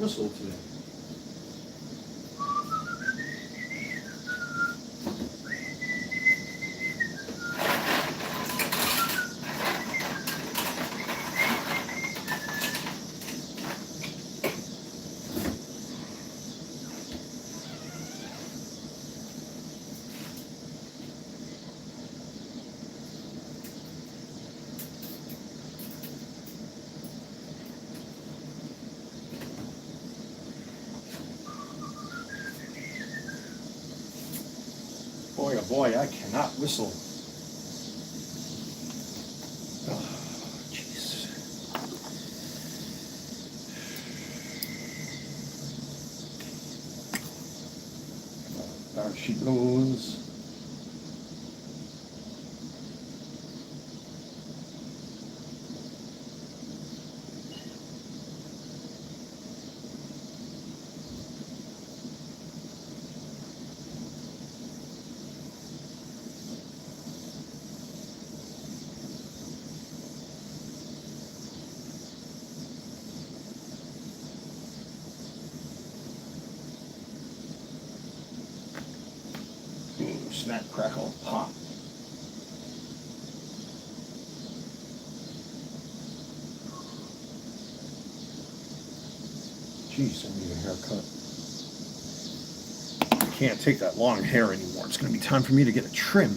whistle today. Boy, oh boy, I cannot whistle. Oh, jeez. There she goes. Snap, crackle, pop. Jeez, I need a haircut. I can't take that long hair anymore. It's going to be time for me to get a trim.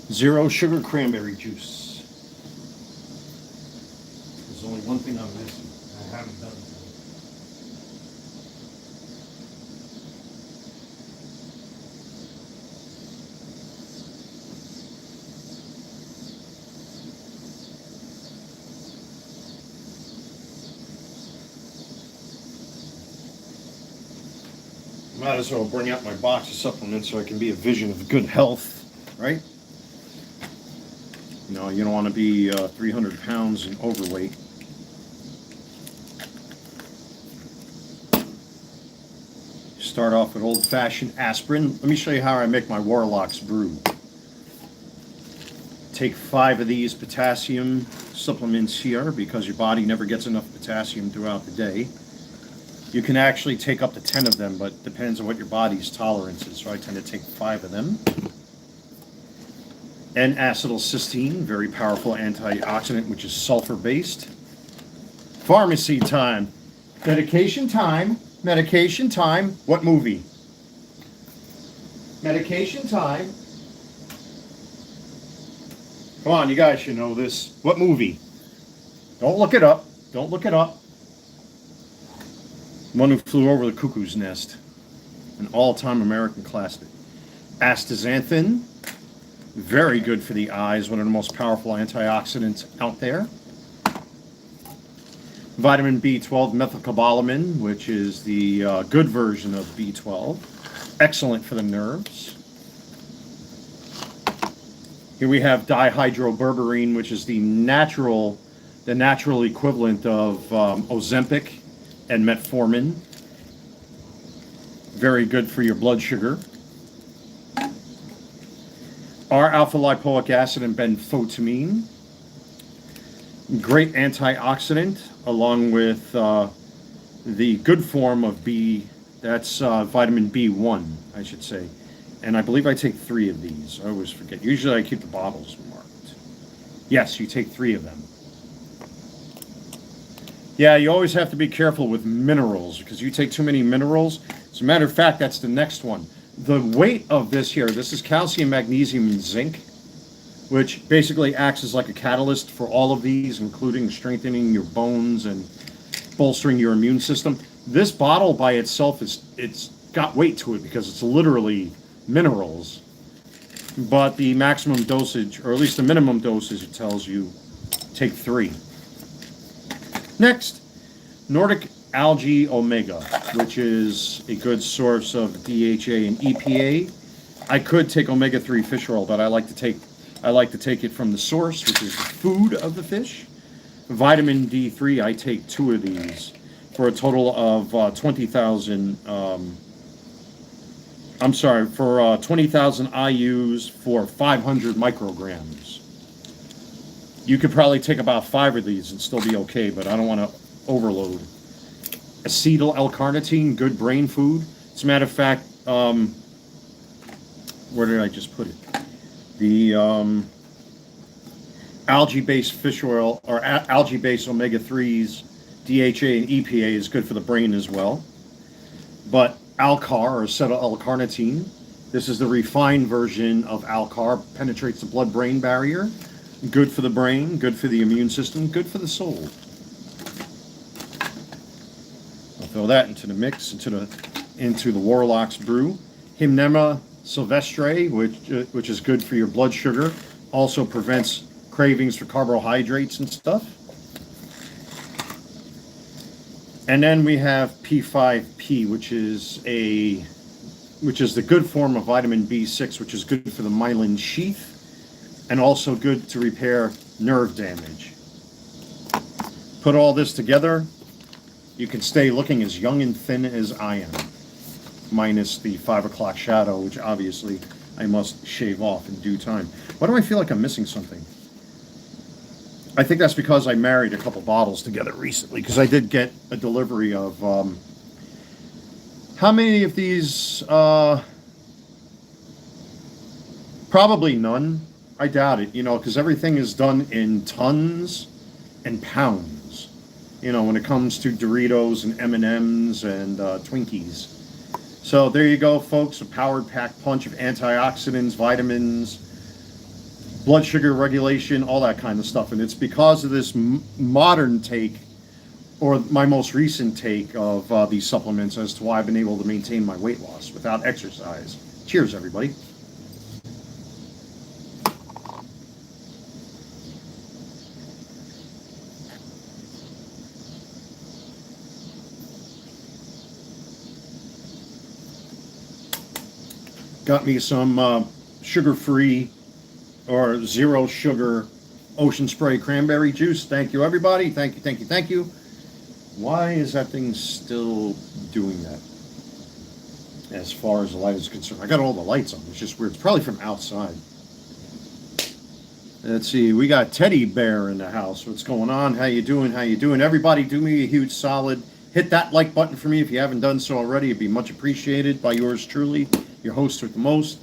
Zero sugar cranberry juice. There's only one thing I'm missing. I haven't done it. Might as well bring out my box of supplements so I can be a vision of good health, right? You know, you don't want to be 300 pounds and overweight. Start off with old-fashioned aspirin. Let me show you how I make my Warlock's brew. Take 5 of these potassium supplements here because your body never gets enough potassium throughout the day. You can actually take up to 10 of them, but depends on what your body's tolerance is. So I tend to take 5 of them. N-acetylcysteine, very powerful antioxidant, which is sulfur-based. Pharmacy time. Medication time. Medication time. What movie? Medication time. Come on, you guys should know this. What movie? Don't look it up. Don't look it up. One Who Flew Over the Cuckoo's Nest. An all-time American classic. Astaxanthin. Very good for the eyes, one of the most powerful antioxidants out there. Vitamin B12 methylcobalamin, which is the good version of B12. Excellent for the nerves. Here we have dihydroberberine, which is the natural equivalent of Ozempic and metformin. Very good for your blood sugar. R-alpha-lipoic acid and benfotiamine. Great antioxidant, along with the good form of B, that's vitamin B1, I should say. And I believe I take 3 of these. I always forget. Usually I keep the bottles marked. Yes, you take 3 of them. Yeah, you always have to be careful with minerals, because you take too many minerals. As a matter of fact, that's the next one. The weight of this here, this is calcium, magnesium, and zinc, which basically acts as like a catalyst for all of these, including strengthening your bones and bolstering your immune system. This bottle by itself, it's got weight to it because it's literally minerals. But the maximum dosage, or at least the minimum dosage, it tells you, take 3. Next, Nordic Algae Omega, which is a good source of DHA and EPA. I could take omega-3 fish oil, but I like to take it from the source, which is the food of the fish. Vitamin D3, I take 2 of these for a total of 20,000. I'm sorry, for 20,000 IUs for 500 micrograms. You could probably take about 5 of these and still be okay, but I don't want to overload. Acetyl L-carnitine, good brain food. As a matter of fact, where did I just put it? The algae-based fish oil, or algae-based omega-3s, DHA and EPA is good for the brain as well. But Alcar, or acetyl L-carnitine, this is the refined version of Alcar, penetrates the blood-brain barrier. Good for the brain, good for the immune system, good for the soul. I'll throw that into the mix, into the Warlock's brew. Hymnema sylvestre, which is good for your blood sugar, also prevents cravings for carbohydrates and stuff. And then we have P5P, which is the good form of vitamin B6, which is good for the myelin sheath, and also good to repair nerve damage. Put all this together, you can stay looking as young and thin as I am, minus the 5 o'clock shadow, which obviously I must shave off in due time. Why do I feel like I'm missing something? I think that's because I married a couple bottles together recently, because I did get a delivery of, how many of these, probably none. I doubt it, because everything is done in tons and pounds, when it comes to Doritos and M&Ms and Twinkies. So there you go, folks, a powered packed punch of antioxidants, vitamins, blood sugar regulation, all that kind of stuff. And it's because of this modern take, or my most recent take of these supplements, as to why I've been able to maintain my weight loss without exercise. Cheers, everybody. Got me some sugar-free or zero sugar Ocean Spray cranberry juice. Thank you, everybody. Thank you, thank you, thank you. Why is that thing still doing that? As far as the light is concerned, I got all the lights on. It's just weird. It's probably from outside. Let's see. We got Teddy Bear in the house. What's going on? How you doing? How you doing? Everybody, do me a huge solid. Hit that like button for me if you haven't done so already. It'd be much appreciated by yours truly, your host with the most.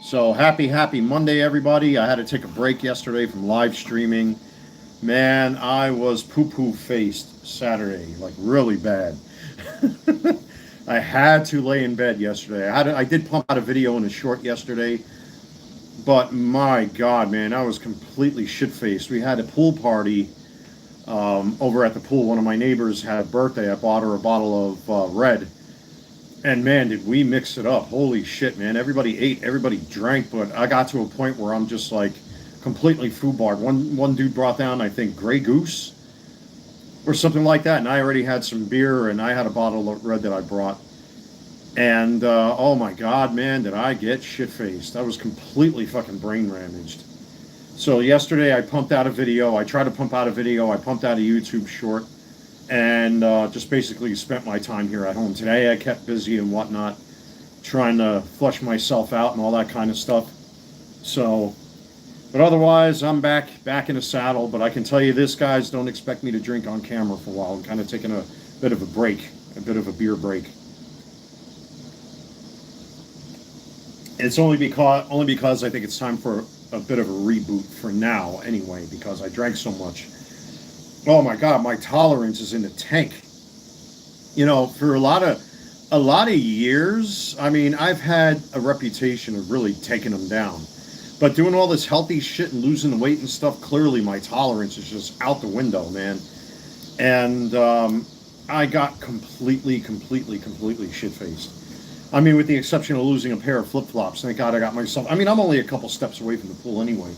So happy Monday, everybody. I had to take a break yesterday from live streaming. Man, I was poo-poo faced Saturday, like really bad. I had to lay in bed yesterday. I did pump out a video in a short yesterday, but my God, man, I was completely shit-faced. We had a pool party over at the pool. One of my neighbors had a birthday. I bought her a bottle of red. And man, did we mix it up. Holy shit, man. Everybody ate, everybody drank, but I got to a point where I'm just like completely foobarred. One dude brought down, I think, Grey Goose or something like that, and I already had some beer, and I had a bottle of red that I brought. And oh my God, man, did I get shit-faced. I was completely fucking brain damaged. So yesterday I pumped out a video. I tried to pump out a video. I pumped out a YouTube short. And just basically spent my time here at home. Today I kept busy and whatnot, trying to flush myself out and all that kind of stuff. So, but otherwise, I'm back in the saddle. But I can tell you this, guys, don't expect me to drink on camera for a while. I'm kind of taking a bit of a break, a bit of a beer break. It's only because I think it's time for a bit of a reboot for now anyway, because I drank so much. Oh my God, my tolerance is in the tank. For a lot of years, I mean, I've had a reputation of really taking them down. But doing all this healthy shit and losing the weight and stuff, clearly my tolerance is just out the window, man. And I got completely shit-faced. I mean, with the exception of losing a pair of flip-flops. Thank God I got myself... I mean, I'm only a couple steps away from the pool anyway.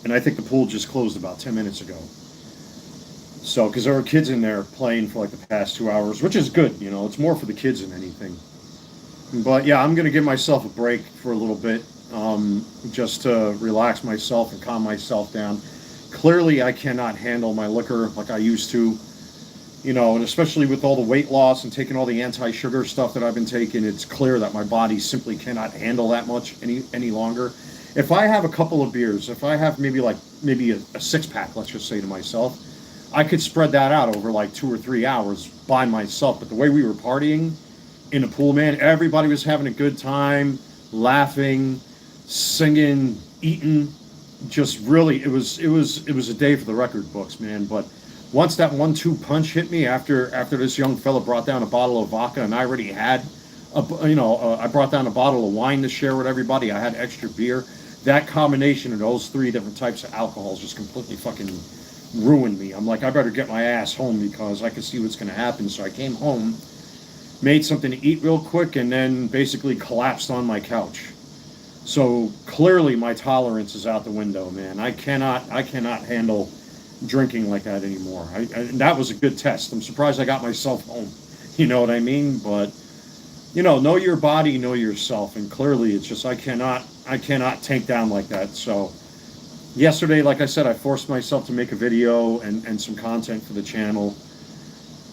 And I think the pool just closed about 10 minutes ago. So, because there were kids in there playing for like the past 2 hours, which is good, it's more for the kids than anything. But yeah, I'm going to give myself a break for a little bit, just to relax myself and calm myself down. Clearly, I cannot handle my liquor like I used to. You know, and especially with all the weight loss and taking all the anti-sugar stuff that I've been taking, it's clear that my body simply cannot handle that much any longer. If I have a couple of beers, if I have maybe a six-pack, let's just say to myself, I could spread that out over like 2 or 3 hours by myself. But the way we were partying in the pool, man, everybody was having a good time, laughing, singing, eating. Just really, it was a day for the record books, man. But once that 1-2 punch hit me after this young fella brought down a bottle of vodka, and I already had I brought down a bottle of wine to share with everybody. I had extra beer. That combination of those 3 different types of alcohols just completely fucking ruined me. I'm like, I better get my ass home because I could see what's going to happen. So I came home, made something to eat real quick, and then basically collapsed on my couch. So clearly my tolerance is out the window, man. I cannot handle drinking like that anymore. And that was a good test. I'm surprised I got myself home. You know what I mean? But, you know your body, know yourself. And clearly it's just, I cannot tank down like that. So yesterday, like I said, I forced myself to make a video and some content for the channel.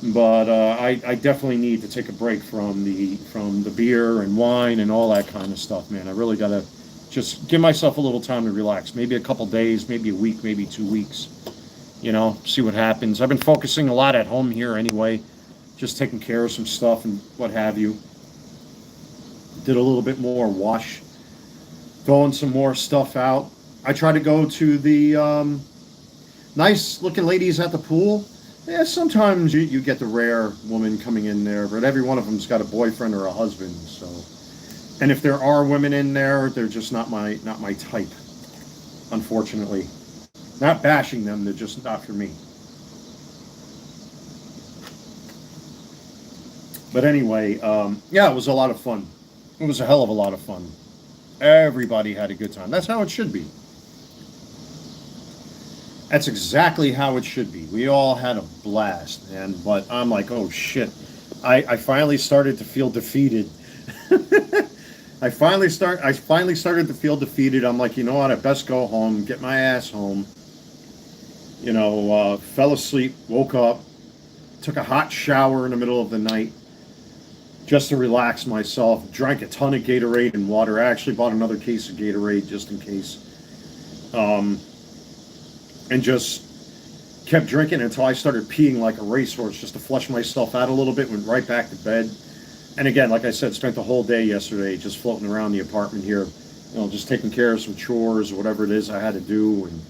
But I definitely need to take a break from the beer and wine and all that kind of stuff, man. I really got to just give myself a little time to relax. Maybe a couple days, maybe a week, maybe 2 weeks. You know, see what happens. I've been focusing a lot at home here anyway, just taking care of some stuff and what have you. Did a little bit more wash, throwing some more stuff out. I try to go to the nice looking ladies at the pool. Yeah, sometimes you get the rare woman coming in there, but every one of them's got a boyfriend or a husband. So, and if there are women in there, they're just not my type, unfortunately. Not bashing them, they're just not for me. But anyway, yeah, it was a lot of fun. It was a hell of a lot of fun. Everybody had a good time. That's how it should be. That's exactly how it should be. We all had a blast, man. But I'm like, oh shit. I finally started to feel defeated. I finally started to feel defeated. I'm like, you know what? I best go home, get my ass home. You know, fell asleep, woke up, took a hot shower in the middle of the night just to relax myself. Drank a ton of Gatorade and water. I actually bought another case of Gatorade just in case. And just kept drinking until I started peeing like a racehorse just to flush myself out a little bit. Went right back to bed. And again, like I said, spent the whole day yesterday just floating around the apartment here. You know, just taking care of some chores or whatever it is I had to do and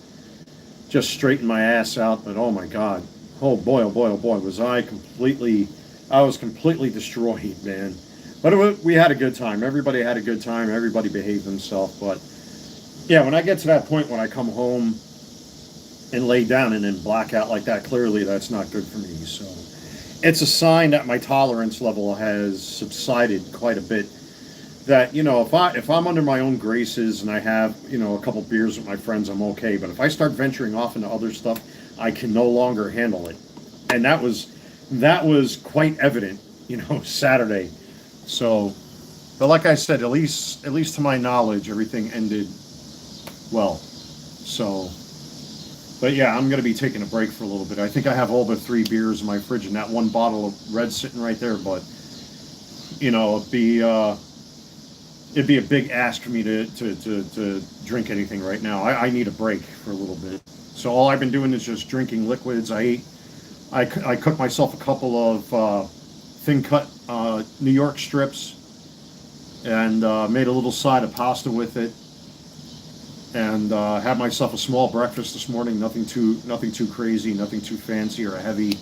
just straightened my ass out. But oh my God. Oh boy, was I was completely destroyed, man. But we had a good time. Everybody had a good time. Everybody behaved themselves. But yeah, when I get to that point when I come home and lay down and then black out like that, clearly that's not good for me. So it's a sign that my tolerance level has subsided quite a bit. That, you know, if I'm under my own graces and I have, you know, a couple beers with my friends, I'm okay. But if I start venturing off into other stuff, I can no longer handle it. And that was quite evident, you know, Saturday. So, but like I said, at least to my knowledge, everything ended well. So, but yeah, I'm going to be taking a break for a little bit. I think I have all but 3 beers in my fridge and that one bottle of red sitting right there. But, you know, it'd be a big ask for me to drink anything right now. I need a break for a little bit. So all I've been doing is just drinking liquids. I cooked myself a couple of thin cut New York strips and made a little side of pasta with it. And had myself a small breakfast this morning. Nothing too crazy, nothing too fancy or heavy.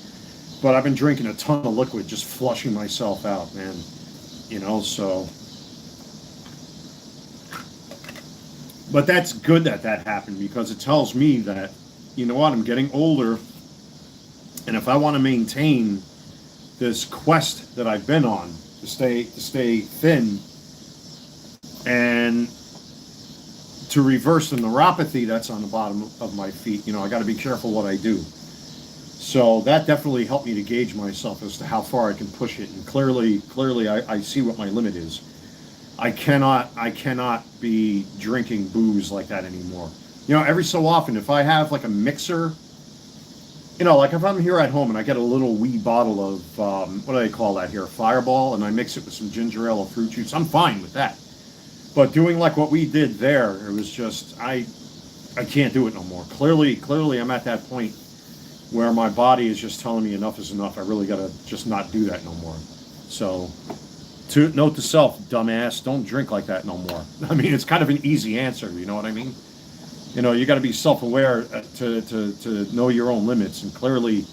But I've been drinking a ton of liquid, just flushing myself out, man. You know, so. But that's good that happened because it tells me that, you know what, I'm getting older. And if I want to maintain this quest that I've been on to stay thin and to reverse the neuropathy that's on the bottom of my feet, you know, I got to be careful what I do. So that definitely helped me to gauge myself as to how far I can push it. And clearly I see what my limit is. I cannot be drinking booze like that anymore. You know, every so often, if I have like a mixer, you know, like if I'm here at home and I get a little wee bottle of, what do they call that here? Fireball, and I mix it with some ginger ale or fruit juice, I'm fine with that. But doing like what we did there, it was just, I can't do it no more. Clearly I'm at that point where my body is just telling me enough is enough. I really got to just not do that no more. So, to note to self, dumbass, don't drink like that no more. I mean, it's kind of an easy answer, you know what I mean? You know, you got to be self-aware to know your own limits. And clearly,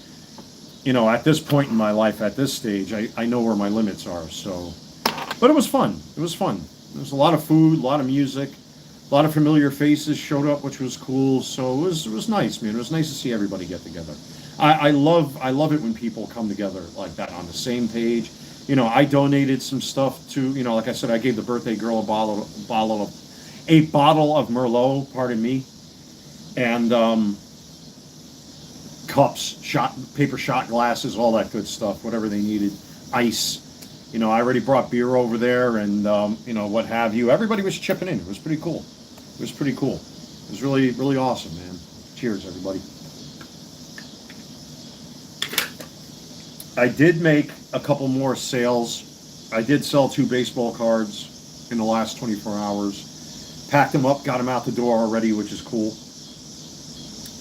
you know, at this point in my life, at this stage, I know where my limits are. So, but it was fun. It was fun. There was a lot of food, a lot of music, a lot of familiar faces showed up, which was cool. So it was nice, man. It was nice to see everybody get together. I love it when people come together like that on the same page. You know, I donated some stuff to, you know, like I said, I gave the birthday girl a bottle of Merlot, pardon me, and cups, paper shot glasses, all that good stuff, whatever they needed, ice. You know, I already brought beer over there, and you know, what have you. Everybody was chipping in. It was pretty cool. It was pretty cool. It was really, really awesome, man. Cheers, everybody. I did make a couple more sales. I did sell 2 baseball cards in the last 24 hours. Packed them up, got them out the door already, which is cool.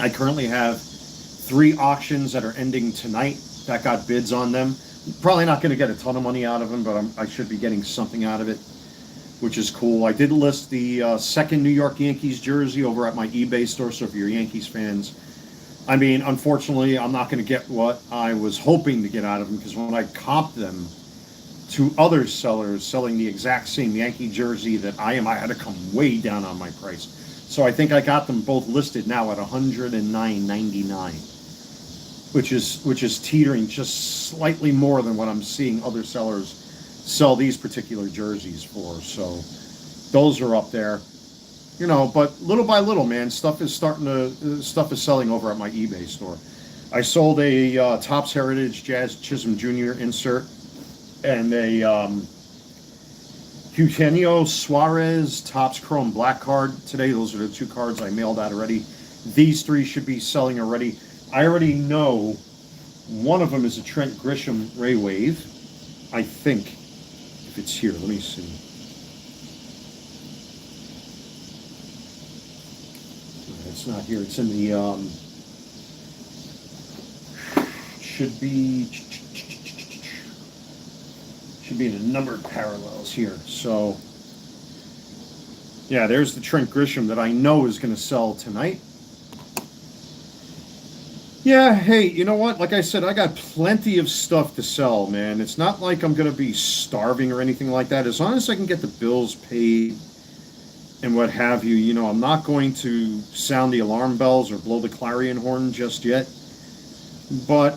I currently have 3 auctions that are ending tonight that got bids on them. Probably not going to get a ton of money out of them, but I should be getting something out of it, which is cool. I did list the second New York Yankees jersey over at my eBay store, so if you're Yankees fans, I mean, unfortunately, I'm not going to get what I was hoping to get out of them, because when I comped them to other sellers selling the exact same Yankee jersey that I had to come way down on my price. So I think I got them both listed now at $109.99, which is teetering just slightly more than what I'm seeing other sellers sell these particular jerseys for. So those are up there. You know, but little by little, man, stuff is selling over at my eBay store. I sold a Topps Heritage Jazz Chisholm Jr. insert and a Eugenio Suarez Topps Chrome Black card today. Those are the 2 cards I mailed out already. These 3 should be selling already. I already know one of them is a Trent Grisham Ray Wave. I think, if it's here, let me see. It's not here. It's in the should be in the numbered parallels here. So yeah, there's the Trent Grisham that I know is going to sell tonight. Yeah, hey, you know what? Like I said, I got plenty of stuff to sell, man. It's not like I'm going to be starving or anything like that. As long as I can get the bills paid and what have you, you know, I'm not going to sound the alarm bells or blow the clarion horn just yet. But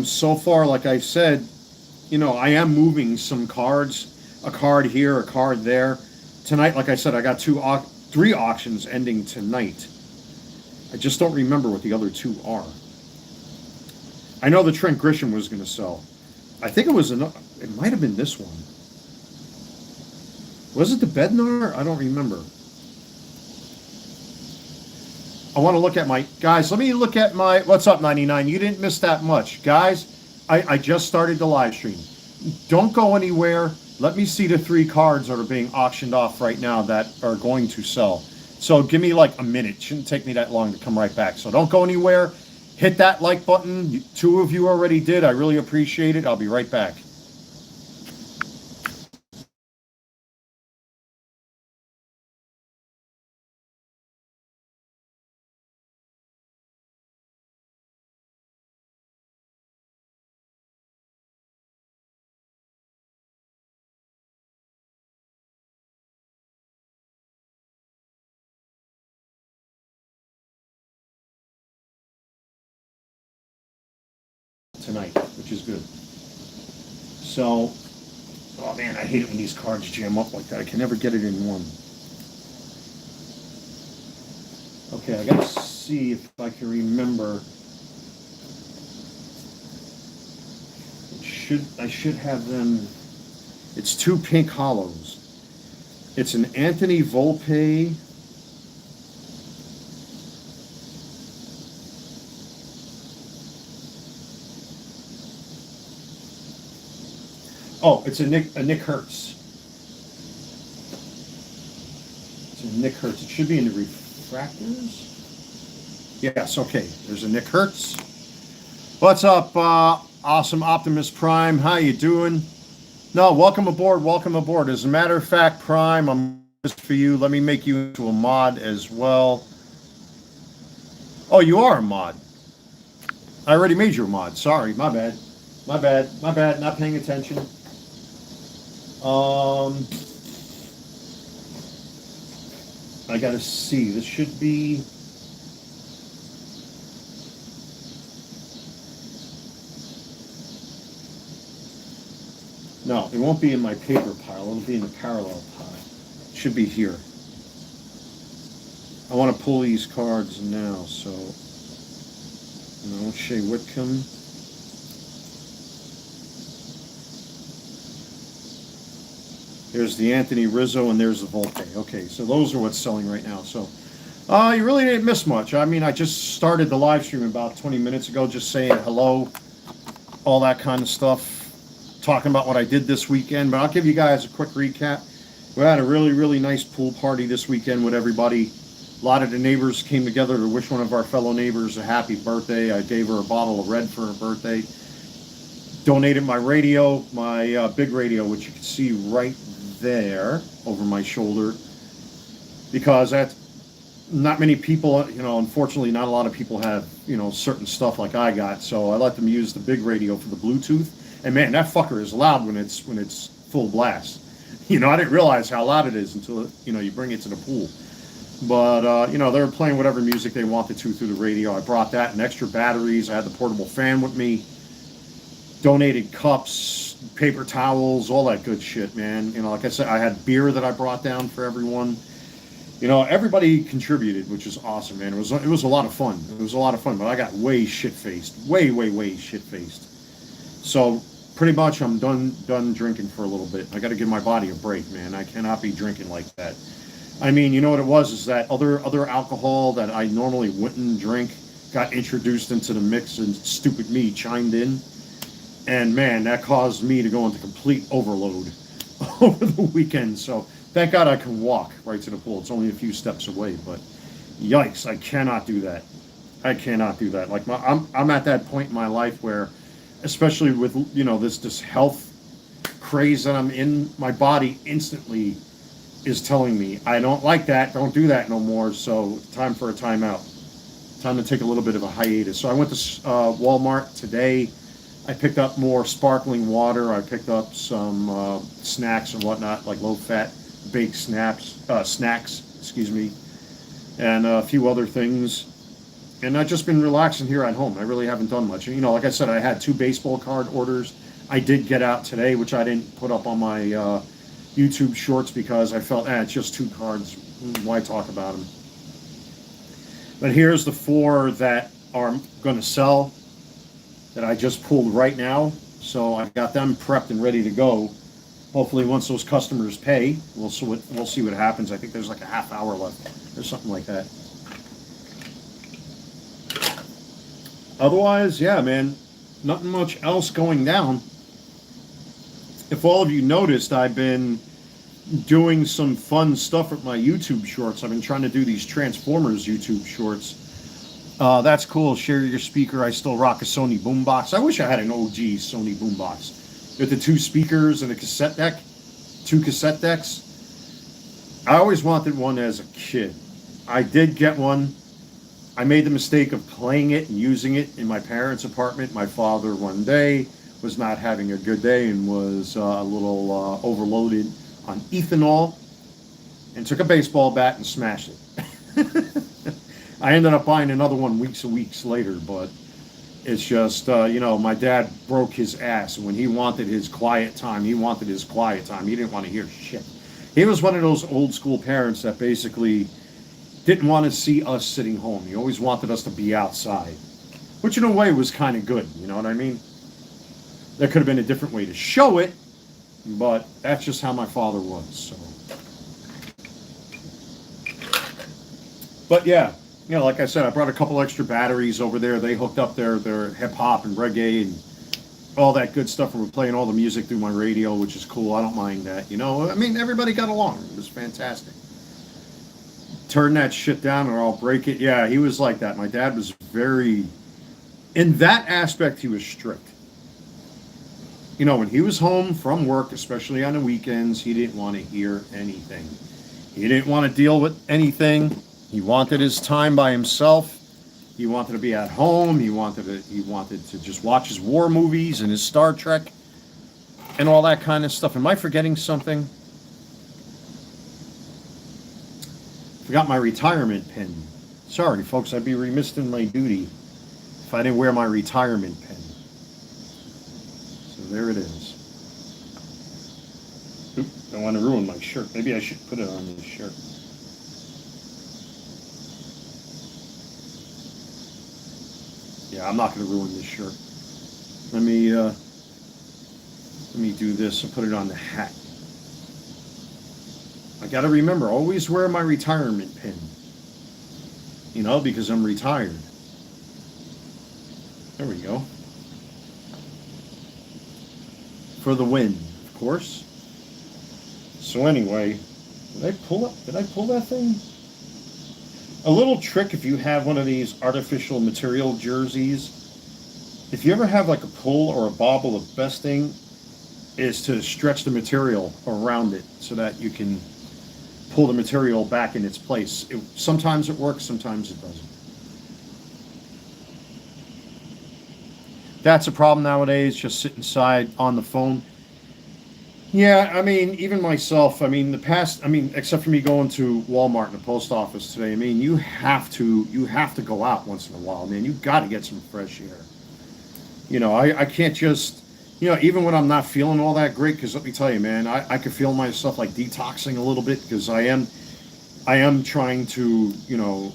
so far, like I said, you know, I am moving some cards, a card here, a card there. Tonight, like I said, I got 3 auctions ending tonight. I just don't remember what the other 2 are. I know the Trent Grisham was going to sell. I think it might have been this one. Was it the Bednar? I don't remember. I want to look at my, guys, let me look at my, what's up, 99? You didn't miss that much. Guys, I just started the live stream. Don't go anywhere. Let me see the 3 cards that are being auctioned off right now that are going to sell. So give me like a minute. Shouldn't take me that long to come right back. So don't go anywhere. Hit that like button. 2 of you already did. I really appreciate it. I'll be right back. Tonight, which is good. So, oh man, I hate it when these cards jam up like that. I can never get it in one. Okay, I gotta see if I can remember. I should have them. It's 2 pink hollows. It's an Anthony Volpe Oh, it's a Nick Hertz. It's a Nick Hertz. It should be in the refractors. Yes, okay. There's a Nick Hertz. What's up, awesome Optimus Prime? How you doing? No, welcome aboard. Welcome aboard. As a matter of fact, Prime, I'm just for you. Let me make you into a mod as well. Oh, you are a mod. I already made you a mod. Sorry, my bad. My bad. My bad. Not paying attention. I gotta see. This should be. No, it won't be in my paper pile. It'll be in the parallel pile. It should be here. I want to pull these cards now, so. No, Shea Whitcomb. There's the Anthony Rizzo, and there's the Volpe. Okay, so those are what's selling right now. So, you really didn't miss much. I mean, I just started the live stream about 20 minutes ago, just saying hello, all that kind of stuff. Talking about what I did this weekend, but I'll give you guys a quick recap. We had a really nice pool party this weekend with everybody. A lot of the neighbors came together to wish one of our fellow neighbors a happy birthday. I gave her a bottle of red for her birthday. Donated my radio, my big radio, which you can see right there over my shoulder, because that's not many people, you know, unfortunately not a lot of people have, you know, certain stuff like I got, so I let them use the big radio for the Bluetooth. And man, that fucker is loud when it's full blast. You know, I didn't realize how loud it is until, you know, you bring it to the pool. But, you know, they were playing whatever music they wanted to through the radio. I brought that and extra batteries. I had the portable fan with me. Donated cups, paper towels, all that good shit, man. You know, like I said, I had beer that I brought down for everyone. You know, everybody contributed, which is awesome, man. It was a lot of fun. It was a lot of fun, but I got way shit-faced. Way shit-faced. So pretty much I'm done drinking for a little bit. I got to give my body a break, man. I cannot be drinking like that. I mean, you know what it was, is that other alcohol that I normally wouldn't drink got introduced into the mix, and stupid me chimed in. And man, that caused me to go into complete overload over the weekend. So thank God I can walk right to the pool. It's only a few steps away, but yikes, I cannot do that. I cannot do that. Like I'm at that point in my life where, especially with, you know, this health craze that I'm in, my body instantly is telling me, I don't like that, don't do that no more, so time for a timeout. Time to take a little bit of a hiatus. So I went to Walmart today. I picked up more sparkling water. I picked up some snacks and whatnot, like low-fat baked snacks, excuse me, and a few other things. And I've just been relaxing here at home. I really haven't done much. You know, like I said, I had 2 baseball card orders. I did get out today, which I didn't put up on my YouTube shorts because I felt, it's just 2 cards. Why talk about them? But here's the 4 that are going to sell that I just pulled right now. So I've got them prepped and ready to go. Hopefully once those customers pay, we'll see what happens. I think there's like a half hour left or something like that. Otherwise, yeah, man, nothing much else going down. If all of you noticed, I've been doing some fun stuff with my YouTube shorts. I've been trying to do these Transformers YouTube shorts. That's cool. Share your speaker. I still rock a Sony boombox. I wish I had an OG Sony boombox with the 2 speakers and a cassette deck, 2 cassette decks. I always wanted one as a kid. I did get one. I made the mistake of playing it and using it in my parents' apartment. My father one day was not having a good day and was a little overloaded on ethanol and took a baseball bat and smashed it. I ended up buying another one weeks later, but it's just, you know, my dad broke his ass. When he wanted his quiet time, he wanted his quiet time. He didn't want to hear shit. He was one of those old school parents that basically didn't want to see us sitting home. He always wanted us to be outside, which in a way was kind of good, you know what I mean? There could have been a different way to show it, but that's just how my father was, so. But yeah, you know, like I said, I brought a couple extra batteries over there. They hooked up their hip-hop and reggae and all that good stuff. And we're playing all the music through my radio, which is cool. I don't mind that. You know, I mean, everybody got along. It was fantastic. Turn that shit down or I'll break it. Yeah, he was like that. My dad was very, in that aspect, he was strict. You know, when he was home from work, especially on the weekends, he didn't want to hear anything. He didn't want to deal with anything. He wanted his time by himself. He wanted to be at home. He wanted to just watch his war movies and his Star Trek and all that kind of stuff. Am I forgetting something? Forgot my retirement pin. Sorry, folks, I'd be remiss in my duty if I didn't wear my retirement pin. So there it is. Oop, don't want to ruin my shirt. Maybe I should put it on this shirt. Yeah, I'm not going to ruin this shirt. Let me do this and put it on the hat. I got to remember, always wear my retirement pin. You know, because I'm retired. There we go. For the win, of course. So anyway, did I pull that thing? A little trick if you have one of these artificial material jerseys, if you ever have like a pull or a bobble, the best thing is to stretch the material around it so that you can pull the material back in its place. Sometimes it works, sometimes it doesn't. That's a problem nowadays, just sit inside on the phone. Yeah, I mean, even myself, I mean, except for me going to Walmart and the post office today, I mean, you have to go out once in a while, man. You got to get some fresh air. You know, I can't just, you know, even when I'm not feeling all that great, because let me tell you, man, I could feel myself like detoxing a little bit because I am trying to, you know,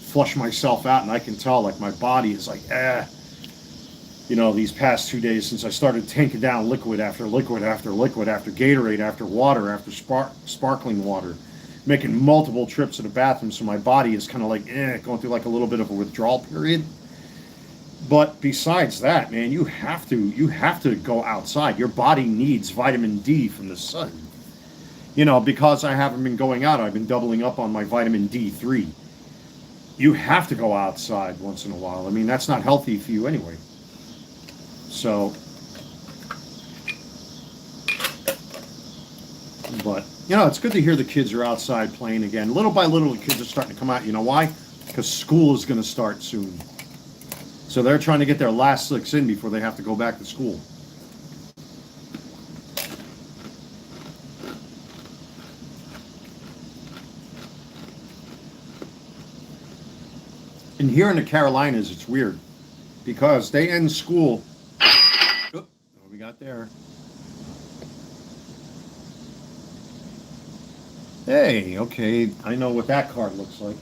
flush myself out, and I can tell like my body is like, you know, these past 2 days since I started tanking down liquid after liquid after liquid after Gatorade after water after sparkling water, making multiple trips to the bathroom, so my body is kind of like going through like a little bit of a withdrawal period. But besides that, man, you have to go outside. Your body needs vitamin D from the sun. You know, because I haven't been going out, I've been doubling up on my vitamin D3. You have to go outside once in a while. I mean, that's not healthy for you anyway. So, but, you know, it's good to hear the kids are outside playing again. Little by little, the kids are starting to come out. You know why? Because school is going to start soon. So they're trying to get their last licks in before they have to go back to school. And here in the Carolinas, it's weird because they end school. What we got there? Hey, okay, I know what that card looks like.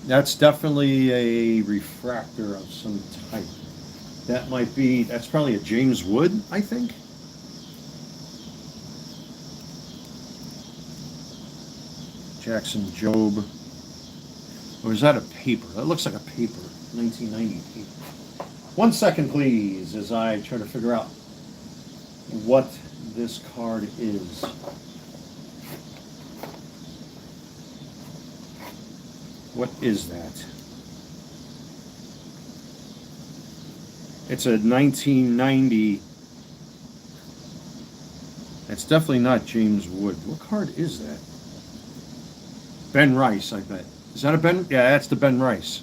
That's definitely a refractor of some type. That's probably a James Wood, I think. Jackson Jobe. Or is that a paper? That looks like a paper. 1990 paper. 1 second, please, as I try to figure out what this card is. What is that? It's a 1990. It's definitely not James Wood. What card is that? Ben Rice, I bet. Is that a Ben? Yeah, that's the Ben Rice.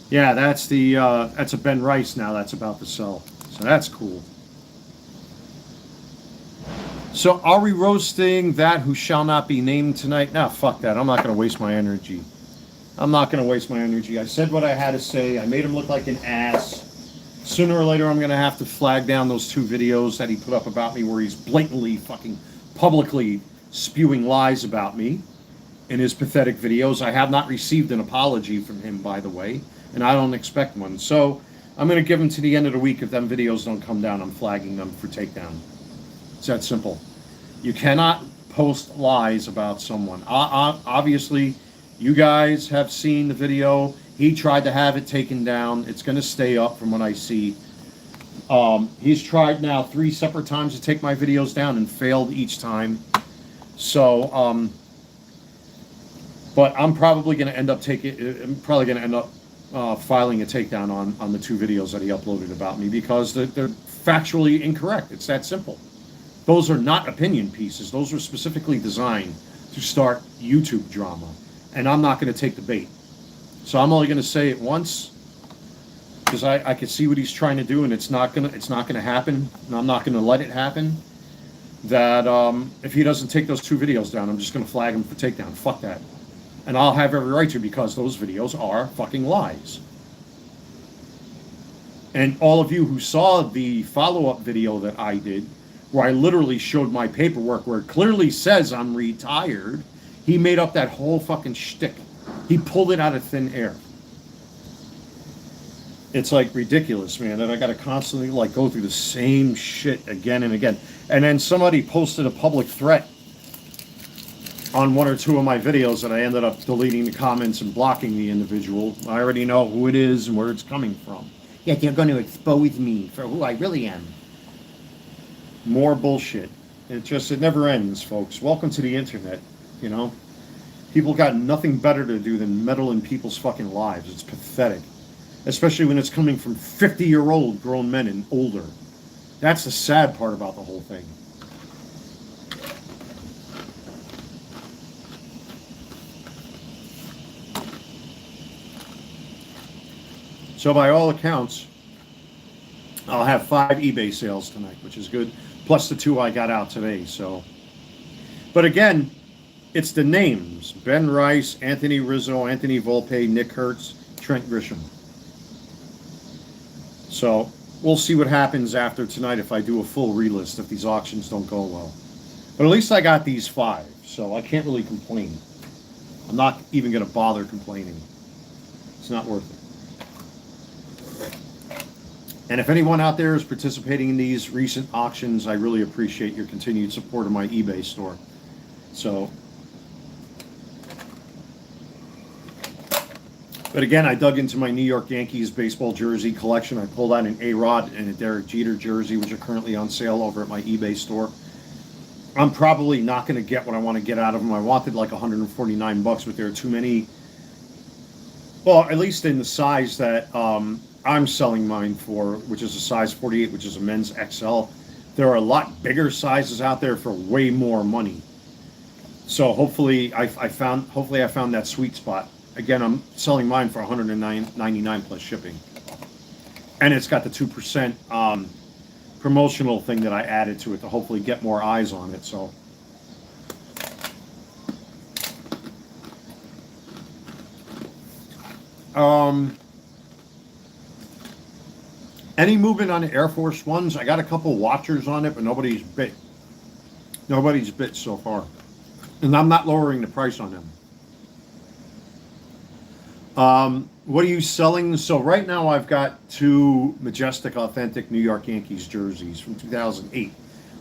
Yeah, that's a Ben Rice now that's about to sell. So that's cool. So are we roasting that who shall not be named tonight? Nah, fuck that. I'm not going to waste my energy. I said what I had to say. I made him look like an ass. Sooner or later, I'm going to have to flag down those 2 videos that he put up about me where he's blatantly fucking publicly spewing lies about me in his pathetic videos. I have not received an apology from him, by the way, and I don't expect one. So I'm going to give him to the end of the week. If them videos don't come down, I'm flagging them for takedown. It's that simple. You cannot post lies about someone. Obviously, You guys have seen the video. He tried to have it taken down. It's going to stay up from what I see. He's tried now 3 separate times to take my videos down and failed each time. So, but I'm probably going to end up filing a takedown on the 2 videos that he uploaded about me because they're factually incorrect. It's that simple. Those are not opinion pieces. Those were specifically designed to start YouTube drama, and I'm not going to take the bait. So I'm only going to say it once because I can see what he's trying to do, and it's not going to happen, and I'm not going to let it happen. That if he doesn't take those 2 videos down, I'm just going to flag him for takedown. Fuck that. And I'll have every right to because those videos are fucking lies. And all of you who saw the follow-up video that I did, where I literally showed my paperwork where it clearly says I'm retired, he made up that whole fucking shtick. He pulled it out of thin air. It's like ridiculous, man, that I got to constantly like go through the same shit again and again. And then somebody posted a public threat on 1 or 2 of my videos that I ended up deleting the comments and blocking the individual. I already know who it is and where it's coming from. Yet they're going to expose me for who I really am. More bullshit. It never ends, folks. Welcome to the internet, you know? People got nothing better to do than meddle in people's fucking lives. It's pathetic. Especially when it's coming from 50-year-old grown men and older. That's the sad part about the whole thing. So by all accounts, I'll have 5 eBay sales tonight, which is good. Plus the 2 I got out today. So, but again, it's the names: Ben Rice, Anthony Rizzo, Anthony Volpe, Nick Hertz, Trent Grisham. So we'll see what happens after tonight if I do a full relist, if these auctions don't go well. But at least I got these 5, so I can't really complain. I'm not even going to bother complaining. It's not worth it. And if anyone out there is participating in these recent auctions, I really appreciate your continued support of my eBay store. So, but again, I dug into my New York Yankees baseball jersey collection. I pulled out an A-Rod and a Derek Jeter jersey, which are currently on sale over at my eBay store. I'm probably not going to get what I want to get out of them. I wanted like $149, but there are too many. Well, at least in the size that I'm selling mine for, which is a size 48, which is a men's XL. There are a lot bigger sizes out there for way more money. So hopefully I found that sweet spot. Again, I'm selling mine for $199 plus shipping. And it's got the 2% promotional thing that I added to it to hopefully get more eyes on it. So any movement on the Air Force Ones? I got a couple watchers on it, but nobody's bit. Nobody's bit so far. And I'm not lowering the price on them. What are you selling? So right now I've got 2 Majestic Authentic New York Yankees jerseys from 2008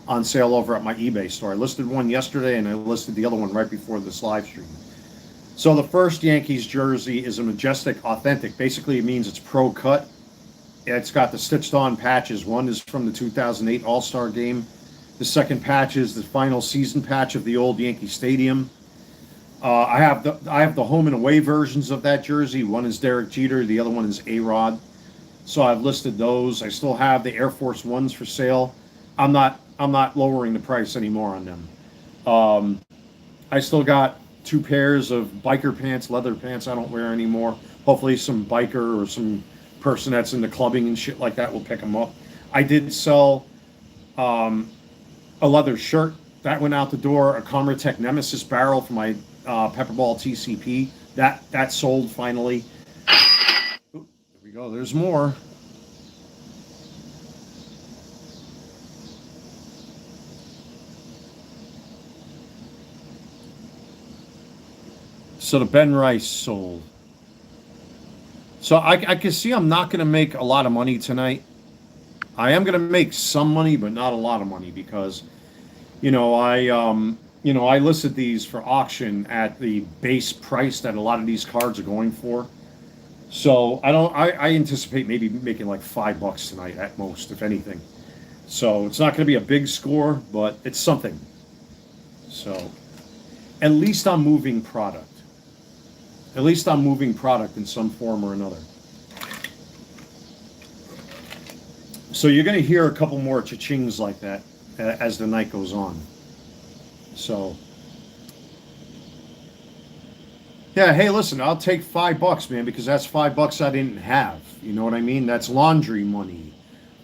on sale over at my eBay store. I listed one yesterday and I listed the other one right before this live stream. So the first Yankees jersey is a Majestic Authentic. Basically it means it's pro cut. It's got the stitched on patches. One is from the 2008 All-Star game. The second patch is the final season patch of the old Yankee Stadium. I have the home and away versions of that jersey. One is Derek Jeter, the other one is A-Rod. So I've listed those. I still have the Air Force Ones for sale. I'm not lowering the price anymore on them. I still got 2 pairs of biker pants, leather pants I don't wear anymore. Hopefully some biker or some person that's into clubbing and shit like that will pick them up. I did sell a leather shirt. That went out the door. A Comratech Nemesis barrel for my Pepperball TCP. That sold finally. Ooh, there we go. There's more. So the Ben Rice sold. So I can see I'm not going to make a lot of money tonight. I am going to make some money, but not a lot of money because, you know, You know, I listed these for auction at the base price that a lot of these cards are going for. So I anticipate maybe making like $5 tonight at most, if anything. So it's not going to be a big score, but it's something. So at least I'm moving product. At least I'm moving product in some form or another. So you're going to hear a couple more cha-chings like that as the night goes on. So, yeah, hey, listen, I'll take $5, man, because that's $5 I didn't have. You know what I mean? That's laundry money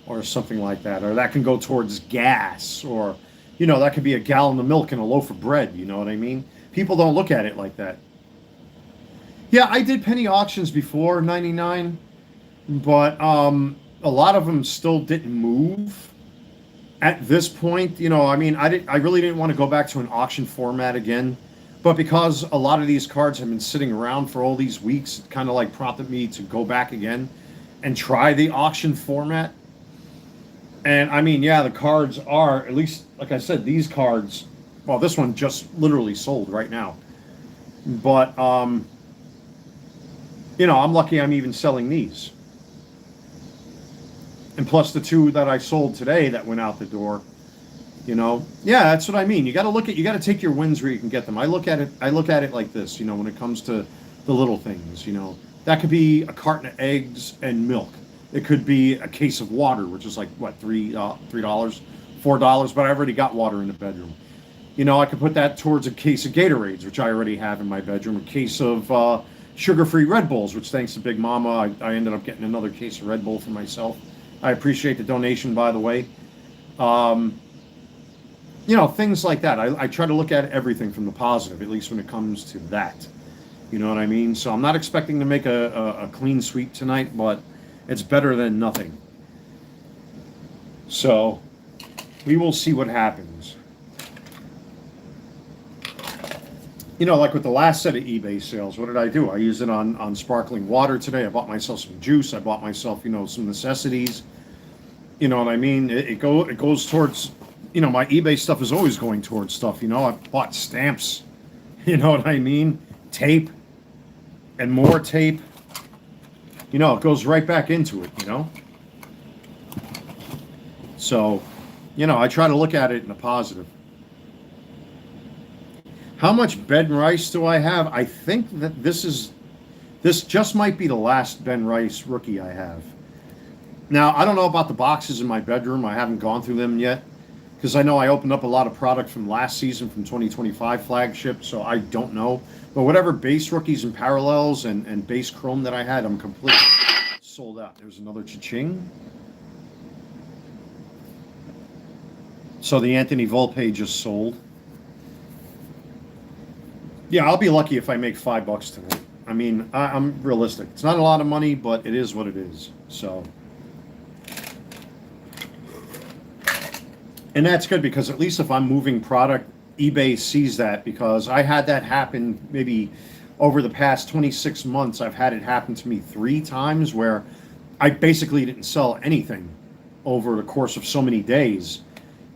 or something like that. Or that can go towards gas, or, you know, that could be a gallon of milk and a loaf of bread. You know what I mean? People don't look at it like that. Yeah, I did penny auctions before 99, but a lot of them still didn't move. At this point, you know, I mean, I really didn't want to go back to an auction format again, but because a lot of these cards have been sitting around for all these weeks, it kind of like prompted me to go back again and try the auction format. And I mean, yeah, the cards are, at least, like I said, these cards, well, this one just literally sold right now. But, you know, I'm lucky I'm even selling these. And plus the two that I sold today that went out the door, you know, yeah, that's what I mean. You got to take your wins where you can get them. I look at it like this, you know, when it comes to the little things, you know, that could be a carton of eggs and milk. It could be a case of water, which is like what, $3, $4, but I already got water in the bedroom. You know, I could put that towards a case of Gatorades, which I already have in my bedroom, a case of sugar-free Red Bulls, which thanks to Big Mama, I ended up getting another case of Red Bull for myself. I appreciate the donation, by the way. You know, things like that. I try to look at everything from the positive, at least when it comes to that. You know what I mean? So I'm not expecting to make a clean sweep tonight, but it's better than nothing. So we will see what happens. You know, like with the last set of eBay sales, what did I do? I used it on sparkling water today. I bought myself some juice. I bought myself, you know, some necessities. You know what I mean? It goes towards, you know, my eBay stuff is always going towards stuff. You know, I bought stamps. You know what I mean? Tape and more tape. You know, it goes right back into it, you know? So, you know, I try to look at it in a positive. How much Ben Rice do I have? I think that this just might be the last Ben Rice rookie I have. Now, I don't know about the boxes in my bedroom. I haven't gone through them yet, because I know I opened up a lot of product from last season, from 2025 flagship, so I don't know. But whatever base rookies and parallels and base chrome that I had, I'm completely sold out. There's another cha-ching. So the Anthony Volpe just sold. Yeah, I'll be lucky if I make $5 tonight. I mean, I'm realistic. It's not a lot of money, but it is what it is. So, and that's good, because at least if I'm moving product, eBay sees that, because I had that happen maybe over the past 26 months. I've had it happen to me 3 times where I basically didn't sell anything over the course of so many days.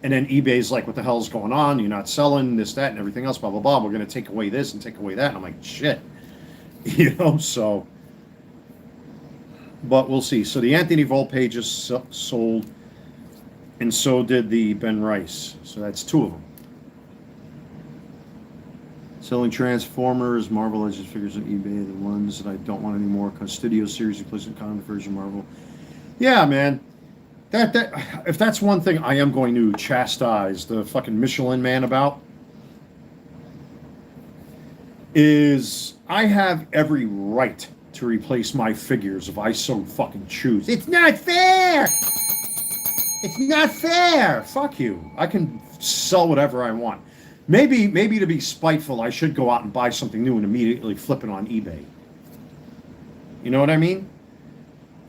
And then eBay's like, what the hell's going on? You're not selling this, that, and everything else, blah, blah, blah. We're going to take away this and take away that. And I'm like, shit. You know, so. But we'll see. So the Anthony Volpe just sold. And so did the Ben Rice. So that's 2 of them. Selling Transformers, Marvel Legends figures on eBay. The ones that I don't want anymore. Studio Series replacement comic version Marvel. Yeah, man. That if that's one thing I am going to chastise the fucking Michelin man about, is I have every right to replace my figures if I so fucking choose. It's not fair! It's not fair! Fuck you. I can sell whatever I want. Maybe to be spiteful, I should go out and buy something new and immediately flip it on eBay. You know what I mean?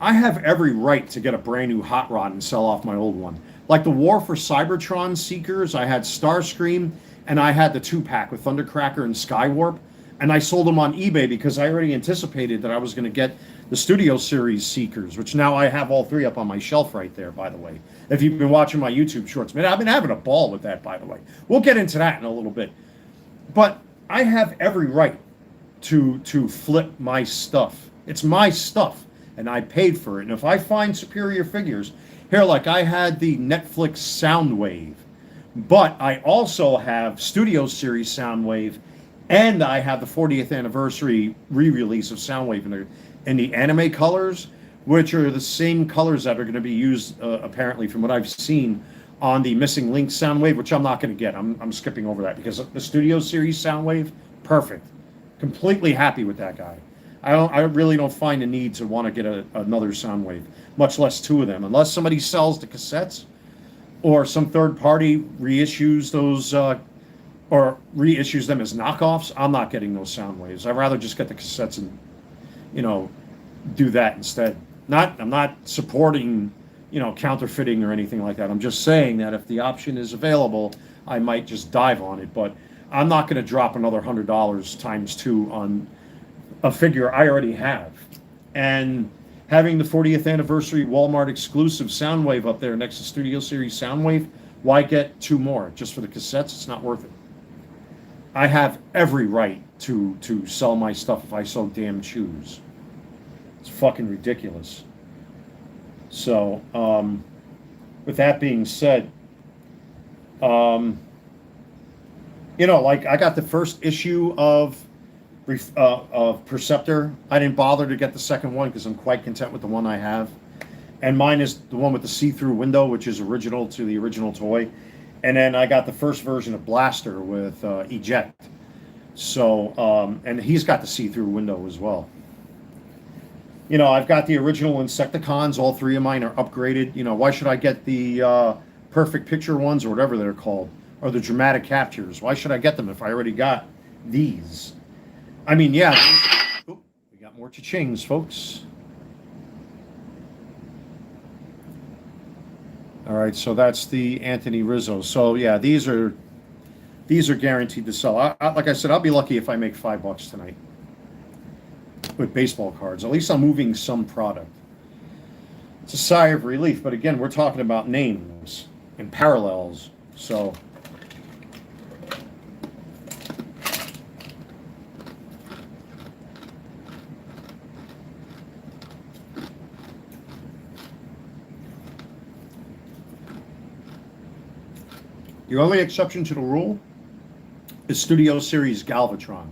I have every right to get a brand new hot rod and sell off my old one. Like the War for Cybertron Seekers, I had Starscream, and I had the 2-pack with Thundercracker and Skywarp, And I sold them on eBay because I already anticipated that I was going to get the Studio Series Seekers, which now I have all three up on my shelf right there, by the way. If you've been watching my YouTube shorts, man, I've been having a ball with that, by the way. We'll get into that in a little bit. But I have every right to flip my stuff. It's my stuff, and I paid for it. And if I find superior figures, here, like I had the Netflix Soundwave, but I also have Studio Series Soundwave, and I have the 40th anniversary re-release of Soundwave in the anime colors, which are the same colors that are going to be used, apparently, from what I've seen, on the Missing Link Soundwave, which I'm not going to get. I'm skipping over that because the Studio Series Soundwave, perfect. Completely happy with that guy. I really don't find the need to want to get another Soundwave, much less two of them, unless somebody sells the cassettes or some third party reissues those or reissues them as knockoffs. I'm not getting those Soundwaves. I'd rather just get the cassettes and, do that instead. I'm not supporting, counterfeiting or anything like that. I'm just saying that if the option is available, I might just dive on it. But I'm not going to drop another $100 times two on a figure I already have. And having the 40th anniversary Walmart exclusive Soundwave up there next to Studio Series Soundwave, why get two more? Just for the cassettes? It's not worth it. I have every right to sell my stuff if I so damn choose. It's fucking ridiculous. So, with that being said, like I got the first issue of Perceptor. I didn't bother to get the second one because I'm quite content with the one I have. And mine is the one with the see-through window, which is original to the original toy. And then I got the first version of Blaster with Eject. So, and he's got the see-through window as well. I've got the original Insecticons. All three of mine are upgraded. Why should I get the Perfect Picture ones or whatever they're called? Or the Dramatic Captures? Why should I get them if I already got these? I mean, yeah. We got more cha-chings, folks. All right, so that's the Anthony Rizzo. So yeah, these are guaranteed to sell. Like I said, I'll be lucky if I make $5 tonight with baseball cards. At least I'm moving some product. It's a sigh of relief, but again, we're talking about names and parallels. So the only exception to the rule is Studio Series Galvatron.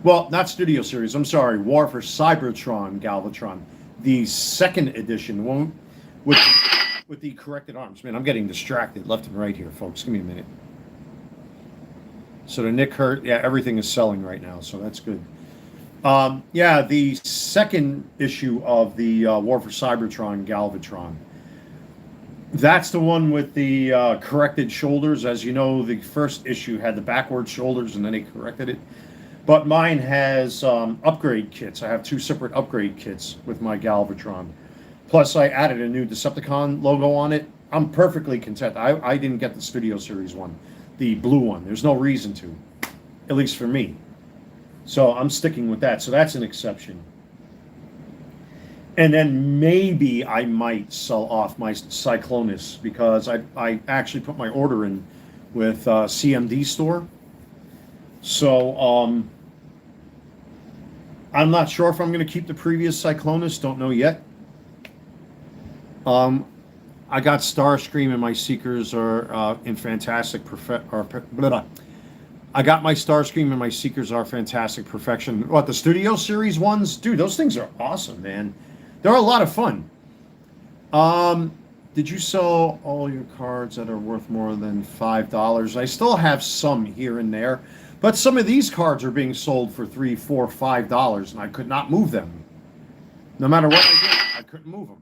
Well, not Studio Series, I'm sorry, War for Cybertron Galvatron. The second edition, one with the corrected arms. Man, I'm getting distracted left and right here, folks. Give me a minute. So the Nick Hurt, yeah, everything is selling right now, so that's good. Yeah, the second issue of the War for Cybertron Galvatron. That's the one with the corrected shoulders. As you know, the first issue had the backward shoulders, and then they corrected it. But mine has upgrade kits. I have two separate upgrade kits with my Galvatron. Plus, I added a new Decepticon logo on it. I'm perfectly content. I didn't get the Studio Series one, the blue one. There's no reason to, at least for me. So I'm sticking with that. So that's an exception. And then maybe I might sell off my Cyclonus because I actually put my order in with CMD Store. So I'm not sure if I'm going to keep the previous Cyclonus. Don't know yet. I got Starscream and my Seekers are in fantastic I got my Starscream and my Seekers are fantastic perfection. What, the Studio Series ones? Dude, those things are awesome, man. They're a lot of fun. Did you sell all your cards that are worth more than $5? I still have some here and there, but some of these cards are being sold for $3, $4, $5, and I could not move them. No matter what I did, I couldn't move them.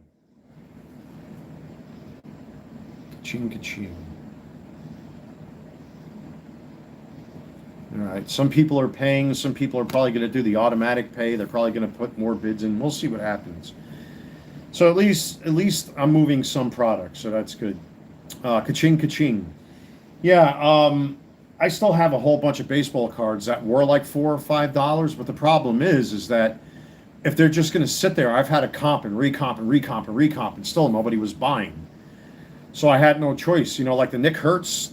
Ka-ching, ka-ching. All right, some people are paying. Some people are probably going to do the automatic pay. They're probably going to put more bids in. We'll see what happens. So at least I'm moving some product, so that's good. Ka-ching, ka-ching. Yeah, I still have a whole bunch of baseball cards that were like $4 or $5, but the problem is that if they're just going to sit there, I've had to comp and recomp and recomp and recomp, and still nobody was buying. So I had no choice. You know, like the Nick Hertz,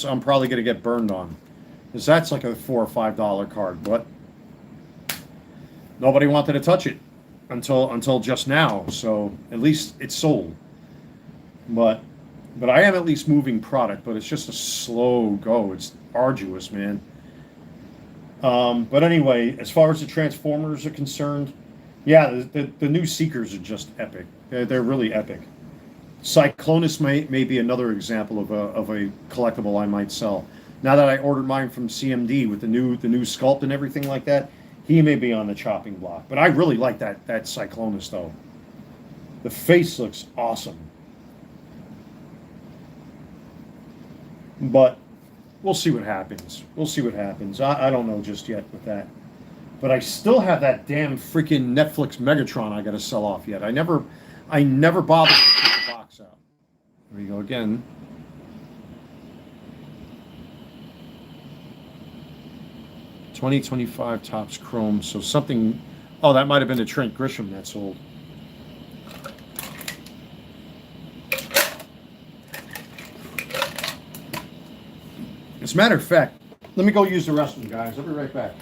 I'm probably going to get burned on, because that's like a $4 or $5 card, but nobody wanted to touch it until just now. So at least it's sold. But I am at least moving product, but it's just a slow go. It's arduous, man. But anyway, as far as the Transformers are concerned, yeah, the new Seekers are just epic. They're really epic. Cyclonus may be another example of a collectible I might sell. Now that I ordered mine from CMD with the new sculpt and everything like that, he may be on the chopping block. But I really like that Cyclonus though. The face looks awesome. But we'll see what happens. We'll see what happens. I don't know just yet with that. But I still have that damn freaking Netflix Megatron I got to sell off yet. I never bothered to take the box out. There we go again. $20.25 Topps Chrome. So something. Oh, that might have been a Trent Grisham that sold. As a matter of fact, let me go use the restroom, guys. I'll be right back.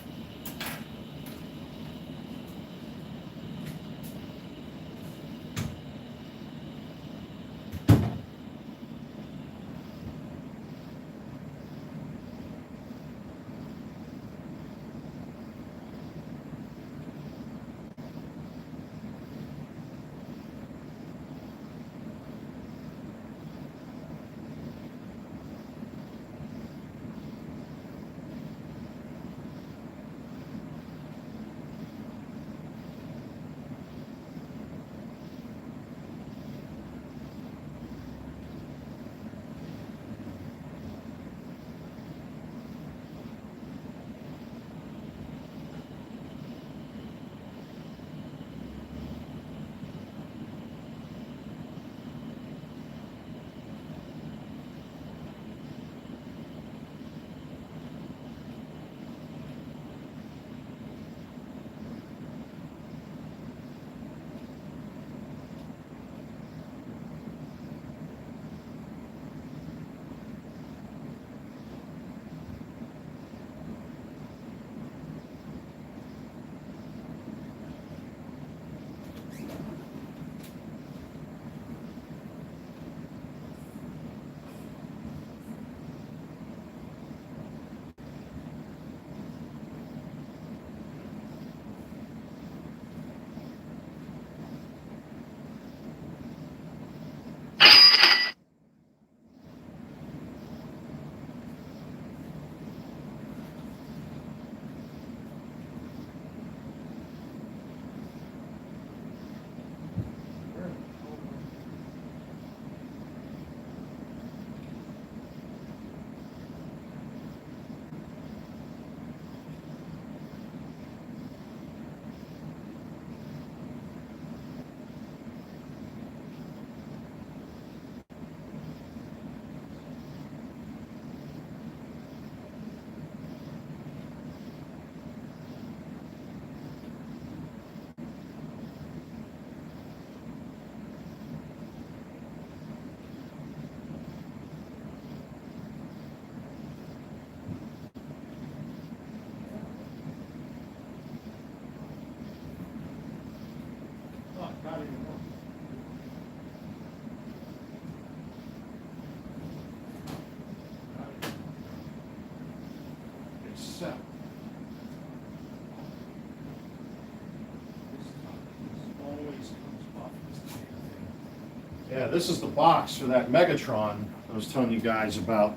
Yeah, this is the box for that Megatron I was telling you guys about.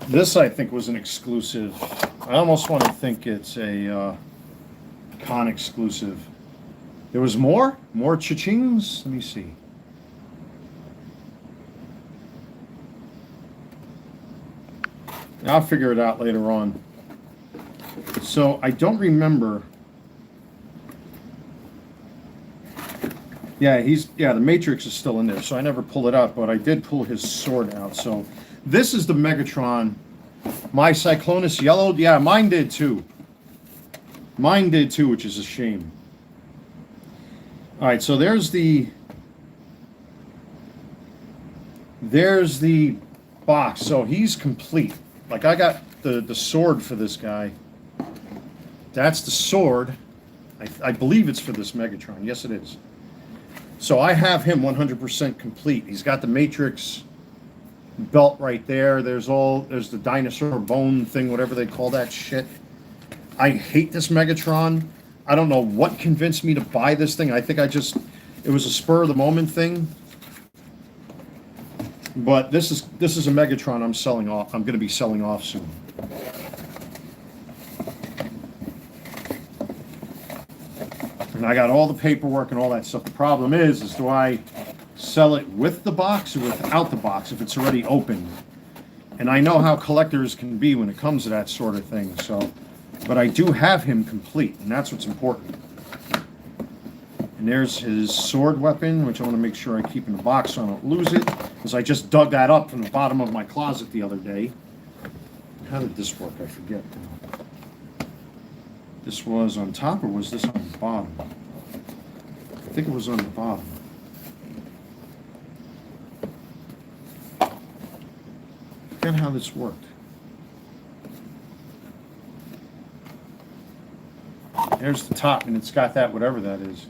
This, I think, was an exclusive. I almost want to think it's a con exclusive. There was more cha-chings. Let me see. I'll figure it out later on. So I don't remember. Yeah, the Matrix is still in there, so I never pull it out, but I did pull his sword out. So This is the Megatron. My Cyclonus yellowed. Yeah, mine did too. Mine did too, which is a shame. All right, so there's the box. So he's complete. Like, I got the sword for this guy. That's the sword. I believe it's for this Megatron. Yes, it is. So I have him 100% complete. He's got the Matrix belt right there. There's the dinosaur bone thing, whatever they call that shit. I hate this Megatron. I don't know what convinced me to buy this thing. I think it was a spur of the moment thing. But this is a Megatron I'm selling off. I'm going to be selling off soon. And I got all the paperwork and all that stuff. The problem is do I sell it with the box or without the box if it's already open? And I know how collectors can be when it comes to that sort of thing. So, but I do have him complete, and that's what's important. And there's his sword weapon, which I want to make sure I keep in the box so I don't lose it, because I just dug that up from the bottom of my closet the other day. How did this work? I forget. This was on top, or was this on the bottom? I think it was on the bottom. I forget how this worked. There's the top, and it's got that, whatever that is.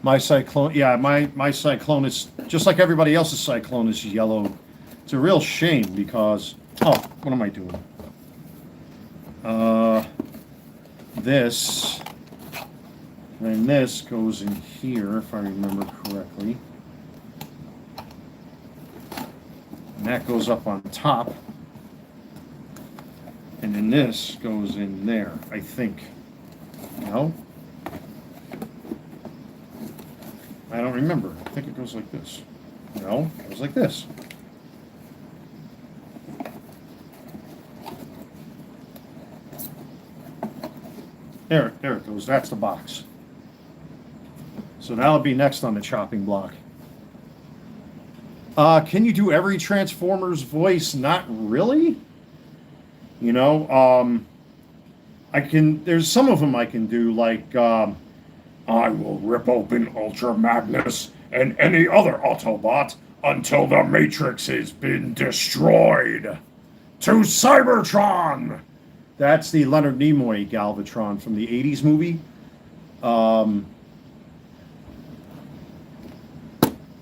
My Cyclone, yeah, my Cyclonus, just like everybody else's Cyclonus, is yellow. It's a real shame because, oh, what am I doing? This, and this goes in here, if I remember correctly. And that goes up on top. And then this goes in there, I think. No? I don't remember. I think it goes like this. No, it goes like this. There it goes. That's the box. So that'll be next on the chopping block. Can you do every Transformers voice? Not really. You know, I can. There's some of them I can do, like I will rip open Ultra Magnus and any other Autobot until the Matrix has been destroyed. To Cybertron. That's the Leonard Nimoy Galvatron from the 80s movie. Let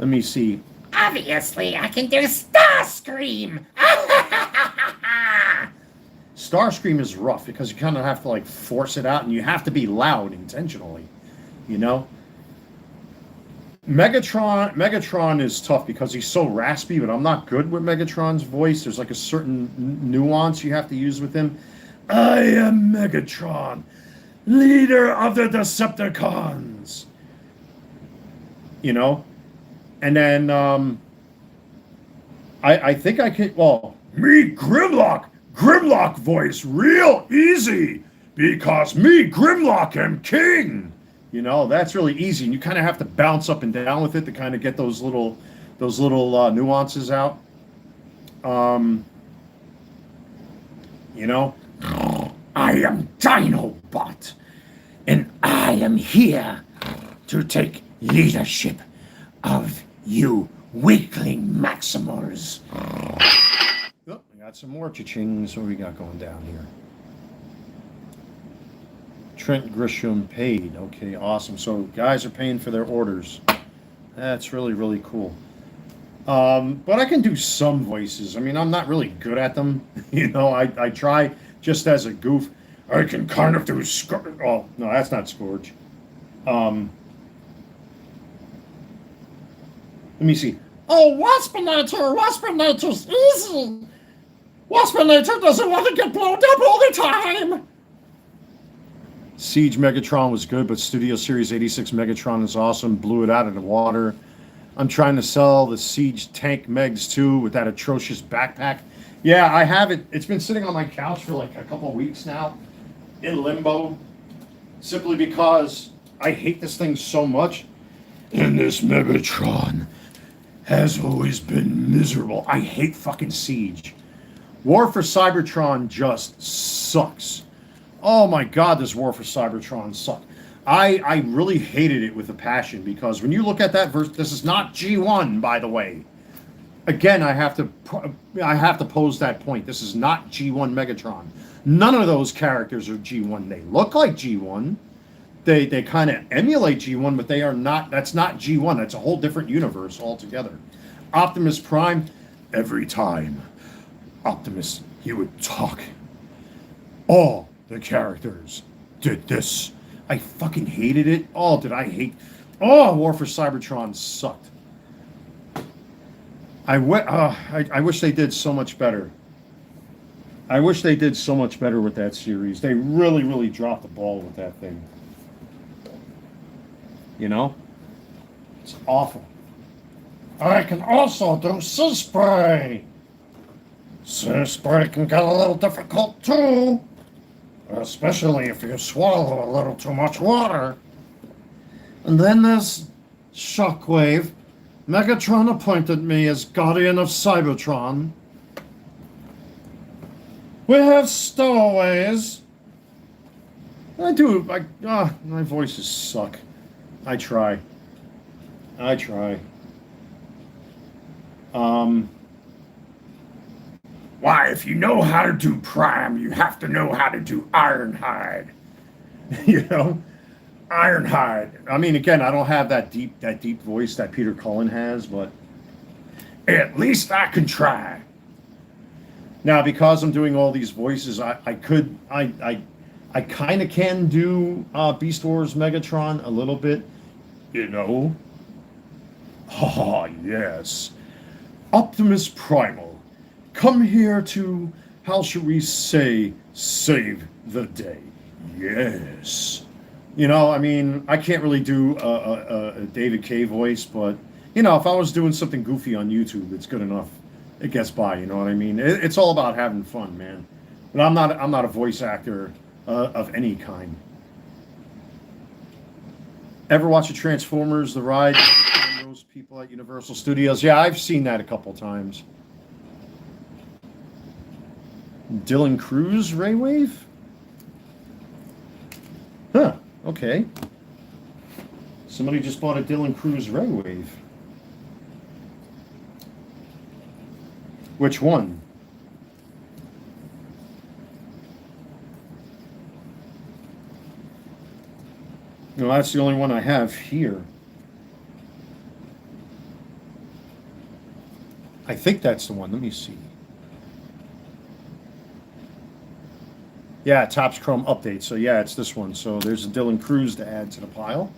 me see. Obviously, I can do Starscream. Starscream is rough because you kind of have to like force it out, and you have to be loud intentionally, you know. Megatron is tough because he's so raspy, but I'm not good with Megatron's voice. There's like a certain nuance you have to use with him. I am Megatron, leader of the Decepticons. You know? And then, I think I can, well, me, Grimlock voice, real easy, because me, Grimlock, am king. You know, that's really easy, and you kind of have to bounce up and down with it to kind of get those little nuances out. You know, I am Dinobot, and I am here to take leadership of you weakling Maximals. Oh, we got some more cha-chings. What we got going down here? Trent Grisham paid. Okay, awesome. So guys are paying for their orders. That's really, really cool. But I can do some voices. I mean, I'm not really good at them. You know, I try just as a goof. I can kind of do Scourge. Oh, no, that's not Scourge. Let me see. Oh, Waspinator's easy. Waspinator doesn't want to get blown up all the time. Siege Megatron was good, but Studio Series 86 Megatron is awesome. Blew it out of the water. I'm trying to sell the Siege Tank Megs too with that atrocious backpack. Yeah, I have it. It's been sitting on my couch for like a couple of weeks now in limbo, simply because I hate this thing so much. And this Megatron has always been miserable. I hate fucking Siege. War for Cybertron just sucks. Oh my god, this War for Cybertron sucked. I really hated it with a passion because when you look at that verse, this is not G1, by the way. Again, I have to pose that point. This is not G1 Megatron. None of those characters are G1. They look like G1. They kind of emulate G1, but they are not. That's not G1. That's a whole different universe altogether. Optimus Prime, every time Optimus, he would talk. All the characters did this. I fucking hated it. Oh, did I hate... Oh, War for Cybertron sucked. I wish they did so much better. I wish they did so much better with that series. They really, really dropped the ball with that thing. You know? It's awful. I can also do sea spray. Sea spray can get a little difficult too. Especially if you swallow a little too much water. And then there's Shockwave. Megatron appointed me as Guardian of Cybertron. We have Stowaways. My voices suck. I try. Why, if you know how to do Prime, you have to know how to do Ironhide. You know? Ironhide. I mean, again, I don't have that deep voice that Peter Cullen has, but at least I can try. Now, because I'm doing all these voices, I kind of can do Beast Wars Megatron a little bit, you know? Oh, yes. Optimus Primal. Come here to, how shall we say, save the day. Yes. You know, I mean, I can't really do a David K voice, but, you know, if I was doing something goofy on YouTube, it's good enough. It gets by, you know what I mean? It's all about having fun, man. But I'm not a voice actor of any kind. Ever watch a Transformers, The Ride? Those people at Universal Studios? Yeah, I've seen that a couple times. Dylan Cruz, Raywave? Huh, okay. Somebody just bought a Dylan Cruz Raywave. Which one? No, that's the only one I have here. I think that's the one. Let me see. Yeah, Topps Chrome update. So yeah, it's this one. So there's a Dylan Cruz to add to the pile.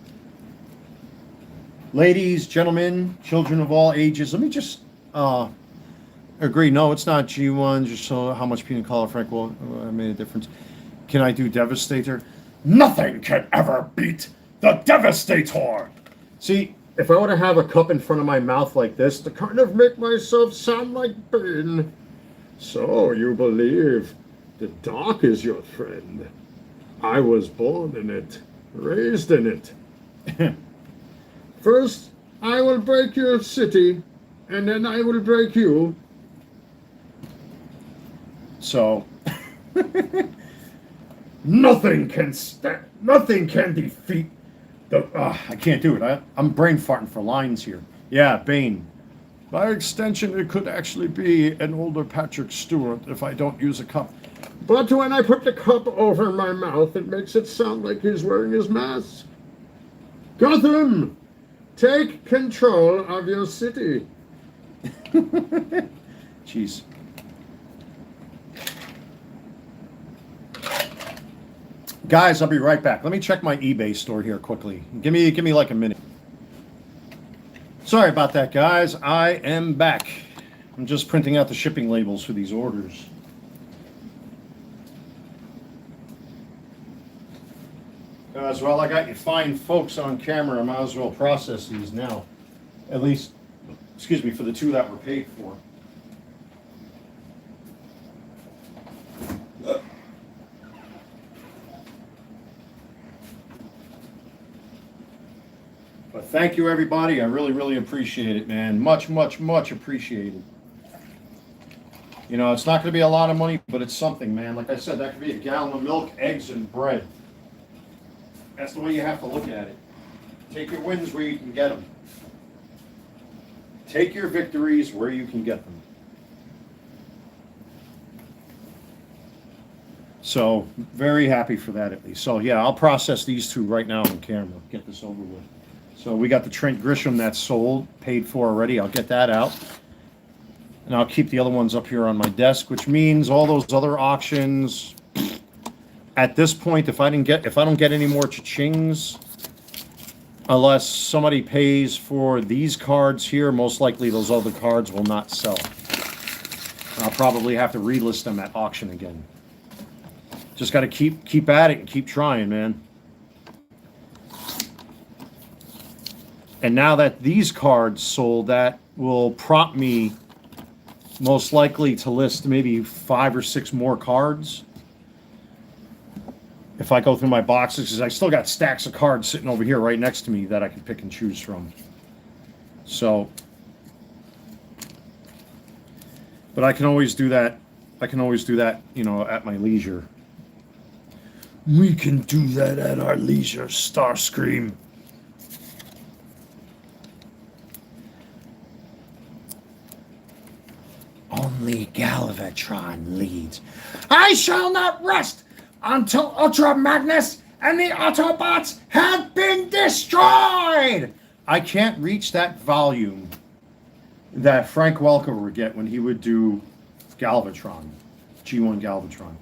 Ladies, gentlemen, children of all ages, let me just agree. No, it's not G1. Just so how much Pina Colada Frank will made a difference. Can I do Devastator? Nothing can ever beat the Devastator. See, if I were to have a cup in front of my mouth like this to kind of make myself sound like Ben. So you believe the dark is your friend. I was born in it, raised in it. First, I will break your city, and then I will break you. So, nothing can defeat the... I can't do it. I'm brain farting for lines here. Yeah, Bane. By extension, it could actually be an older Patrick Stewart if I don't use a cup. But when I put the cup over my mouth, it makes it sound like he's wearing his mask. Gotham, take control of your city. Jeez. Guys, I'll be right back. Let me check my eBay store here quickly. Give me like a minute. Sorry about that, guys. I am back. I'm just printing out the shipping labels for these orders. Guys, well, I got you fine folks on camera. I might as well process these now. At least, excuse me, for the two that were paid for. But thank you, everybody. I really, really appreciate it, man. Much, much, much appreciated. You know, it's not going to be a lot of money, but it's something, man. Like I said, that could be a gallon of milk, eggs, and bread. That's the way you have to look at it. Take your wins where you can get them. Take your victories where you can get them. So, very happy for that at least. So, yeah, I'll process these two right now on camera. Get this over with. So, we got the Trent Grisham that's sold, paid for already. I'll get that out. And I'll keep the other ones up here on my desk, which means all those other auctions. At this point, if I don't get any more cha-chings, unless somebody pays for these cards here, most likely those other cards will not sell. I'll probably have to relist them at auction again. Just got to keep at it and keep trying, man. And now that these cards sold, that will prompt me most likely to list maybe 5 or 6 more cards. If I go through my boxes, because I still got stacks of cards sitting over here right next to me that I can pick and choose from. So, but I can always do that. I can always do that, you know, at my leisure. We can do that at our leisure, Starscream. Only Galvatron leads. I shall not rest until Ultra Magnus and the Autobots have been destroyed! I can't reach that volume that Frank Welker would get when he would do Galvatron, G1 Galvatron.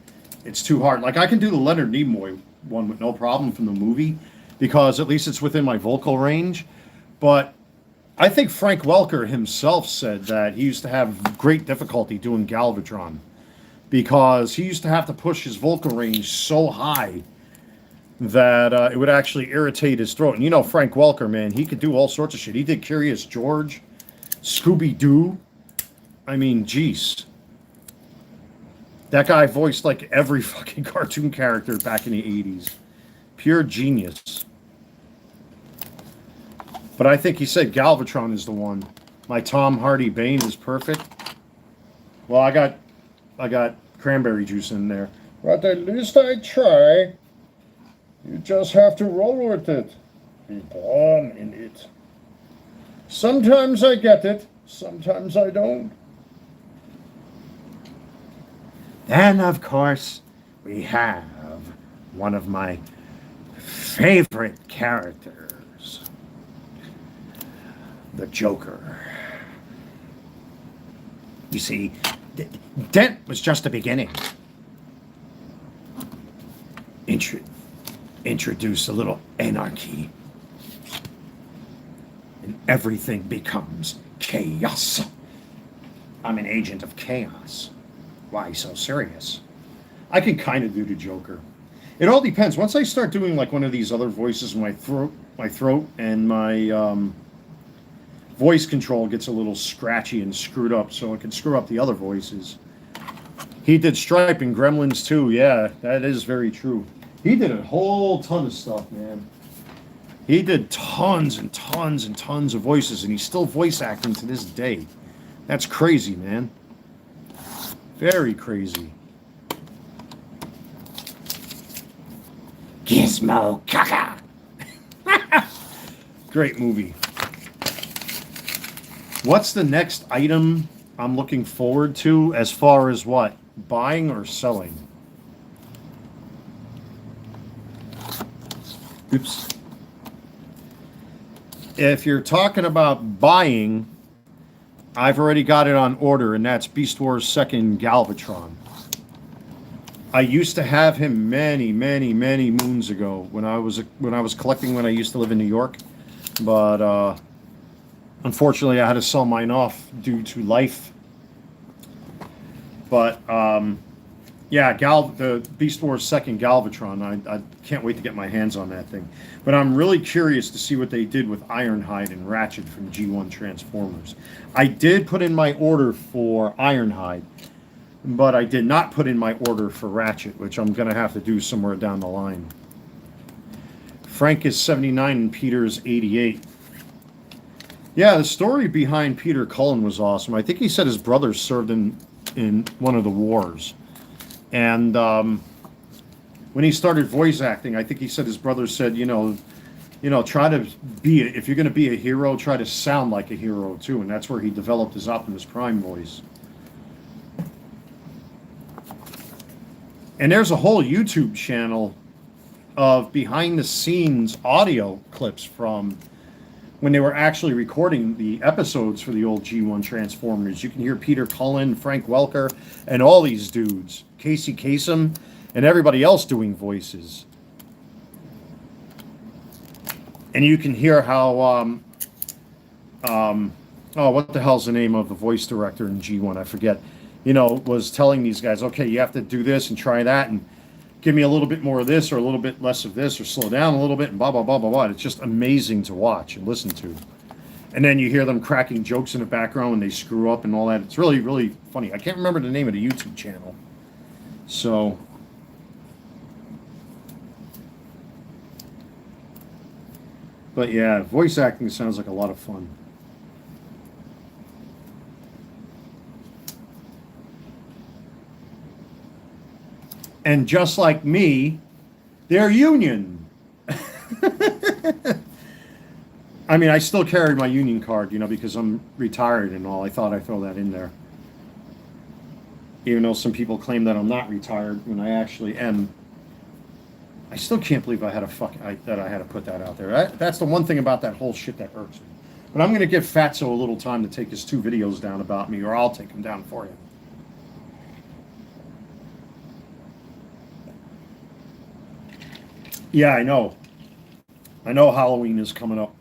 It's too hard. Like, I can do the Leonard Nimoy one with no problem from the movie, because at least it's within my vocal range. But I think Frank Welker himself said that he used to have great difficulty doing Galvatron, because he used to have to push his vocal range so high that it would actually irritate his throat. And you know Frank Welker, man, he could do all sorts of shit. He did Curious George, Scooby-Doo. I mean, jeez. That guy voiced like every fucking cartoon character back in the 80s. Pure genius. But I think he said Galvatron is the one. My Tom Hardy Bane is perfect. Well, I got cranberry juice in there. But at least I try. You just have to roll with it. Be born in it. Sometimes I get it. Sometimes I don't. Then, of course, we have one of my favorite characters. The Joker. You see, Dent was just the beginning. Introduce a little anarchy, and everything becomes chaos. I'm an agent of chaos. Why so serious? I can kind of do the Joker. It all depends. Once I start doing like one of these other voices, my throat and my voice control gets a little scratchy and screwed up, so it can screw up the other voices. He did Stripe in Gremlins too. Yeah, that is very true. He did a whole ton of stuff, man. He did tons and tons and tons of voices, and he's still voice acting to this day. That's crazy, man. Very crazy. Gizmo Kaka. Great movie. What's the next item I'm looking forward to as far as what? Buying or selling? Oops. If you're talking about buying, I've already got it on order, and that's Beast Wars 2nd Galvatron. I used to have him many, many, many moons ago when I was collecting when I used to live in New York, but unfortunately I had to sell mine off due to life. But yeah, the Beast Wars 2nd Galvatron, I can't wait to get my hands on that thing. But I'm really curious to see what they did with Ironhide and Ratchet from G1 Transformers. I did put in my order for Ironhide, but I did not put in my order for Ratchet, which I'm going to have to do somewhere down the line. Frank is 79 and Peter's 88. Yeah, the story behind Peter Cullen was awesome. I think he said his brother served in one of the wars, and when he started voice acting, I think he said his brother said, try to be if you're going to be a hero, try to sound like a hero too, and that's where he developed his Optimus Prime voice. And there's a whole YouTube channel of behind the scenes audio clips from when they were actually recording the episodes for the old G1 Transformers. You can hear Peter Cullen, Frank Welker, and all these dudes, Casey Kasem, and everybody else doing voices. And you can hear how, what the hell's the name of the voice director in G1? I forget. Was telling these guys, okay, you have to do this and try that, and give me a little bit more of this or a little bit less of this, or slow down a little bit, and blah, blah, blah, blah, blah. It's just amazing to watch and listen to. And then you hear them cracking jokes in the background when they screw up and all that. It's really, really funny. I can't remember the name of the YouTube channel. So, but yeah, voice acting sounds like a lot of fun. And just like me, they're union. I mean, I still carry my union card, because I'm retired and all. I thought I'd throw that in there. Even though some people claim that I'm not retired when I actually am. I still can't believe I had to put that out there. That's the one thing about that whole shit that irks me. But I'm going to give Fatso a little time to take his 2 videos down about me, or I'll take them down for you. Yeah, I know. I know Halloween is coming up.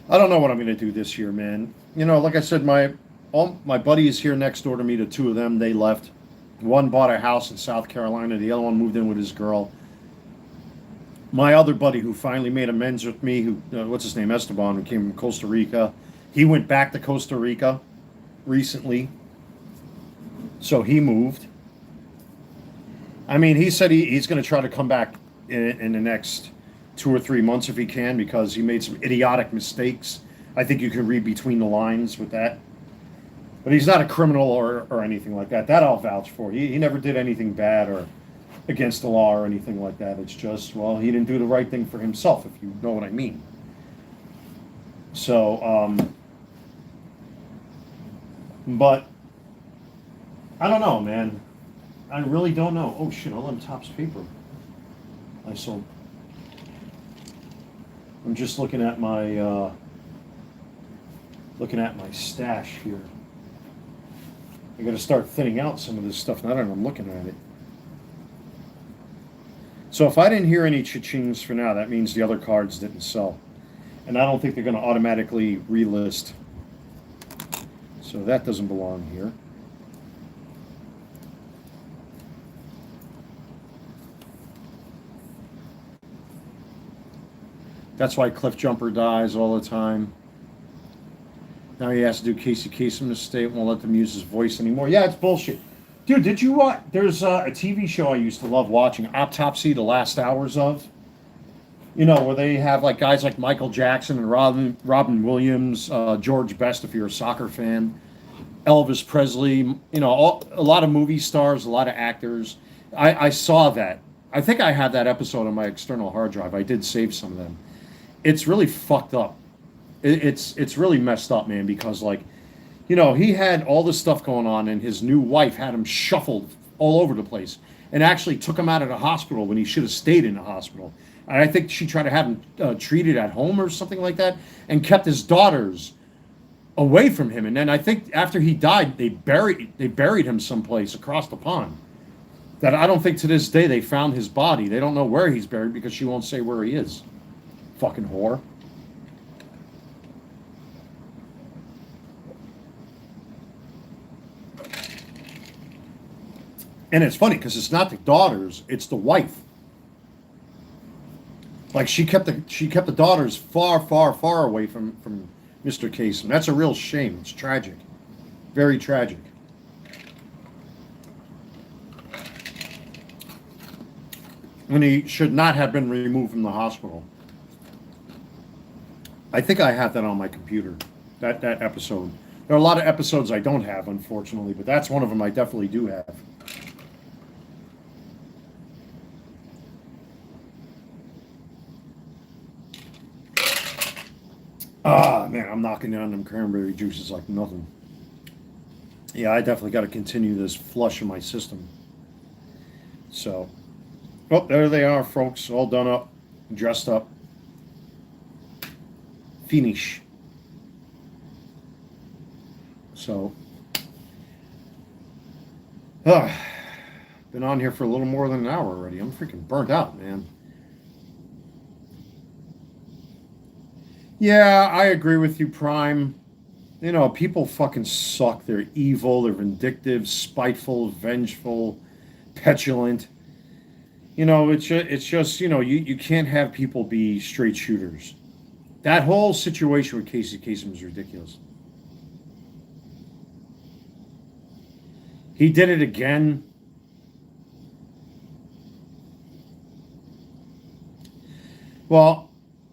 I don't know what I'm going to do this year, man. Like I said, my buddies here next door to me, the 2 of them, they left. One bought a house in South Carolina. The other one moved in with his girl. My other buddy who finally made amends with me, what's his name, Esteban, who came from Costa Rica, he went back to Costa Rica recently. So he moved. I mean, he said he's going to try to come back in the next 2 or 3 months if he can, because he made some idiotic mistakes. I think you can read between the lines with that. But he's not a criminal or anything like that. That I'll vouch for. He never did anything bad or against the law or anything like that. It's just, well, he didn't do the right thing for himself, if you know what I mean. So, but I don't know, man. I really don't know. Oh shit, all them Topps paper I sold. I'm just looking at my stash here. I gotta start thinning out some of this stuff now that I'm looking at it. So if I didn't hear any cha-chings for now, that means the other cards didn't sell. And I don't think they're gonna automatically relist. So that doesn't belong here. That's why Cliff Jumper dies all the time. Now he has to do Casey Kasem estate, won't let them use his voice anymore. Yeah, it's bullshit. Dude, did you watch? There's a TV show I used to love watching, Autopsy, The Last Hours of. Where they have like guys like Michael Jackson and Robin Williams, George Best if you're a soccer fan, Elvis Presley, a lot of movie stars, a lot of actors. I saw that. I think I had that episode on my external hard drive. I did save some of them. It's really fucked up. It's really messed up, man, because he had all this stuff going on, and his new wife had him shuffled all over the place and actually took him out of the hospital when he should have stayed in the hospital. And I think she tried to have him treated at home or something like that, and kept his daughters away from him. And then I think after he died, they buried him someplace across the pond. That I don't think to this day they found his body. They don't know where he's buried because she won't say where he is. Fucking whore. And it's funny because it's not the daughters, it's the wife. Like she kept the daughters far, far, far away from Mr. Kasem. That's a real shame. It's tragic. Very tragic. When he should not have been removed from the hospital. I think I have that on my computer, that episode. There are a lot of episodes I don't have, unfortunately, but that's one of them I definitely do have. Ah, man, I'm knocking down them cranberry juices like nothing. Yeah, I definitely got to continue this flush in my system. So, oh, there they are, folks, all done up, dressed up. Finish. So, been on here for a little more than an hour already. I'm freaking burnt out, man. Yeah, I agree with you, Prime. You know, people fucking suck. They're evil, they're vindictive, spiteful, vengeful, petulant. You know, it's just, you know, you can't have people be straight shooters. That whole situation with Casey Kasem is ridiculous. He did it again. Well,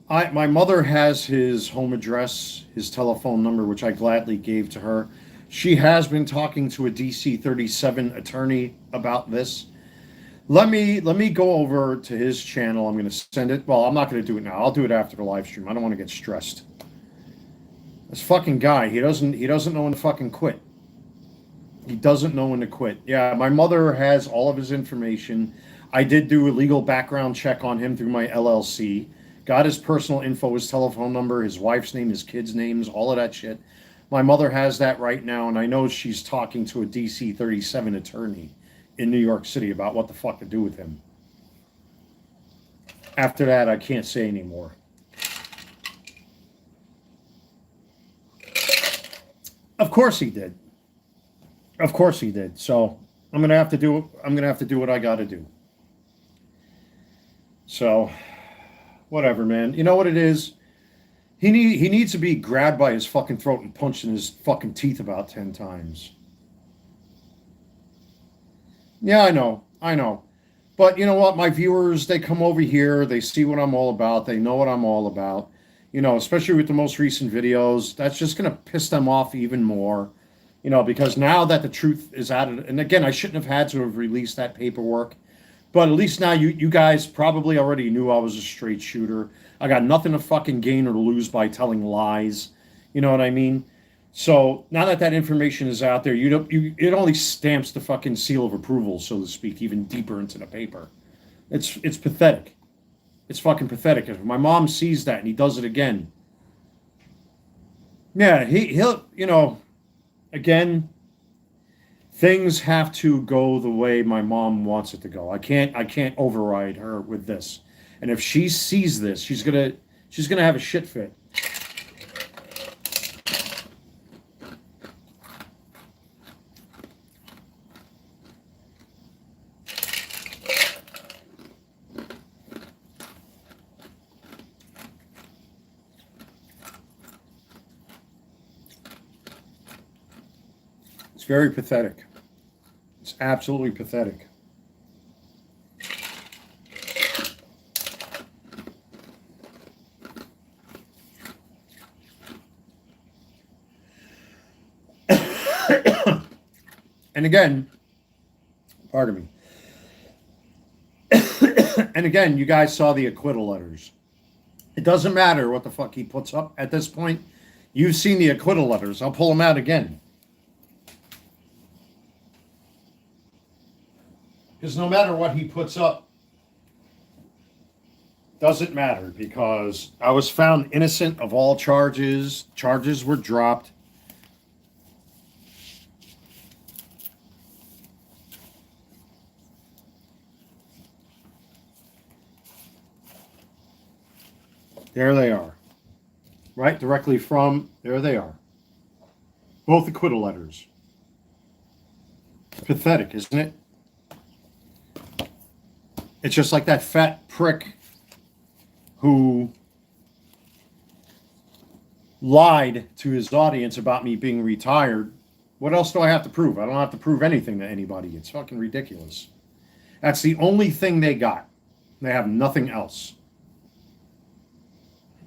my mother has his home address, his telephone number, which I gladly gave to her. She has been talking to a DC 37 attorney about this. Let me go over to his channel. I'm going to send it. Well, I'm not going to do it now. I'll do it after the live stream. I don't want to get stressed. This fucking guy, he doesn't know when to fucking quit. He doesn't know when to quit. Yeah, my mother has all of his information. I did do a legal background check on him through my LLC. Got his personal info, his telephone number, his wife's name, his kids' names, all of that shit. My mother has that right now, and I know she's talking to a DC 37 attorney in New York City about what the fuck to do with him. After that, I can't say anymore. Of course he did. Of course he did. So I'm gonna have to do what I gotta do. So whatever, man. You know what it is? He needs to be grabbed by his fucking throat and punched in his fucking teeth about 10 times. Yeah, I know. But you know what? My viewers, they come over here, they see what I'm all about, they know what I'm all about. You know, especially with the most recent videos, that's just going to piss them off even more. You know, because now that the truth is out, and again, I shouldn't have had to have released that paperwork, but at least now you guys probably already knew I was a straight shooter. I got nothing to fucking gain or lose by telling lies. You know what I mean? So now that that information is out there, it only stamps the fucking seal of approval, so to speak, even deeper into the paper. It's pathetic. It's fucking pathetic. If my mom sees that and he does it again, yeah, he'll you know, again, things have to go the way my mom wants it to go. I can't override her with this. And if she sees this, she's gonna have a shit fit. It's very pathetic. It's absolutely pathetic. And again, pardon me. And again, you guys saw the acquittal letters. It doesn't matter what the fuck he puts up at this point. You've seen the acquittal letters. I'll pull them out again. Because no matter what he puts up, doesn't matter, because I was found innocent of all charges. Charges were dropped. There they are. Right directly from, there they are. Both acquittal letters. Pathetic, isn't it? It's just like that fat prick who lied to his audience about me being retired. What else do I have to prove? I don't have to prove anything to anybody. It's fucking ridiculous. That's the only thing they got. They have nothing else.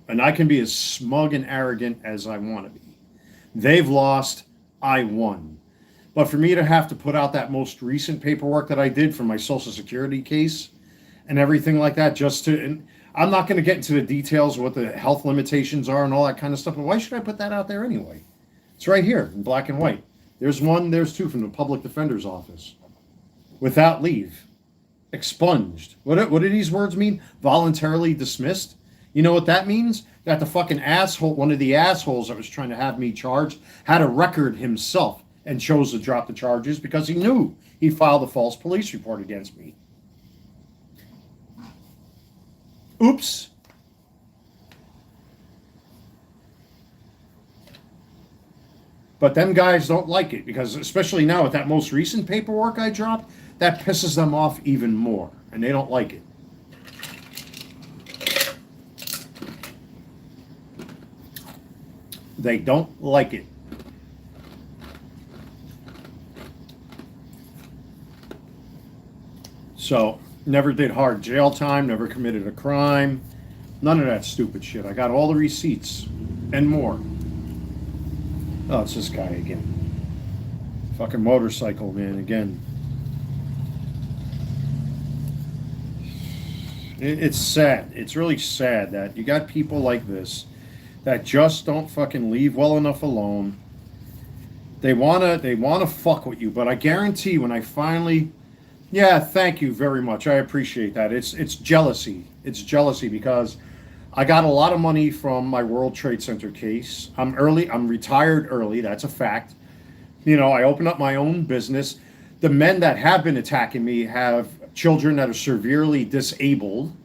And I can be as smug and arrogant as I want to be. They've lost, I won. But for me to have to put out that most recent paperwork that I did for my Social Security case and everything like that, just to, and I'm not going to get into the details of what the health limitations are and all that kind of stuff, but why should I put that out there anyway? It's right here in black and white. There's one, there's two from the public defender's office. Without leave. Expunged. What do these words mean? Voluntarily dismissed? You know what that means? That the fucking asshole, one of the assholes that was trying to have me charged, had a record himself and chose to drop the charges because he knew he filed a false police report against me. Oops. But them guys don't like it because, especially now with that most recent paperwork I dropped, that pisses them off even more, and they don't like it. They don't like it. So, never did hard jail time, never committed a crime, none of that stupid shit. I got all the receipts and more. Oh, it's this guy again. Fucking motorcycle man again. It's sad. It's really sad that you got people like this that just don't fucking leave well enough alone. They wanna fuck with you, but I guarantee when I finally, yeah, thank you very much. I appreciate that. It's jealousy. It's jealousy because I got a lot of money from my World Trade Center case. I'm retired early, that's a fact. You know, I opened up my own business. The men that have been attacking me have children that are severely disabled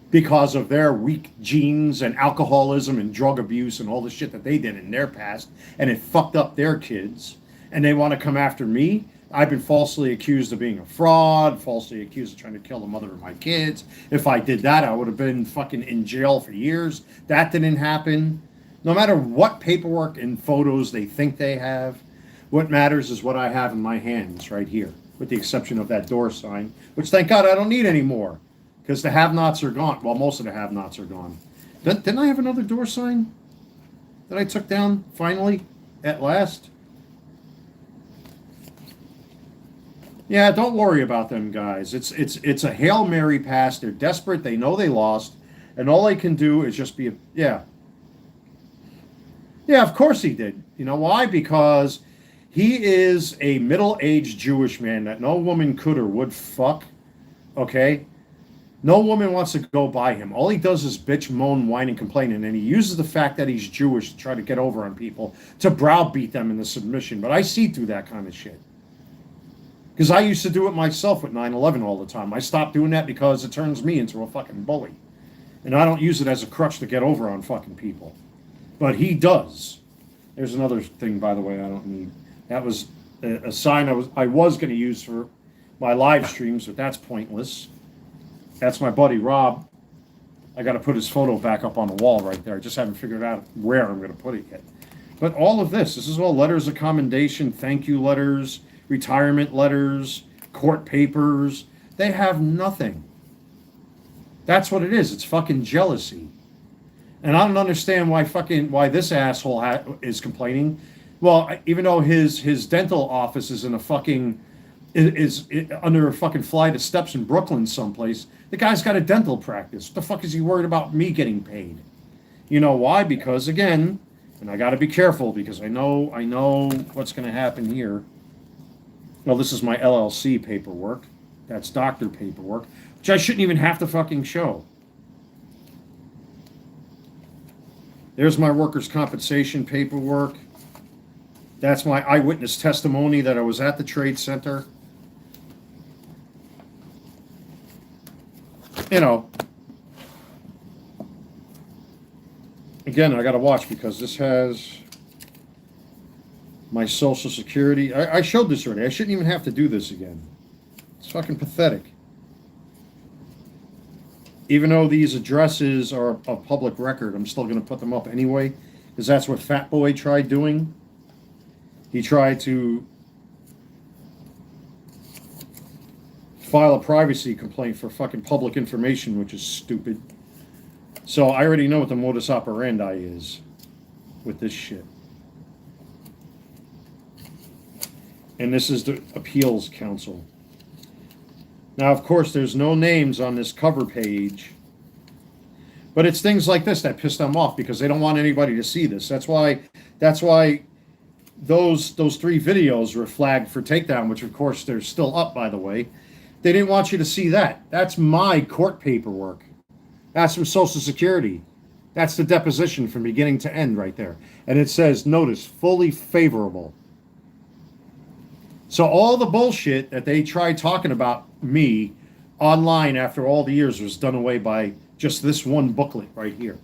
because of their weak genes and alcoholism and drug abuse and all the shit that they did in their past, and it fucked up their kids, and they want to come after me. I've been falsely accused of being a fraud, falsely accused of trying to kill the mother of my kids. If I did that, I would have been fucking in jail for years. That didn't happen. No matter what paperwork and photos they think they have, what matters is what I have in my hands right here, with the exception of that door sign, which thank God I don't need anymore, because the have-nots are gone. Well, most of the have-nots are gone. Didn't I have another door sign that I took down finally, at last? Yeah, don't worry about them guys. It's a Hail Mary pass. They're desperate. They know they lost, and all they can do is just be yeah. Yeah, of course he did. You know why? Because he is a middle-aged Jewish man that no woman could or would fuck. Okay? No woman wants to go by him. All he does is bitch, moan, whine, and complain, and then he uses the fact that he's Jewish to try to get over on people, to browbeat them into submission. But I see through that kind of shit. Because I used to do it myself with 9/11 all the time. I stopped doing that because it turns me into a fucking bully. And I don't use it as a crutch to get over on fucking people. But he does. There's another thing, by the way, I don't need. That was a sign I was going to use for my live streams, but that's pointless. That's my buddy Rob. I got to put his photo back up on the wall right there. I just haven't figured out where I'm going to put it yet. But all of this is all letters of commendation, thank you letters, retirement letters, court papers. They have nothing. That's what it is. It's fucking jealousy. And I don't understand why this asshole is complaining. Well, even though his dental office is in a fucking is under a fucking flight of steps in Brooklyn someplace, the guy's got a dental practice. What the fuck is he worried about me getting paid? You know why? Because again, and I got to be careful because I know what's going to happen here. Well, this is my LLC paperwork. That's doctor paperwork, which I shouldn't even have to fucking show. There's my workers' compensation paperwork. That's my eyewitness testimony that I was at the trade center. You know, again, I got to watch because this has my Social Security. I showed this already. I shouldn't even have to do this again. It's fucking pathetic. Even though these addresses are a public record, I'm still going to put them up anyway, because that's what Fat Boy tried doing. He tried to file a privacy complaint for fucking public information, which is stupid. So I already know what the modus operandi is with this shit. And this is the appeals council. Now, of course, there's no names on this cover page, but it's things like this that piss them off because they don't want anybody to see this. That's why those 3 videos were flagged for takedown, which of course they're still up, by the way. They didn't want you to see that. That's my court paperwork. That's from Social Security. That's the deposition from beginning to end right there. And it says, notice, fully favorable. So all the bullshit that they tried talking about me online after all the years was done away by just this one booklet right here.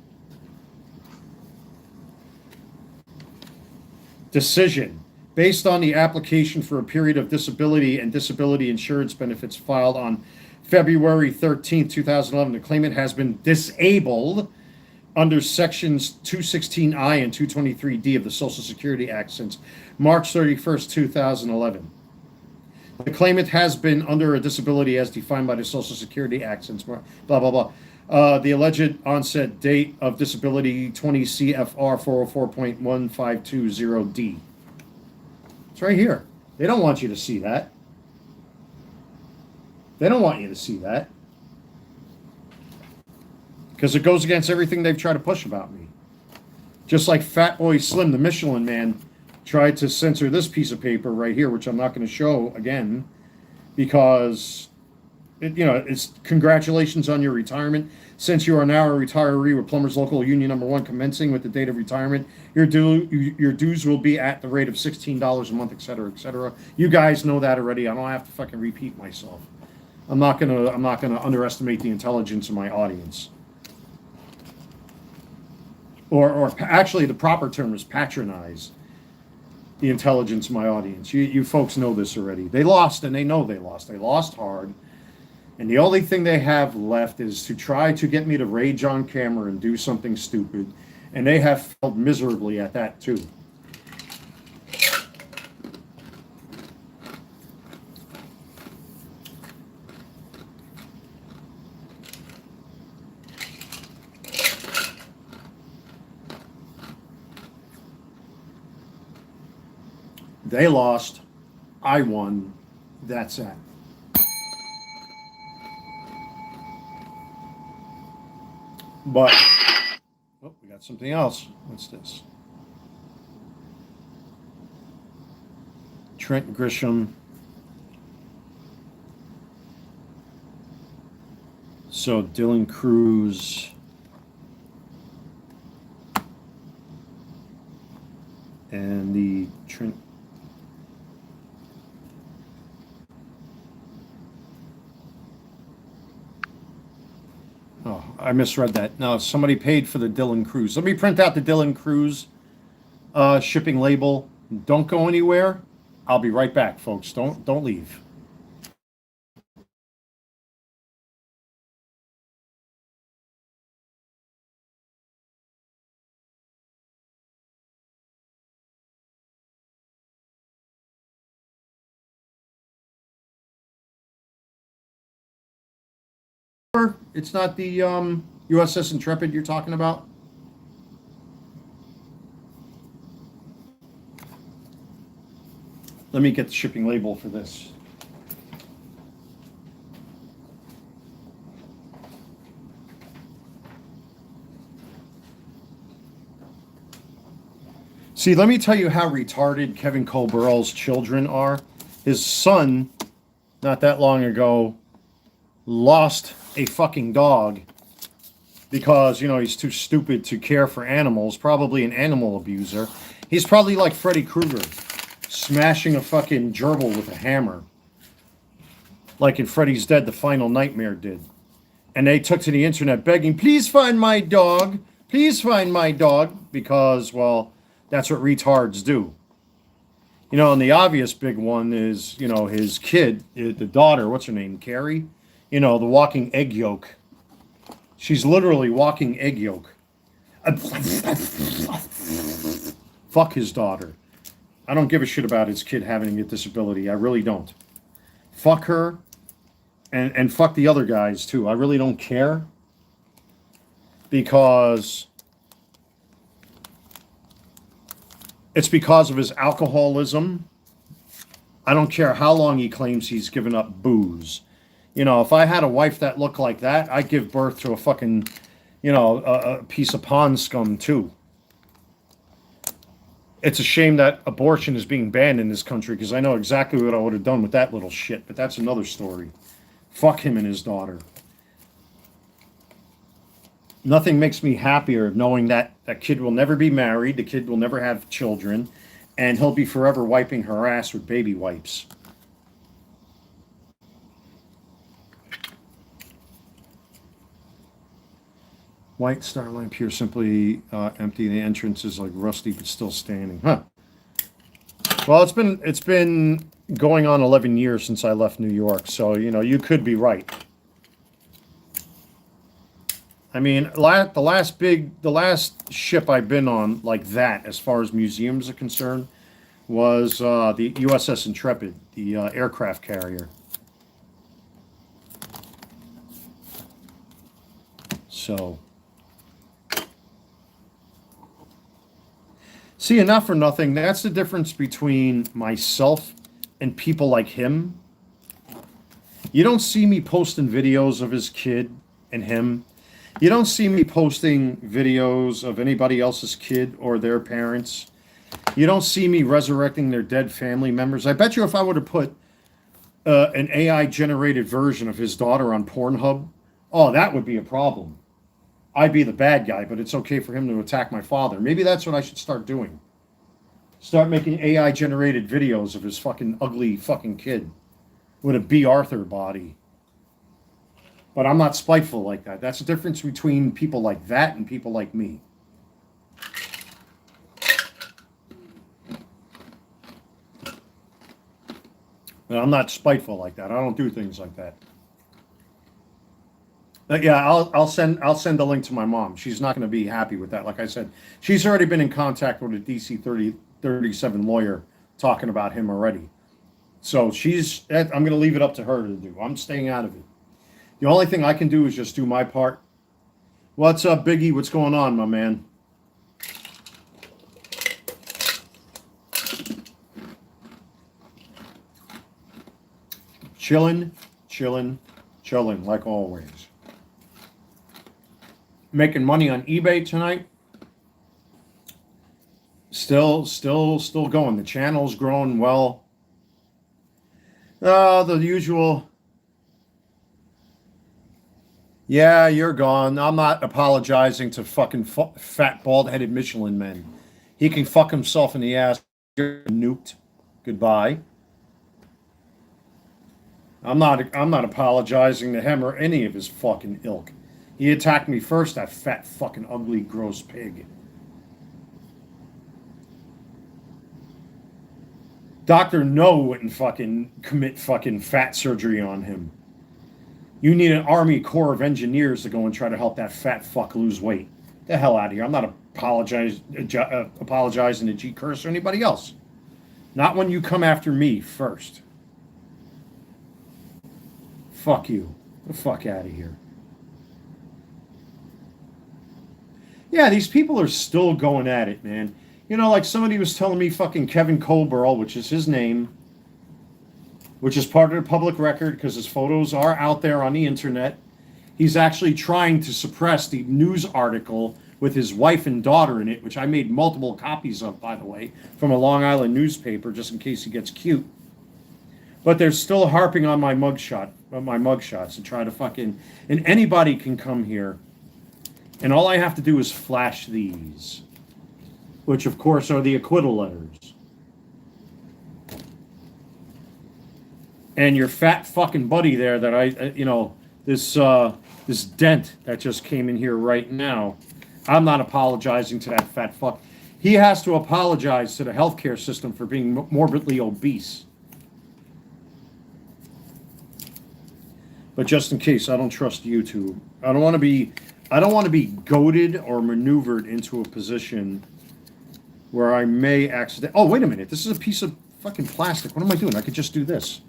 Decision. Based on the application for a period of disability and disability insurance benefits filed on February 13th, 2011, the claimant has been disabled under sections 216I and 223D of the Social Security Act since March 31st, 2011. The claimant has been under a disability as defined by the Social Security Act since blah, blah, blah. The alleged onset date of disability 20 CFR 404.1520D. It's right here. They don't want you to see that. They don't want you to see that. Because it goes against everything they've tried to push about me. Just like Fat Boy Slim, the Michelin Man, tried to censor this piece of paper right here, which I'm not going to show again, because it's congratulations on your retirement. Since you are now a retiree with Plumbers Local Union Number 1 commencing with the date of retirement, your dues will be at the rate of $16 a month, etc., etc. You guys know that already. I don't have to fucking repeat myself. I'm not gonna underestimate the intelligence of my audience. Or actually, the proper term is patronize the intelligence of my audience. You folks know this already. They lost, and they know they lost. They lost hard. And the only thing they have left is to try to get me to rage on camera and do something stupid. And they have failed miserably at that, too. They lost. I won. That's that. But, oh, we got something else. What's this? Trent Grisham. So Dylan Cruz. And the Trent. Oh, I misread that. No, somebody paid for the Dylan Cruz. Let me print out the Dylan Cruz shipping label. Don't go anywhere. I'll be right back, folks. Don't leave. It's not the USS Intrepid you're talking about? Let me get the shipping label for this. See, let me tell you how retarded Kevin Colbert's children are. His son, not that long ago, lost a fucking dog because, he's too stupid to care for animals, probably an animal abuser. He's probably like Freddy Krueger, smashing a fucking gerbil with a hammer, like in Freddy's Dead, the Final Nightmare did. And they took to the internet begging, please find my dog, because, well, that's what retards do. And the obvious big one is, his kid, the daughter, what's her name, Carrie? The walking egg yolk. She's literally walking egg yolk. Fuck his daughter. I don't give a shit about his kid having a disability. I really don't. Fuck her and fuck the other guys too. I really don't care. because it's because of his alcoholism. I don't care how long he claims he's given up booze. You know, if I had a wife that looked like that, I'd give birth to a fucking, you know, a piece of pond scum too. It's a shame that abortion is being banned in this country, because I know exactly what I would have done with that little shit, but that's another story. Fuck him and his daughter. Nothing makes me happier knowing that that kid will never be married, the kid will never have children, and he'll be forever wiping her ass with baby wipes. White Star Line Pier simply empty. The entrance is like rusty but still standing. Huh. Well, it's been going on 11 years since I left New York, so you know you could be right. I mean, the last ship I've been on like that, as far as museums are concerned, was the USS Intrepid, the aircraft carrier. So, see, enough or nothing. That's the difference between myself and people like him. You don't see me posting videos of his kid and him. You don't see me posting videos of anybody else's kid or their parents. You don't see me resurrecting their dead family members. I bet you if I would have put an AI-generated version of his daughter on Pornhub, oh, that would be a problem. I'd be the bad guy, but it's okay for him to attack my father. Maybe that's what I should start doing. Start making AI-generated videos of his fucking ugly fucking kid with a B. Arthur body. But I'm not spiteful like that. That's the difference between people like that and people like me. But I'm not spiteful like that. I don't do things like that. But yeah, I'll send a link to my mom. She's not going to be happy with that. Like I said, she's already been in contact with a DC 37 lawyer talking about him already. So I'm going to leave it up to her to do. I'm staying out of it. The only thing I can do is just do my part. What's up, Biggie? What's going on, my man? Chilling, like always. Making money on eBay tonight. Still going. The channel's growing well. The usual. Yeah, you're gone. I'm not apologizing to fucking fat, bald-headed Michelin men. He can fuck himself in the ass. You're nuked. Goodbye. I'm not apologizing to him or any of his fucking ilk. He attacked me first, that fat, fucking, ugly, gross pig. Dr. No wouldn't fucking commit fucking fat surgery on him. You need an Army Corps of Engineers to go and try to help that fat fuck lose weight. The hell out of here. I'm not apologizing to G. Curse or anybody else. Not when you come after me first. Fuck you. Get the fuck out of here. Yeah, these people are still going at it, man. You know, like somebody was telling me fucking Kevin Colburl, which is his name, which is part of the public record because his photos are out there on the internet. He's actually trying to suppress the news article with his wife and daughter in it, which I made multiple copies of, by the way, from a Long Island newspaper, just in case he gets cute. But they're still harping on my mugshots to try to fucking... And anybody can come here, and all I have to do is flash these, which, of course, are the acquittal letters. And your fat fucking buddy there that this dent that just came in here right now, I'm not apologizing to that fat fuck. He has to apologize to the healthcare system for being morbidly obese. But just in case, I don't trust YouTube. I don't want to be goaded or maneuvered into a position where I may accidentally... Oh, wait a minute. This is a piece of fucking plastic. What am I doing? I could just do this.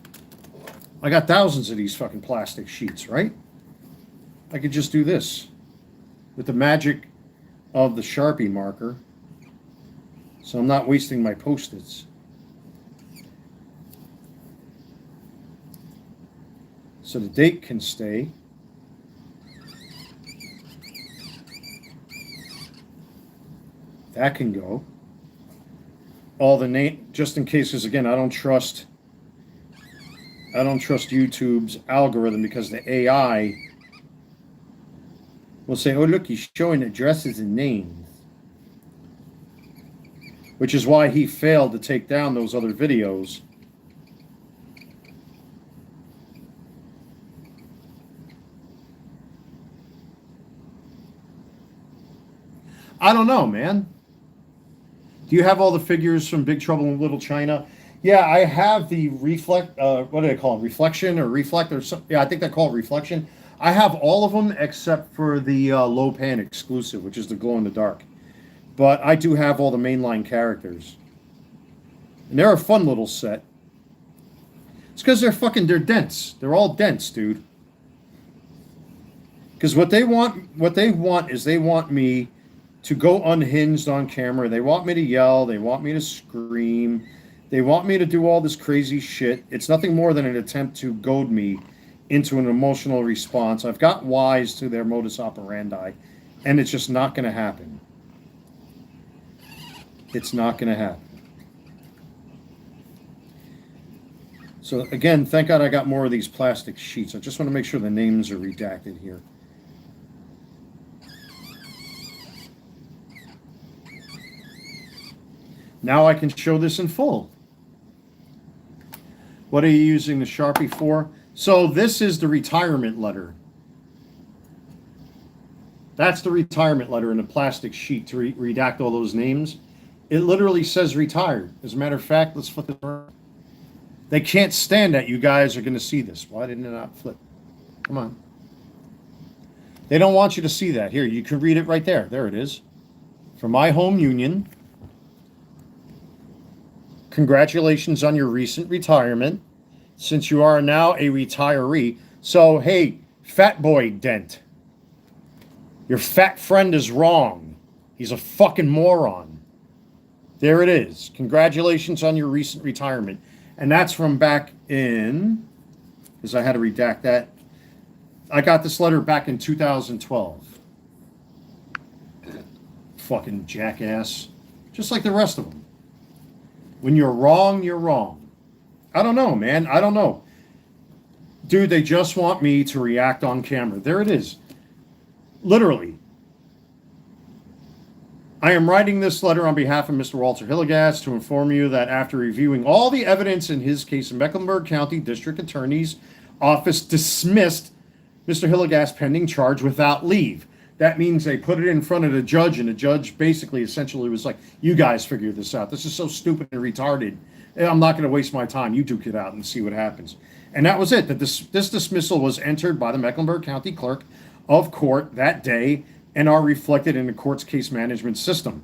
I got thousands of these fucking plastic sheets, right? I could just do this. with the magic of the Sharpie marker, so I'm not wasting my Post-its. So the date can stay. That can go. All the name, just in case, because again, I don't trust YouTube's algorithm, because the AI will say, "Oh, look, he's showing addresses and names," which is why he failed to take down those other videos. I don't know, man. Do you have all the figures from Big Trouble in Little China? Yeah, I have the what do they call it? Reflection or reflect or something? Yeah, I think they call it reflection. I have all of them except for the low pan exclusive, which is the glow in the dark. But I do have all the mainline characters. And they're a fun little set. It's because they're dense. They're all dense, dude. Because what they want is they want me to go unhinged on camera. They want me to yell. They want me to scream. They want me to do all this crazy shit. It's nothing more than an attempt to goad me into an emotional response. I've got wise to their modus operandi, and it's just not going to happen. It's not going to happen. So again, thank God I got more of these plastic sheets. I just want to make sure the names are redacted here. Now I can show this in full. What are you using the Sharpie for? So this is the retirement letter. That's the retirement letter in a plastic sheet to redact all those names. It literally says retired. As a matter of fact, let's flip it around. They can't stand that you guys are going to see this. Why didn't it not flip? Come on. They don't want you to see that. Here, you can read it right there. There it is. For my home union. Congratulations on your recent retirement, since you are now a retiree. So, hey, fat boy Dent, your fat friend is wrong. He's a fucking moron. There it is. Congratulations on your recent retirement. And that's from back in, because I had to redact that. I got this letter back in 2012. Fucking jackass. Just like the rest of them. When you're wrong, you're wrong. I don't know, man. I don't know. Dude, they just want me to react on camera. There it is. Literally. I am writing this letter on behalf of Mr. Walter Hillegas to inform you that after reviewing all the evidence in his case, the Mecklenburg County District Attorney's Office dismissed Mr. Hillegas' pending charge without leave. That means they put it in front of the judge, and the judge basically essentially was like, you guys figure this out. This is so stupid and retarded. I'm not going to waste my time. You duke it out and see what happens. And that was it. That this dismissal was entered by the Mecklenburg County Clerk of Court that day and are reflected in the court's case management system.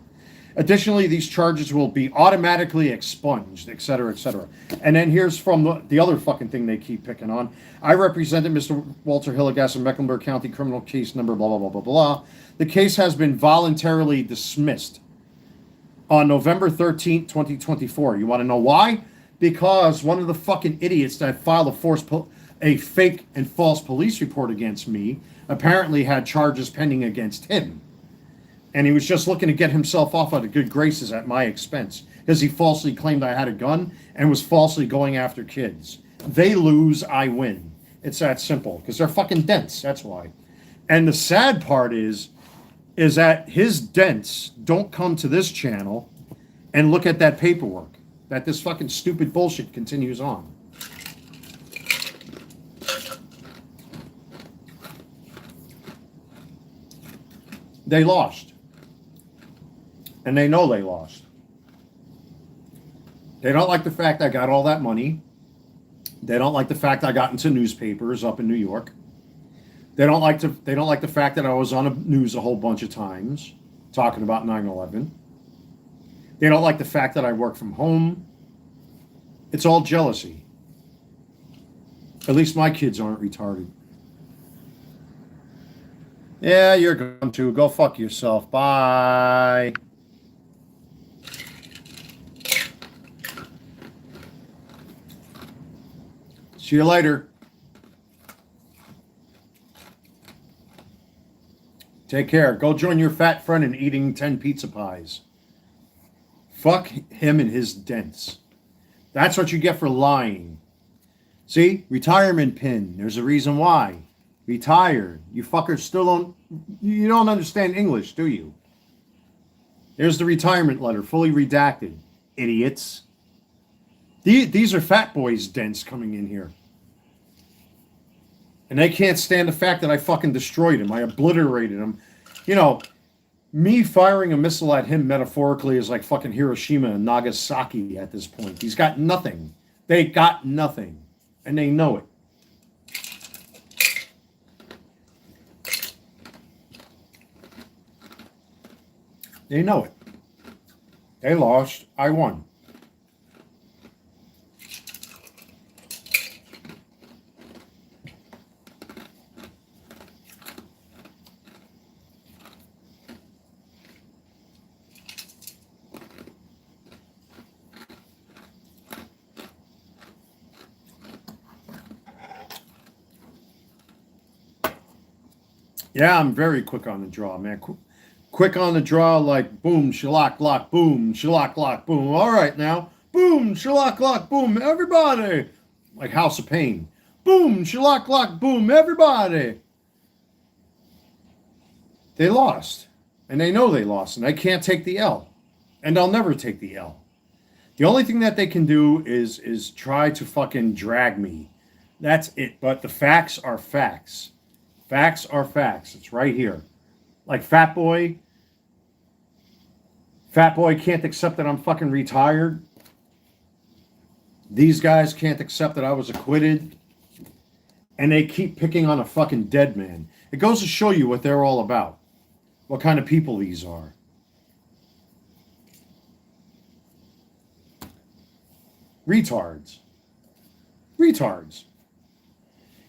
Additionally, these charges will be automatically expunged, et cetera, et cetera. And then here's from the other fucking thing they keep picking on. I represented Mr. Walter Hillegas in Mecklenburg County criminal case number blah, blah, blah, blah, blah. The case has been voluntarily dismissed on November 13th, 2024. You want to know why? Because one of the fucking idiots that filed a fake and false police report against me apparently had charges pending against him. And he was just looking to get himself off out of good graces at my expense because he falsely claimed I had a gun and was falsely going after kids. They lose, I win. It's that simple because they're fucking dense. That's why. And the sad part is that his dents don't come to this channel and look at that paperwork, that this fucking stupid bullshit continues on. They lost. And they know they lost. They don't like the fact I got all that money. They don't like the fact I got into newspapers up in New York. They don't like the fact that I was on the news a whole bunch of times talking about 9/11. They don't like the fact that I work from home. It's all jealousy. At least my kids aren't retarded. Yeah, you're going to. Go fuck yourself. Bye. See you later. Take care. Go join your fat friend in eating 10 pizza pies. Fuck him and his dents. That's what you get for lying. See? Retirement pin. There's a reason why. Retired. You fuckers still don't... You don't understand English, do you? There's the retirement letter, fully redacted. Idiots. These are fat boys' dents coming in here. And they can't stand the fact that I fucking destroyed him. I obliterated him. You know, me firing a missile at him metaphorically is like fucking Hiroshima and Nagasaki at this point. He's got nothing. They got nothing. And they know it. They know it. They lost. I won. Yeah, I'm very quick on the draw, man. Quick on the draw, like boom, shalock, lock, boom, shalock, lock, boom. All right, now, boom, shalock, lock, boom, everybody. Like House of Pain. Boom, shalock, lock, boom, everybody. They lost, and they know they lost, and I can't take the L, and I'll never take the L. The only thing that they can do is try to fucking drag me. That's it. But the facts are facts. Facts are facts. It's right here. Like Fat Boy can't accept that I'm fucking retired. These guys can't accept that I was acquitted. And they keep picking on a fucking dead man. It goes to show you what they're all about. What kind of people these are. Retards. Retards.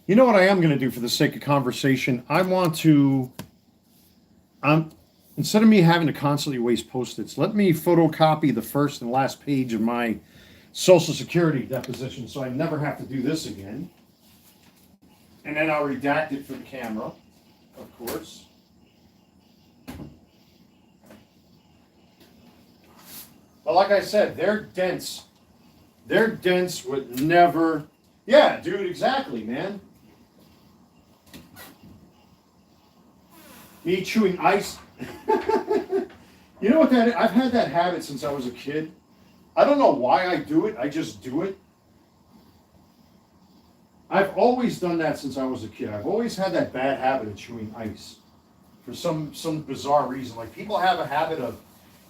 You know what I am going to do for the sake of conversation? I want to, instead of me having to constantly waste Post-its, let me photocopy the first and last page of my Social Security deposition so I never have to do this again. And then I'll redact it for the camera, of course. But like I said, their dents would never... Yeah, dude, exactly, man. Me chewing ice. You know what that is? I've had that habit since I was a kid. I don't know why I do it. I just do it. I've always done that since I was a kid. I've always had that bad habit of chewing ice. For some bizarre reason. Like people have a habit of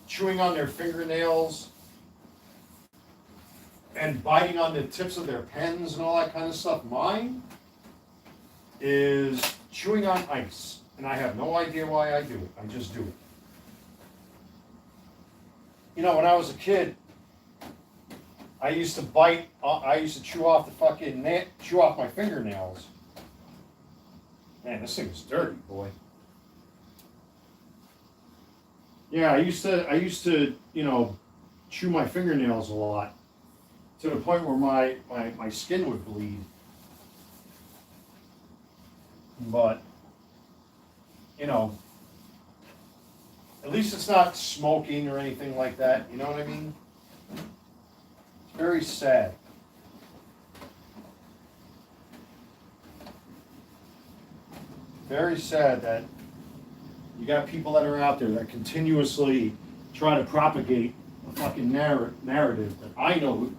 chewing on their fingernails and biting on the tips of their pens and all that kind of stuff. Mine is chewing on ice. And I have no idea why I do it. I just do it. You know, when I was a kid, I used to chew off chew off my fingernails. Man, this thing is dirty, boy. Yeah, I used to, you know, chew my fingernails a lot. To the point where my skin would bleed. But, you know, at least it's not smoking or anything like that. You know what I mean? It's very sad. Very sad that you got people that are out there that continuously try to propagate a fucking narrative that I know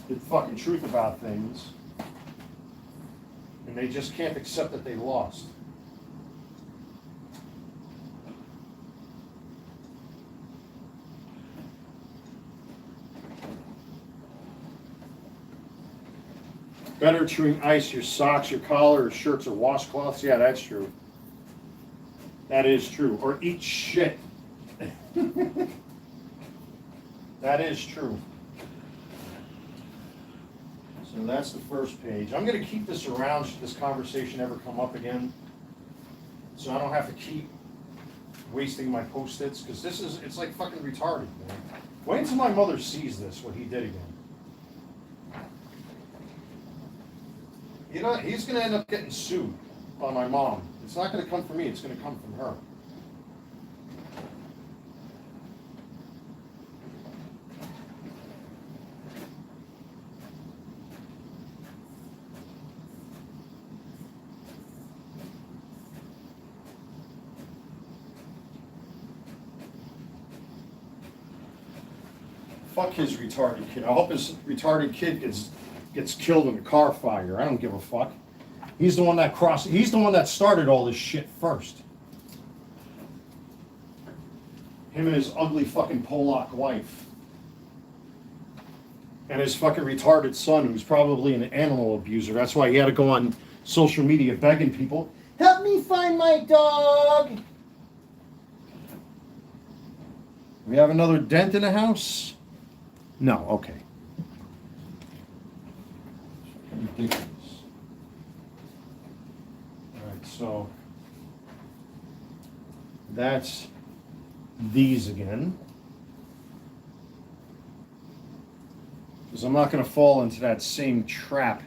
the fucking truth about things, and they just can't accept that they lost. Better chewing ice, your socks, your collar, or shirts, or washcloths. Yeah, that's true. That is true. Or eat shit. That is true. So that's the first page. I'm going to keep this around should this conversation ever come up again. so I don't have to keep wasting my Post-its, because it's like fucking retarded, man. Wait until my mother sees this, what he did again. You know, he's going to end up getting sued by my mom. It's not going to come from me, it's going to come from her. Fuck his retarded kid. I hope his retarded kid gets killed in a car fire. I don't give a fuck. He's the one that started all this shit first. Him and his ugly fucking Polak wife. And his fucking retarded son, who's probably an animal abuser. That's why he had to go on social media begging people, help me find my dog. We have another dent in the house? No, okay. Ridiculous. Alright, so that's these again. Because I'm not going to fall into that same trap.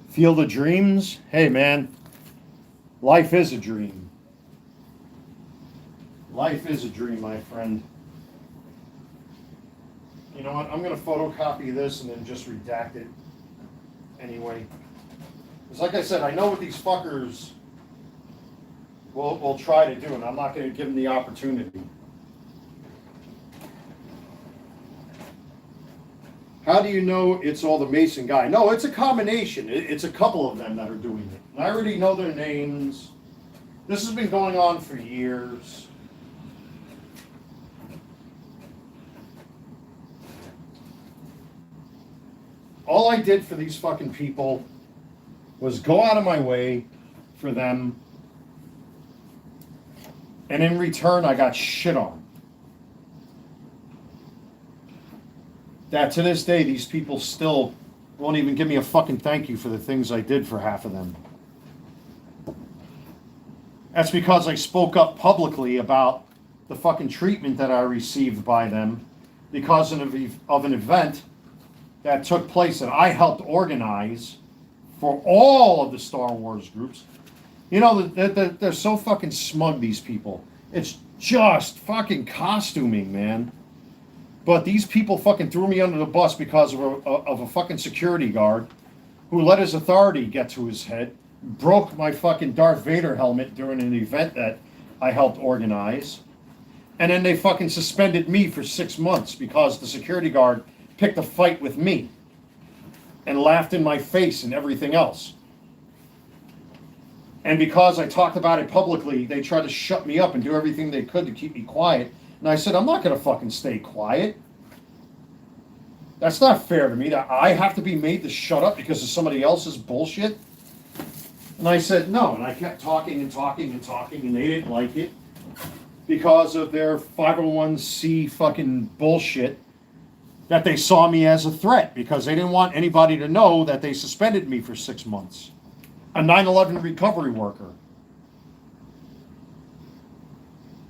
Field of Dreams? Hey man, life is a dream. Life is a dream, my friend. You know what? I'm going to photocopy this and then just redact it anyway. Because like I said, I know what these fuckers will try to do, and I'm not going to give them the opportunity. How do you know it's all the Mason guy? No, it's a combination. It's a couple of them that are doing it. And I already know their names. This has been going on for years. All I did for these fucking people was go out of my way for them, and in return I got shit on. That to this day these people still won't even give me a fucking thank you for the things I did for half of them. That's because I spoke up publicly about the fucking treatment that I received by them because of an event that took place that I helped organize for all of the Star Wars groups. You know, they're so fucking smug, these people. It's just fucking costuming, man. But these people fucking threw me under the bus because of a fucking security guard who let his authority get to his head, broke my fucking Darth Vader helmet during an event that I helped organize, and then they fucking suspended me for 6 months because the security guard picked a fight with me and laughed in my face and everything else. And because I talked about it publicly, they tried to shut me up and do everything they could to keep me quiet. And I said, I'm not going to fucking stay quiet. That's not fair to me that I have to be made to shut up because of somebody else's bullshit. And I said, no. And I kept talking and talking and talking, and they didn't like it because of their 501c fucking bullshit. That they saw me as a threat because they didn't want anybody to know that they suspended me for 6 months. A 9/11 recovery worker.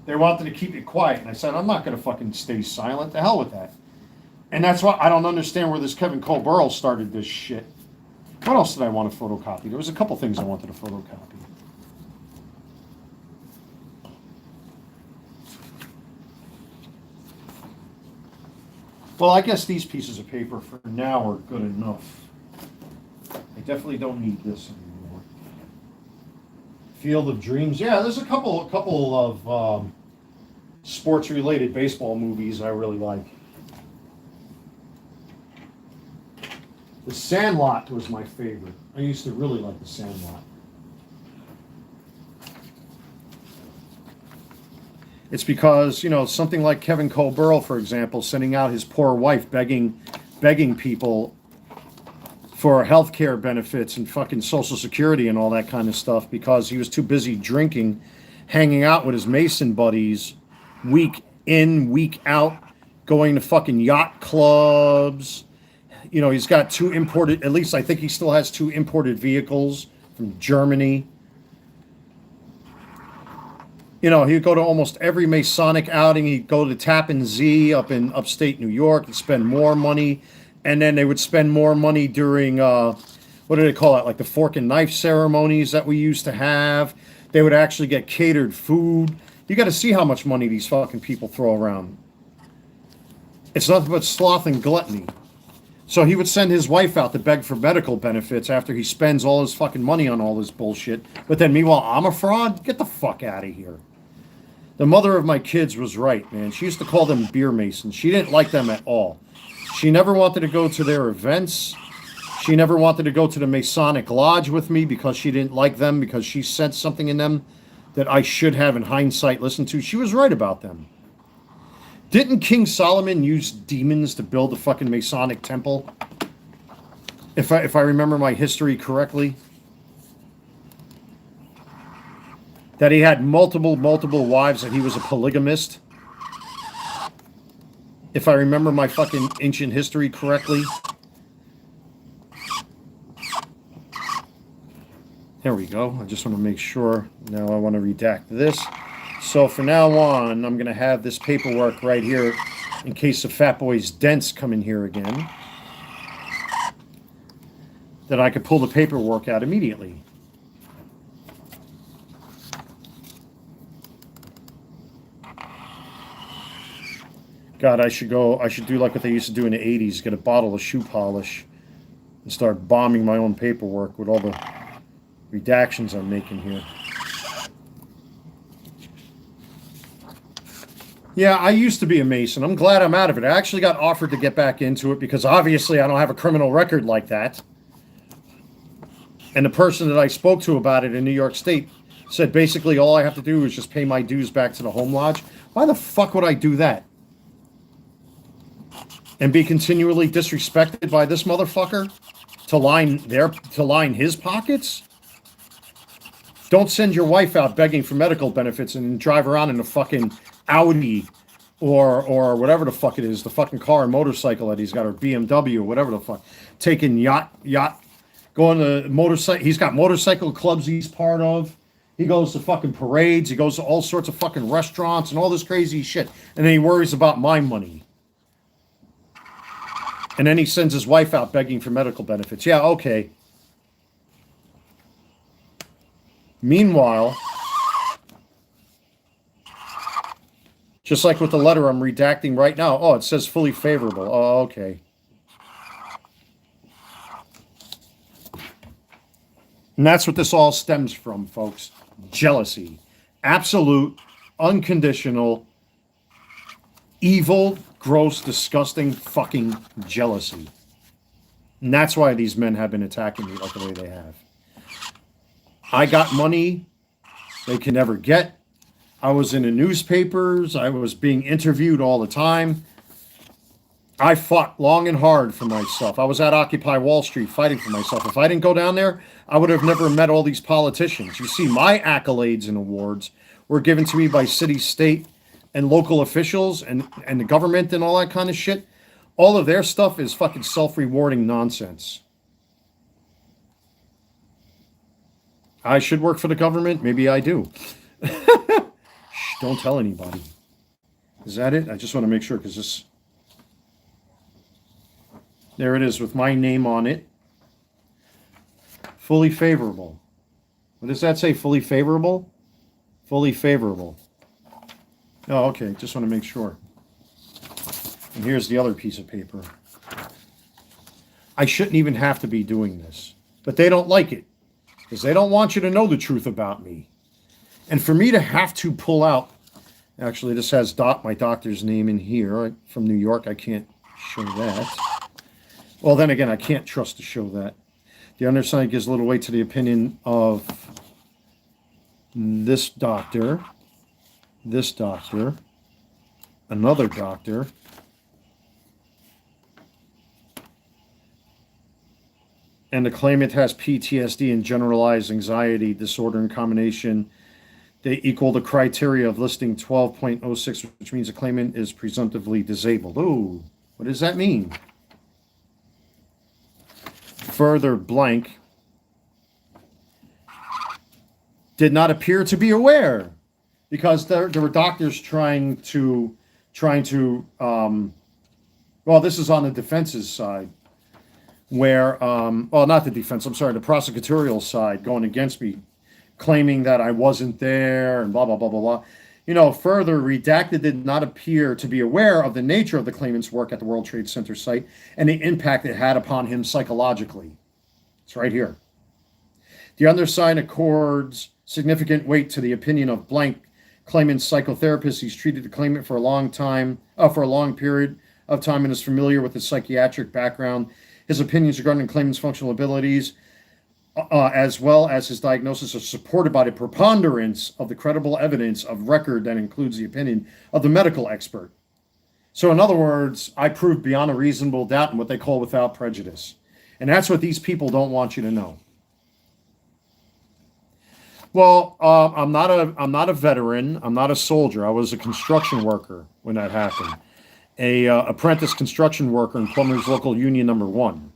They wanted to keep it quiet, and I said, I'm not going to fucking stay silent. The hell with that. And that's why I don't understand where this Kevin Colbert started this shit. What else did I want to photocopy? There was a couple things I wanted to photocopy. Well, I guess these pieces of paper for now are good enough. I definitely don't need this anymore. Field of Dreams. Yeah, there's a couple of sports-related baseball movies I really like. The Sandlot was my favorite. I used to really like The Sandlot. It's because, you know, something like Kevin Colbert, for example, sending out his poor wife begging people for health care benefits and fucking Social Security and all that kind of stuff because he was too busy drinking, hanging out with his Mason buddies, week in, week out, going to fucking yacht clubs, You know, he's got 2 imported, at least I think he still has 2 imported vehicles from Germany. You know, he'd go to almost every Masonic outing. He'd go to Tappan Zee up in upstate New York and spend more money. And then they would spend more money during, what do they call it? Like the fork and knife ceremonies that we used to have. They would actually get catered food. You got to see how much money these fucking people throw around. It's nothing but sloth and gluttony. So he would send his wife out to beg for medical benefits after he spends all his fucking money on all this bullshit. But then meanwhile, I'm a fraud? Get the fuck out of here. The mother of my kids was right, man. She used to call them beer masons. She didn't like them at all. She never wanted to go to their events. She never wanted to go to the Masonic Lodge with me because she didn't like them, because she sensed something in them that I should have in hindsight listened to. She was right about them. Didn't King Solomon use demons to build the fucking Masonic temple? If I remember my history correctly. That he had multiple wives, that he was a polygamist. If I remember my fucking ancient history correctly. There we go. I just want to make sure. Now I want to redact this. So for now on, I'm going to have this paperwork right here in case the fat boy's dents come in here again. That I could pull the paperwork out immediately. God, I should do like what they used to do in the 80s, get a bottle of shoe polish and start bombing my own paperwork with all the redactions I'm making here. Yeah, I used to be a Mason. I'm glad I'm out of it. I actually got offered to get back into it because obviously I don't have a criminal record like that. And the person that I spoke to about it in New York State said basically all I have to do is just pay my dues back to the home lodge. Why the fuck would I do that? And be continually disrespected by this motherfucker to line his pockets? Don't send your wife out begging for medical benefits and drive around in a fucking Audi or whatever the fuck it is, the fucking car and motorcycle that he's got, or BMW or whatever the fuck. Taking yacht, going to motorcycle. He's got motorcycle clubs he's part of. He goes to fucking parades. He goes to all sorts of fucking restaurants and all this crazy shit. And then he worries about my money. And then he sends his wife out begging for medical benefits. Yeah, okay. Meanwhile, just like with the letter I'm redacting right now, oh, it says fully favorable. Oh, okay. And that's what this all stems from, folks. Jealousy. Absolute, unconditional, evil, gross, disgusting fucking jealousy. And that's why these men have been attacking me like the way they have. I got money they can never get. I was in the newspapers. I was being interviewed all the time. I fought long and hard for myself. I was at Occupy Wall Street fighting for myself. If I didn't go down there, I would have never met all these politicians. You see, my accolades and awards were given to me by city, state, and local officials and the government and all that kind of shit. All of their stuff is fucking self-rewarding nonsense. I should work for the government? Maybe I do. Shh, don't tell anybody. Is that it? I just want to make sure, because this... There it is with my name on it. Fully favorable. What does that say? Fully favorable? Fully favorable. Oh, okay. Just want to make sure. And here's the other piece of paper. I shouldn't even have to be doing this. But they don't like it. Because they don't want you to know the truth about me. And for me to have to pull out... Actually, this has my doctor's name in here. From New York, I can't show that. Well, then again, I can't trust to show that. The undersigned gives little weight to the opinion of this doctor, another doctor, and the claimant has PTSD and generalized anxiety disorder in combination. They equal the criteria of listing 12.06, which means the claimant is presumptively disabled. Ooh, what does that mean? further blank did not appear to be aware, because there were doctors trying to well, this is on the defense's side, where well, not the defense, I'm sorry, the prosecutorial side, going against me, claiming that I wasn't there and blah blah blah blah blah. You know, further, redacted did not appear to be aware of the nature of the claimant's work at the World Trade Center site and the impact it had upon him psychologically. It's right here. The undersigned accords significant weight to the opinion of blank claimant's psychotherapist. He's treated the claimant for a long period of time, and is familiar with his psychiatric background. His opinions regarding the claimant's functional abilities, as well as his diagnosis, are supported by the preponderance of the credible evidence of record that includes the opinion of the medical expert. So in other words, I proved beyond a reasonable doubt in what they call without prejudice. And that's what these people don't want you to know. Well, I'm not a veteran. I'm not a soldier. I was a construction worker when that happened. A apprentice construction worker in Plumbers Local Union Number 1.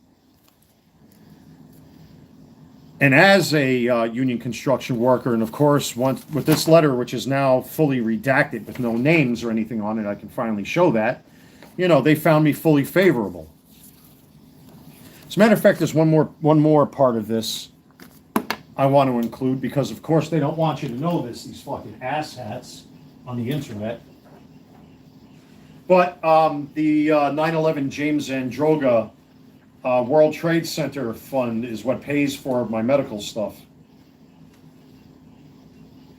And as a union construction worker, and of course, with this letter, which is now fully redacted with no names or anything on it, I can finally show that, you know, they found me fully favorable. As a matter of fact, there's one more part of this I want to include, because of course they don't want you to know this, these fucking asshats on the internet. But the 9/11 James Androga World Trade Center Fund is what pays for my medical stuff,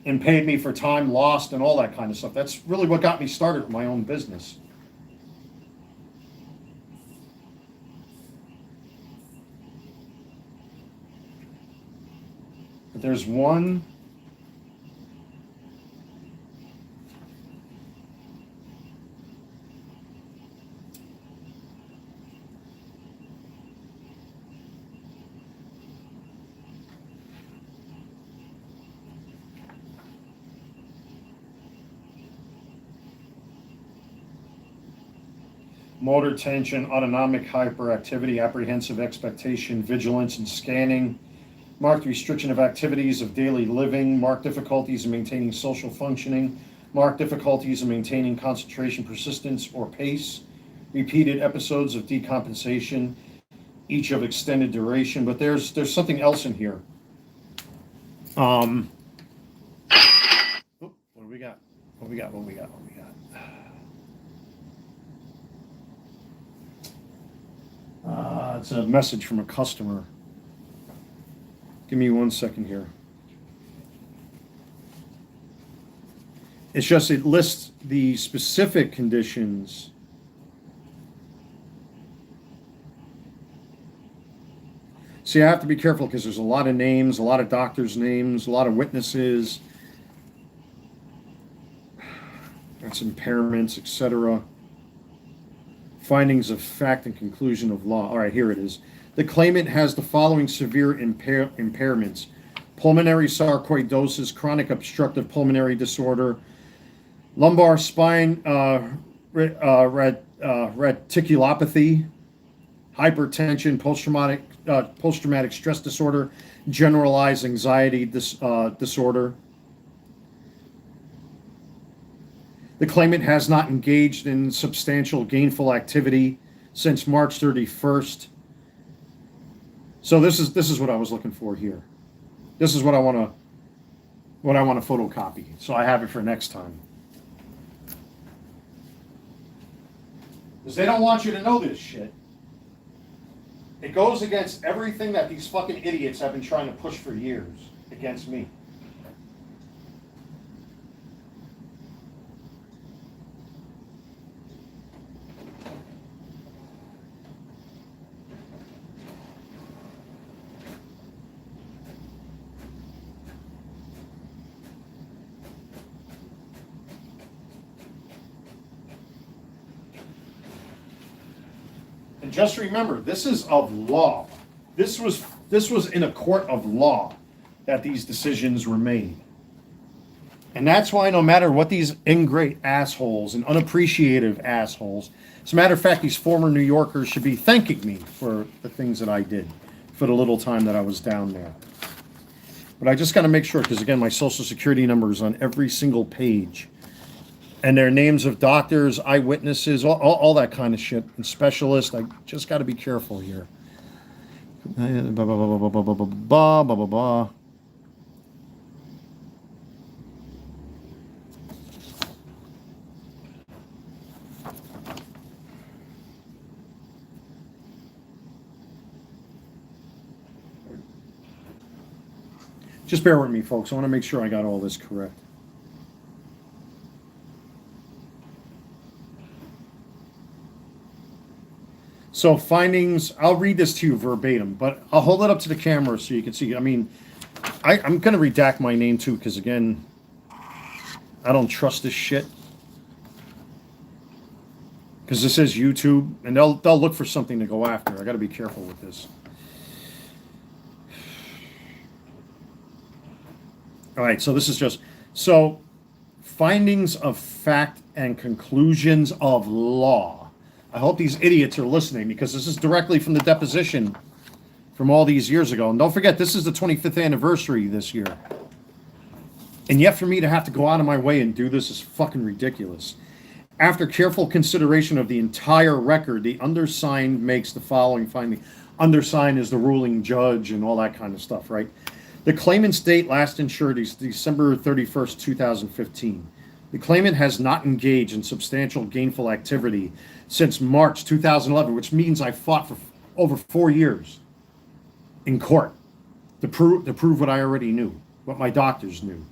and paid me for time lost and all that kind of stuff. That's really what got me started with my own business. But there's one. Motor tension, autonomic hyperactivity, apprehensive expectation, vigilance and scanning, marked restriction of activities of daily living, marked difficulties in maintaining social functioning, marked difficulties in maintaining concentration, persistence, or pace, repeated episodes of decompensation, each of extended duration. But there's something else in here. What do we got? What we got? It's a message from a customer. Give me 1 second here. It's just, it lists the specific conditions. See, I have to be careful because there's a lot of names, a lot of doctors' names, a lot of witnesses. That's impairments, etc. Findings of fact and conclusion of law. All right, here it is. The claimant has the following severe impairments: pulmonary sarcoidosis, chronic obstructive pulmonary disorder, lumbar spine reticulopathy, hypertension, post-traumatic stress disorder, generalized anxiety disorder. The claimant has not engaged in substantial gainful activity since March 31st. So this is what I was looking for here. This is what I want to photocopy, so I have it for next time. Because they don't want you to know this shit. It goes against everything that these fucking idiots have been trying to push for years against me. Just remember, this is of law. This was in a court of law that these decisions were made. And that's why no matter what these ingrate assholes and unappreciative assholes, as a matter of fact, these former New Yorkers should be thanking me for the things that I did for the little time that I was down there. But I just got to make sure, because again, my social security number is on every single page. And their names of doctors, eyewitnesses, all that kind of shit, and specialists. I just got to be careful here. Blah, blah, blah, blah, blah, blah, blah, blah, blah, blah, blah. Just bear with me, folks. I want to make sure I got all this correct. So findings, I'll read this to you verbatim, but I'll hold it up to the camera so you can see. I mean, I'm going to redact my name too, because again, I don't trust this shit. Because this is YouTube, and they'll look for something to go after. I got to be careful with this. All right, so this is just, so findings of fact and conclusions of law. I hope these idiots are listening, because this is directly from the deposition from all these years ago. And don't forget, this is the 25th anniversary this year. And yet for me to have to go out of my way and do this is fucking ridiculous. After careful consideration of the entire record, the undersigned makes the following finding. Undersigned is the ruling judge and all that kind of stuff, right? The claimant's date last insured is December 31st, 2015. The claimant has not engaged in substantial gainful activity since March 2011, which means I fought for over 4 years in court to prove what I already knew, what my doctors knew.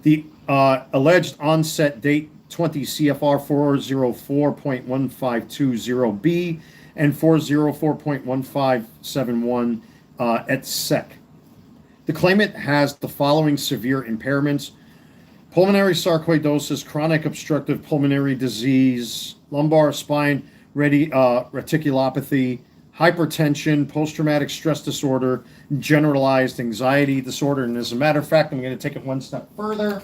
The alleged onset date, 20 CFR 404.1520B and 404.1571 et sec. The claimant has the following severe impairments: pulmonary sarcoidosis, chronic obstructive pulmonary disease, lumbar spine reticulopathy, hypertension, post-traumatic stress disorder, generalized anxiety disorder. And as a matter of fact, I'm going to take it one step further,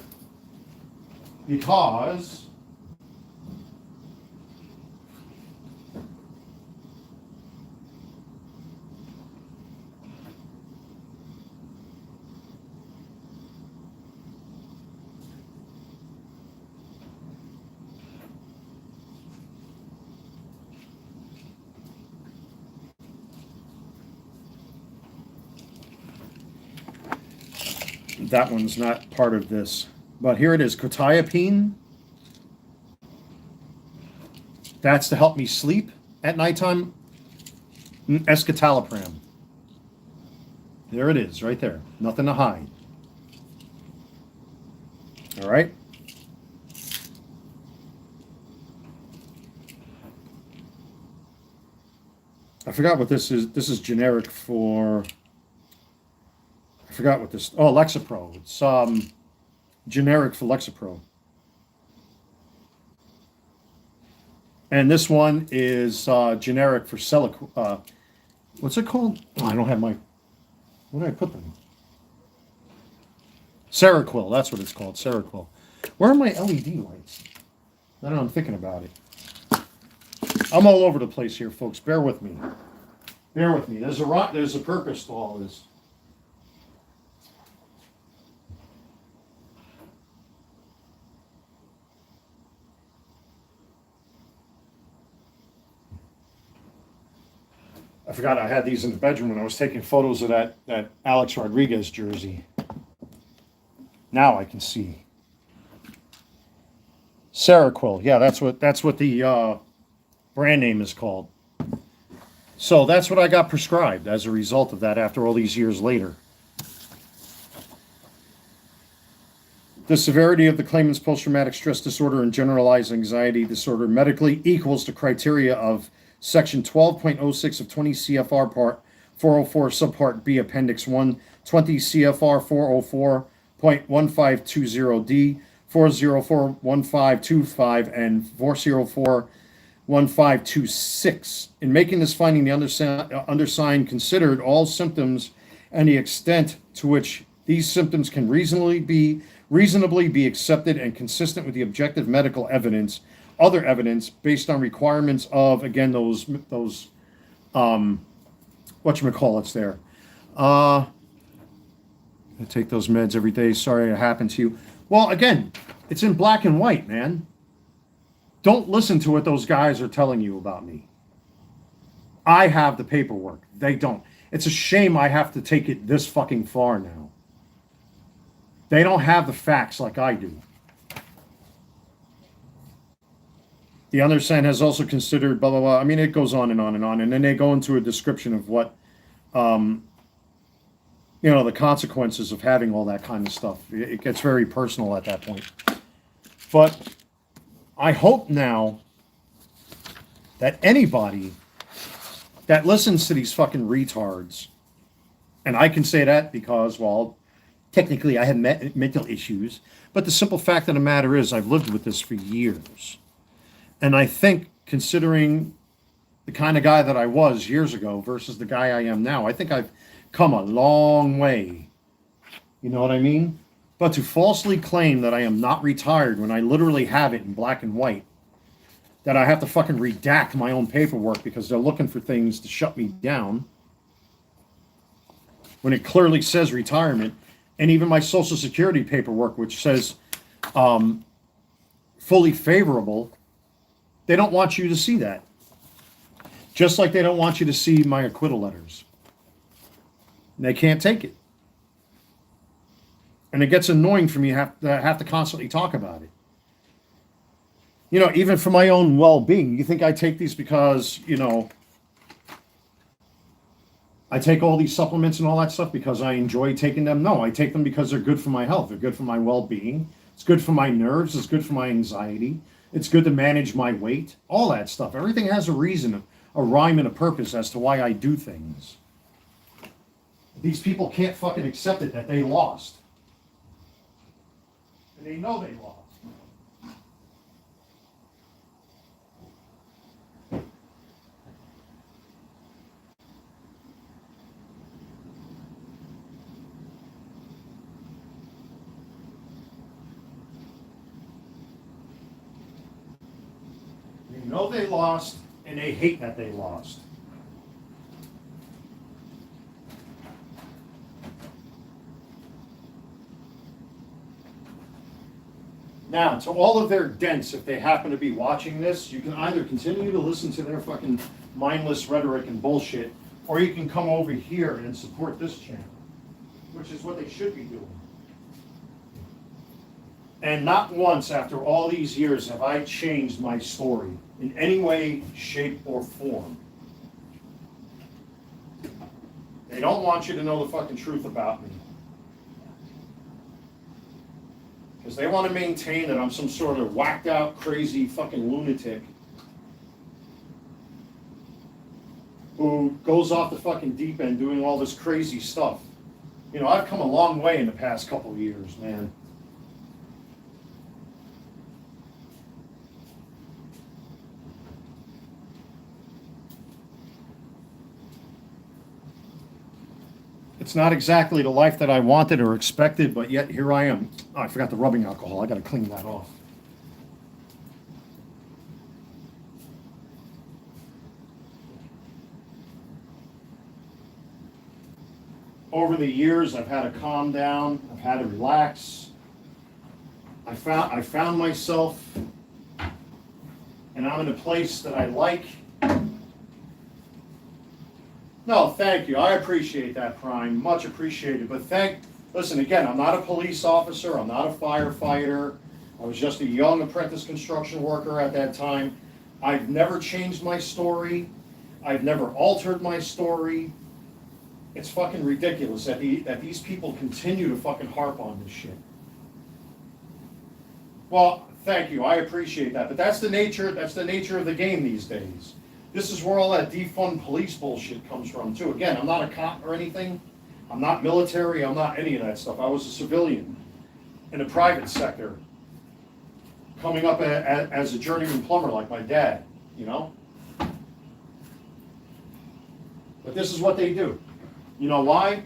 because that one's not part of this. But here it is, quetiapine. That's to help me sleep at nighttime. Escitalopram. There it is, right there. Nothing to hide. All right. I forgot what this is. This is generic for... I forgot what this... Oh, Lexapro. It's generic for Lexapro. And this one is generic for Seroquel. What's it called? Oh, I don't have my... Where did I put them? Seroquel. That's what it's called. Seroquel. Where are my LED lights? I don't know. I'm thinking about it. I'm all over the place here, folks. Bear with me. Bear with me. There's a purpose to all this. I forgot I had these in the bedroom when I was taking photos of that Alex Rodriguez jersey. Now I can see. Seroquel. Yeah, that's what the brand name is called. So that's what I got prescribed as a result of that after all these years later. The severity of the claimant's post-traumatic stress disorder and generalized anxiety disorder medically equals the criteria of Section 12.06 of 20 CFR Part 404 Subpart B Appendix 1, 20 CFR 404.1520D, 404.1525, and 404.1526. In making this finding, the undersigned considered all symptoms and the extent to which these symptoms can reasonably be accepted and consistent with the objective medical evidence, other evidence based on requirements of, again, those whatchamacallit's there. I take those meds every day. Sorry it happened to you. Well, again, it's in black and white, man. Don't listen to what those guys are telling you about me. I have the paperwork. They don't. It's a shame I have to take it this fucking far now. They don't have the facts like I do. The undersigned has also considered blah, blah, blah. I mean, it goes on and on and on. And then they go into a description of what, the consequences of having all that kind of stuff. It gets very personal at that point. But I hope now that anybody that listens to these fucking retards, and I can say that because, well, technically I have mental issues, but the simple fact of the matter is I've lived with this for years. And I think, considering the kind of guy that I was years ago versus the guy I am now, I think I've come a long way. You know what I mean? But to falsely claim that I am not retired when I literally have it in black and white, that I have to fucking redact my own paperwork because they're looking for things to shut me down, when it clearly says retirement, and even my Social Security paperwork, which says fully favorable, they don't want you to see that. Just like they don't want you to see my acquittal letters. And they can't take it. And it gets annoying for me to have to constantly talk about it. Even for my own well-being. You think I take these because, I take all these supplements and all that stuff because I enjoy taking them? No, I take them because they're good for my health. They're good for my well-being. It's good for my nerves. It's good for my anxiety. It's good to manage my weight. All that stuff. Everything has a reason, a rhyme and a purpose as to why I do things. These people can't fucking accept it that they lost. And they know they lost. They know they lost, and they hate that they lost. Now, to all of their dents, if they happen to be watching this, you can either continue to listen to their fucking mindless rhetoric and bullshit, or you can come over here and support this channel, which is what they should be doing. And not once after all these years have I changed my story in any way, shape, or form. They don't want you to know the fucking truth about me. Because they want to maintain that I'm some sort of whacked out, crazy fucking lunatic who goes off the fucking deep end doing all this crazy stuff. I've come a long way in the past couple of years, man. It's not exactly the life that I wanted or expected, but yet here I am. Oh, I forgot the rubbing alcohol. I got to clean that off. Over the years, I've had to calm down. I've had to relax. I found myself, and I'm in a place that I like. No, thank you. I appreciate that, Prime. Much appreciated. But listen, again, I'm not a police officer. I'm not a firefighter. I was just a young apprentice construction worker at that time. I've never changed my story. I've never altered my story. It's fucking ridiculous that these people continue to fucking harp on this shit. Well, thank you. I appreciate that. But that's the nature of the game these days. This is where all that defund police bullshit comes from, too. Again, I'm not a cop or anything. I'm not military. I'm not any of that stuff. I was a civilian in the private sector, coming up as a journeyman plumber like my dad, But this is what they do. You know why?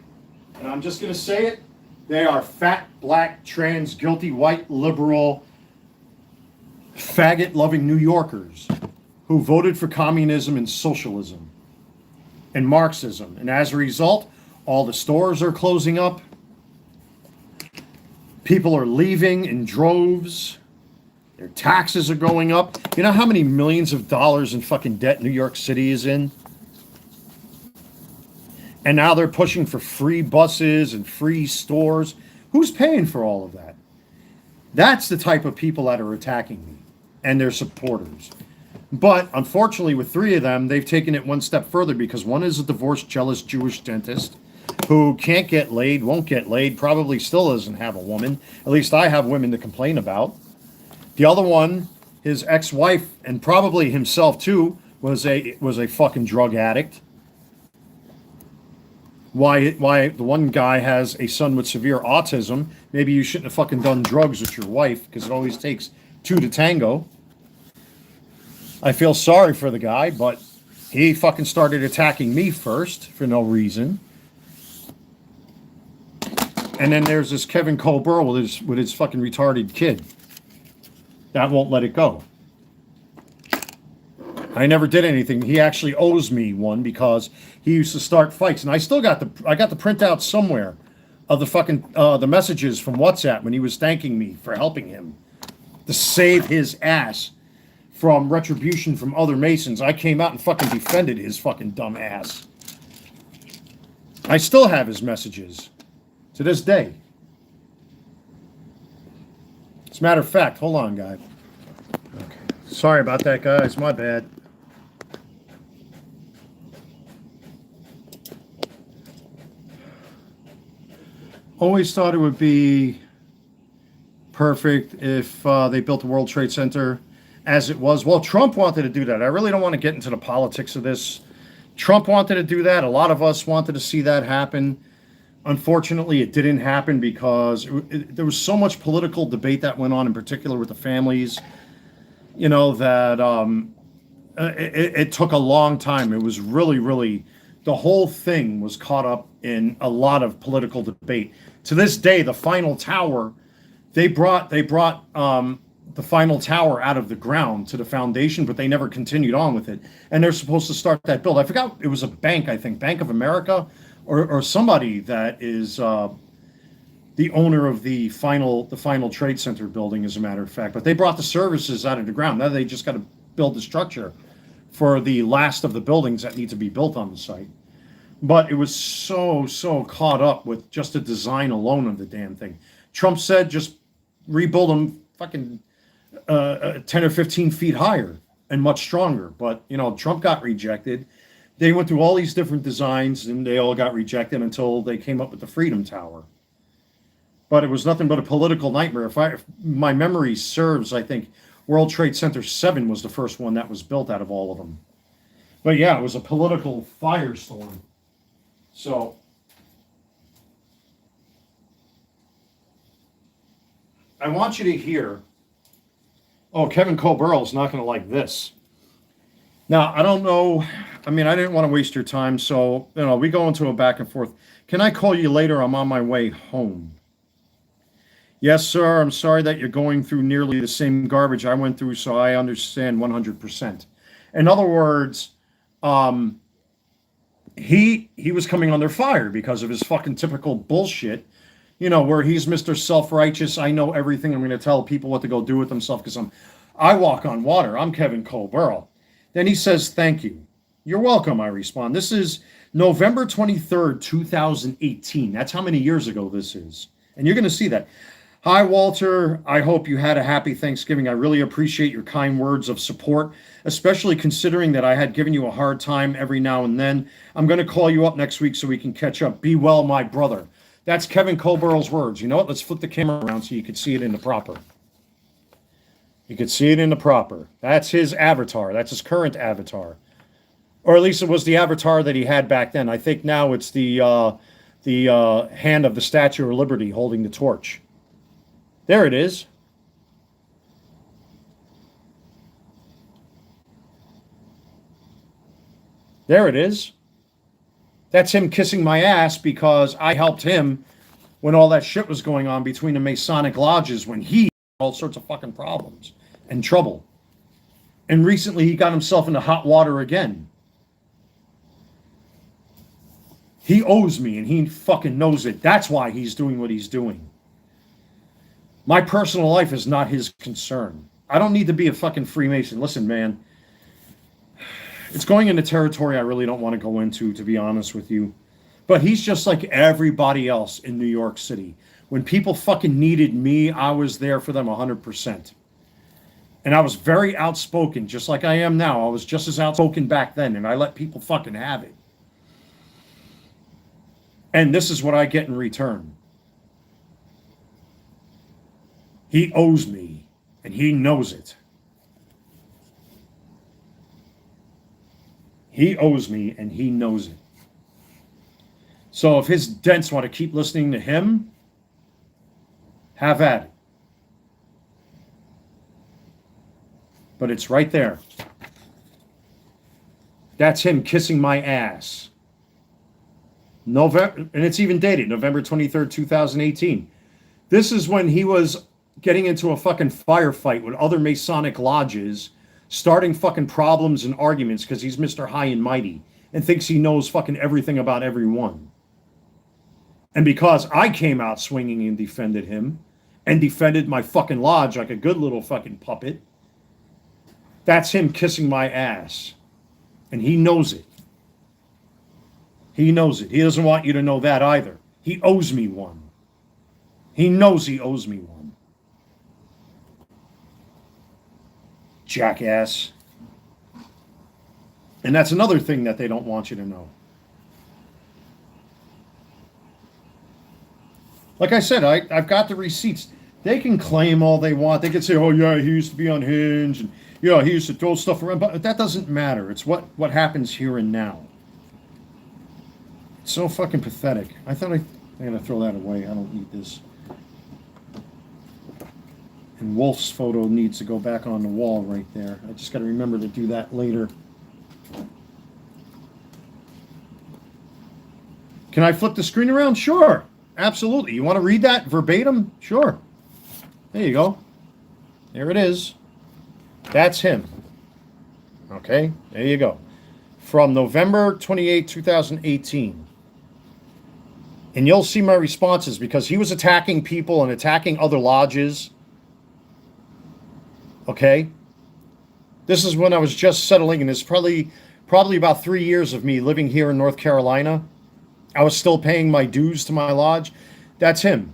And I'm just going to say it. They are fat, black, trans, guilty, white, liberal, faggot-loving New Yorkers who voted for communism and socialism. and Marxism. And as a result, all the stores are closing up. People are leaving in droves. Their taxes are going up. You know how many millions of dollars in fucking debt New York City is in? And now they're pushing for free buses and free stores. Who's paying for all of that? That's the type of people that are attacking me and their supporters. But unfortunately, with three of them, they've taken it one step further, because one is a divorced, jealous Jewish dentist who can't get laid, won't get laid, probably still doesn't have a woman. At least I have women to complain about. The other one, his ex-wife, and probably himself too, was a fucking drug addict. Why the one guy has a son with severe autism. Maybe you shouldn't have fucking done drugs with your wife, because it always takes two to tango. I feel sorry for the guy, but he fucking started attacking me first for no reason. And then there's this Kevin Colbert with his fucking retarded kid. That won't let it go. I never did anything. He actually owes me one, because he used to start fights, and I still got I got the printout somewhere of the fucking the messages from WhatsApp when he was thanking me for helping him to save his ass from retribution from other Masons. I came out and fucking defended his fucking dumb ass. I still have his messages to this day. As a matter of fact, hold on, guy. Okay. Sorry about that, guys. My bad. Always thought it would be perfect if they built the World Trade Center as it was. Well, Trump wanted to do that. I really don't want to get into the politics of this. Trump wanted to do that. A lot of us wanted to see that happen. Unfortunately, it didn't happen, because there was so much political debate that went on, in particular with the families, you know, that it took a long time. It was really, the whole thing was caught up in a lot of political debate. To this day, the final tower, they brought the final tower out of the ground to the foundation, but they never continued on with it. And they're supposed to start that build. I forgot, it was a bank, I think, Bank of America, or somebody that is the owner of the final Trade Center building, as a matter of fact. But they brought the services out of the ground. Now they just got to build the structure for the last of the buildings that need to be built on the site. But it was so caught up with just the design alone of the damn thing. Trump said just rebuild them fucking 10 or 15 feet higher and much stronger. But, you know, Trump got rejected. They went through all these different designs, and they all got rejected until they came up with the Freedom Tower. But it was nothing but a political nightmare. If my memory serves, I think World Trade Center 7 was the first one that was built out of all of them. But yeah, it was a political firestorm. So I want you to hear. Oh, Kevin Colbert is not going to like this. Now, I don't know. I mean, I didn't want to waste your time, so, you know, we go into a back and forth. Can I call you later? I'm on my way home. Yes, sir. I'm sorry that you're going through nearly the same garbage I went through, so I understand 100%. In other words, he was coming under fire because of his fucking typical bullshit, you know, where he's Mr. Self-Righteous. I know everything. I'm going to tell people what to go do with themselves because I walk on water. I'm Kevin Colbert. Then he says, thank you. You're welcome, I respond. This is November 23rd, 2018. That's how many years ago this is. And you're going to see that. Hi, Walter. I hope you had a happy Thanksgiving. I really appreciate your kind words of support, especially considering that I had given you a hard time every now and then. I'm going to call you up next week so we can catch up. Be well, my brother. That's Kevin Colbert's words. You know what? Let's flip the camera around so you can see it in the proper. You can see it in the proper. That's his avatar. That's his current avatar. Or at least it was the avatar that he had back then. I think now it's the hand of the Statue of Liberty holding the torch. There it is. There it is. That's him kissing my ass because I helped him when all that shit was going on between the Masonic lodges, when he had all sorts of fucking problems and trouble. And recently he got himself into hot water again. He owes me, and he fucking knows it. That's why he's doing what he's doing. My personal life is not his concern. I don't need to be a fucking Freemason. Listen, man, it's going into territory I really don't want to go into, to be honest with you. But he's just like everybody else in New York City. When people fucking needed me, I was there for them 100%. And I was very outspoken, just like I am now. I was just as outspoken back then, and I let people fucking have it. And this is what I get in return. He owes me, and he knows it. He owes me, and he knows it. So if his dents want to keep listening to him, have at it. But it's right there. That's him kissing my ass. November, and it's even dated, November 23rd, 2018. This is when he was getting into a fucking firefight with other Masonic lodges, starting fucking problems and arguments because he's Mr. High and Mighty and thinks he knows fucking everything about everyone. And because I came out swinging and defended him and defended my fucking lodge like a good little fucking puppet, that's him kissing my ass. And he knows it. He knows it. He doesn't want you to know that either. He owes me one. He knows he owes me one. Jackass. And that's another thing that they don't want you to know. Like I said, I've got the receipts. They can claim all they want. They can say, oh yeah, he used to be unhinged, and yeah, he used to throw stuff around, but that doesn't matter. It's what happens here and now. It's so fucking pathetic. I'm gonna throw that away. I don't need this. And Wolf's photo needs to go back on the wall right there. I just got to remember to do that later. Can I flip the screen around? Sure. Absolutely. You want to read that verbatim? Sure. There you go. There it is. That's him. Okay, there you go. From November 28, 2018. And you'll see my responses because he was attacking people and attacking other lodges. Okay? This is when I was just settling, and it's probably about 3 years of me living here in North Carolina. I was still paying my dues to my lodge. That's him.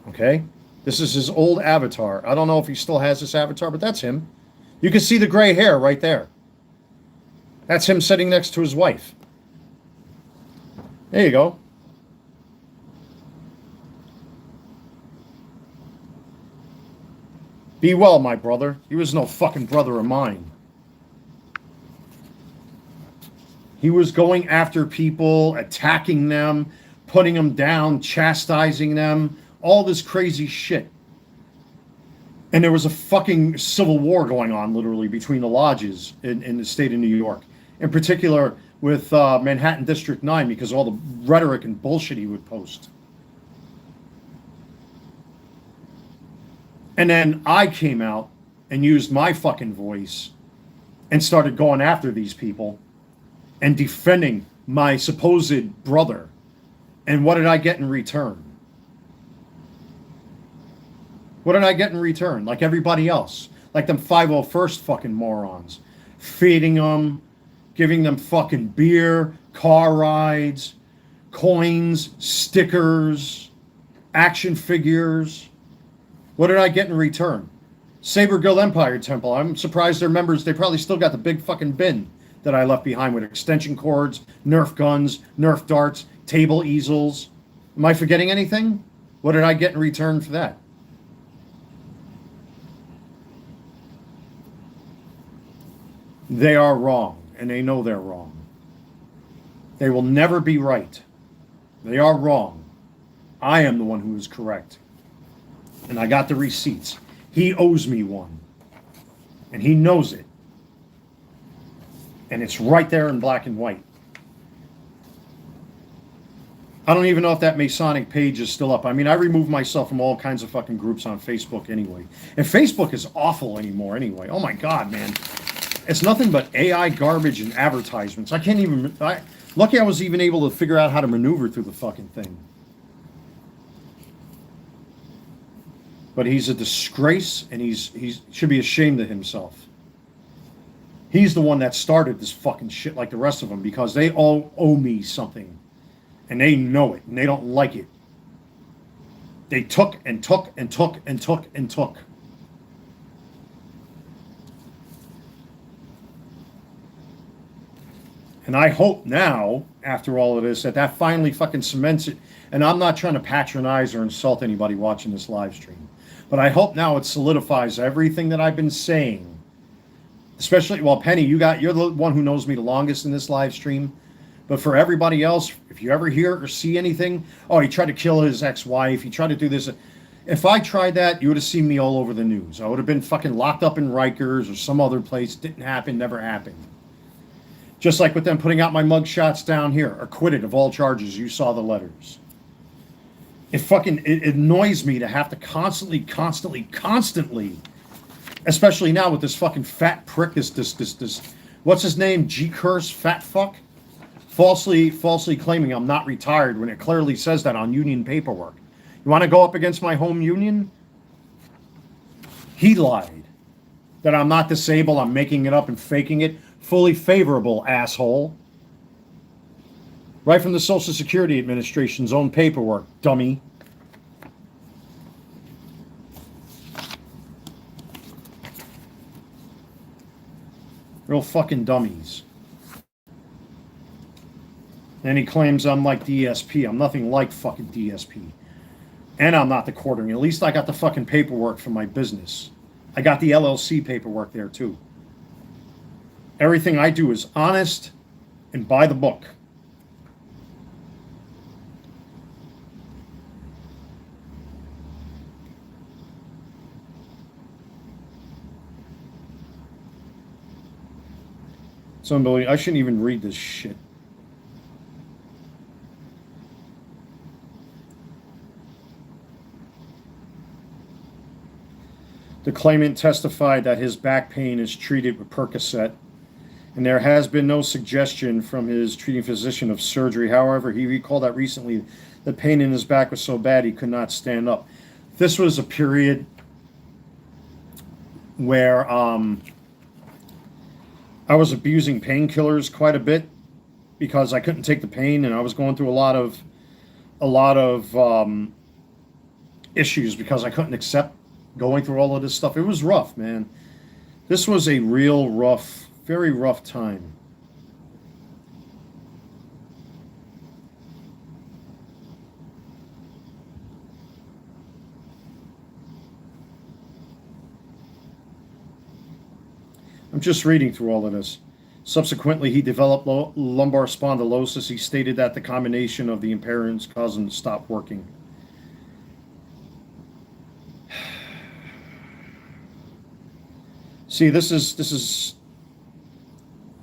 Okay? This is his old avatar. I don't know if he still has this avatar, but that's him. You can see the gray hair right there. That's him sitting next to his wife. There you go. Be well, my brother. He was no fucking brother of mine. He was going after people, attacking them, putting them down, chastising them, all this crazy shit. And there was a fucking civil war going on, literally, between the lodges in the state of New York. In particular, with Manhattan District 9, because of all the rhetoric and bullshit he would post. And then I came out and used my fucking voice and started going after these people and defending my supposed brother. And what did I get in return? What did I get in return? Like everybody else. Like them 501st fucking morons. Feeding them, giving them fucking beer, car rides, coins, stickers, action figures. What did I get in return? Saber Guild Empire Temple. I'm surprised their members, they probably still got the big fucking bin that I left behind with extension cords, Nerf guns, Nerf darts, table easels. Am I forgetting anything? What did I get in return for that? They are wrong, and they know they're wrong. They will never be right. They are wrong. I am the one who is correct. And I got the receipts. He owes me one. And he knows it. And it's right there in black and white. I don't even know if that Masonic page is still up. I mean, I removed myself from all kinds of fucking groups on Facebook anyway. And Facebook is awful anymore anyway. Oh my God, man. It's nothing but AI garbage and advertisements. I can't even... Lucky I was even able to figure out how to maneuver through the fucking thing. But he's a disgrace, and he should be ashamed of himself. He's the one that started this fucking shit like the rest of them, because they all owe me something. And they know it, and they don't like it. They took and took and took and took and took. And I hope now, after all of this, that finally fucking cements it. And I'm not trying to patronize or insult anybody watching this live stream. But I hope now it solidifies everything that I've been saying. Especially, well, Penny, you're the one who knows me the longest in this live stream. But for everybody else, if you ever hear or see anything, oh, he tried to kill his ex-wife, he tried to do this. If I tried that, you would have seen me all over the news. I would have been fucking locked up in Rikers or some other place. Didn't happen, never happened. Just like with them putting out my mug shots down here, acquitted of all charges. You saw the letters. It annoys me to have to constantly, especially now with this fucking fat prick, this what's his name, G-curse, fat fuck, falsely claiming I'm not retired when it clearly says that on union paperwork. You want to go up against my home union? He lied that I'm not disabled, I'm making it up and faking it. Fully favorable, asshole. Right from the Social Security Administration's own paperwork, dummy. Real fucking dummies. And he claims I'm like DSP. I'm nothing like fucking DSP. And I'm not the quartering. At least I got the fucking paperwork for my business. I got the LLC paperwork there too. Everything I do is honest and by the book. It's unbelievable. I shouldn't even read this shit. The claimant testified that his back pain is treated with Percocet, and there has been no suggestion from his treating physician of surgery. However, he recalled that recently the pain in his back was so bad he could not stand up. This was a period where I was abusing painkillers quite a bit because I couldn't take the pain, and I was going through a lot of issues because I couldn't accept going through all of this stuff. It was rough, man. This was a real rough, very rough time. I'm just reading through all of this. Subsequently, he developed lumbar spondylosis. He stated that the combination of the impairments caused him to stop working. See, this is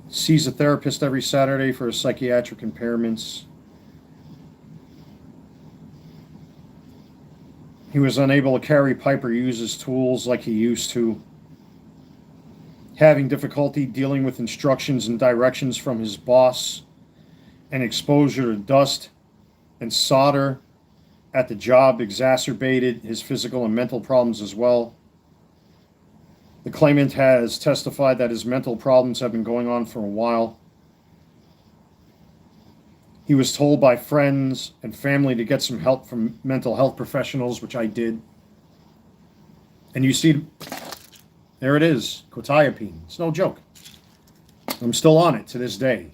sees a therapist every Saturday for his psychiatric impairments. He was unable to carry pipe or use his tools like he used to. Having difficulty dealing with instructions and directions from his boss, and exposure to dust and solder at the job exacerbated his physical and mental problems as well. The claimant has testified that his mental problems have been going on for a while. He was told by friends and family to get some help from mental health professionals, which I did. And you see, there it is, quetiapine. It's no joke. I'm still on it to this day.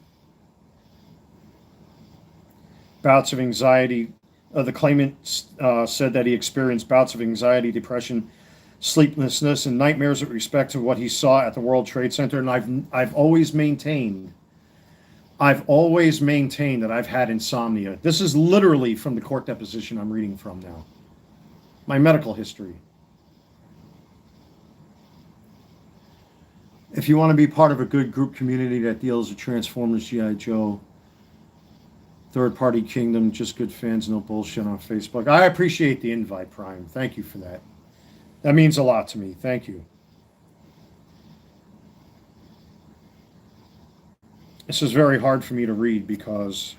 Bouts of anxiety. The claimant said that he experienced bouts of anxiety, depression, sleeplessness, and nightmares with respect to what he saw at the World Trade Center. And I've always maintained that I've had insomnia. This is literally from the court deposition I'm reading from now. My medical history. If you want to be part of a good group community that deals with Transformers, G.I. Joe, Third Party Kingdom, just good fans, no bullshit on Facebook. I appreciate the invite, Prime. Thank you for that. That means a lot to me. Thank you. This is very hard for me to read because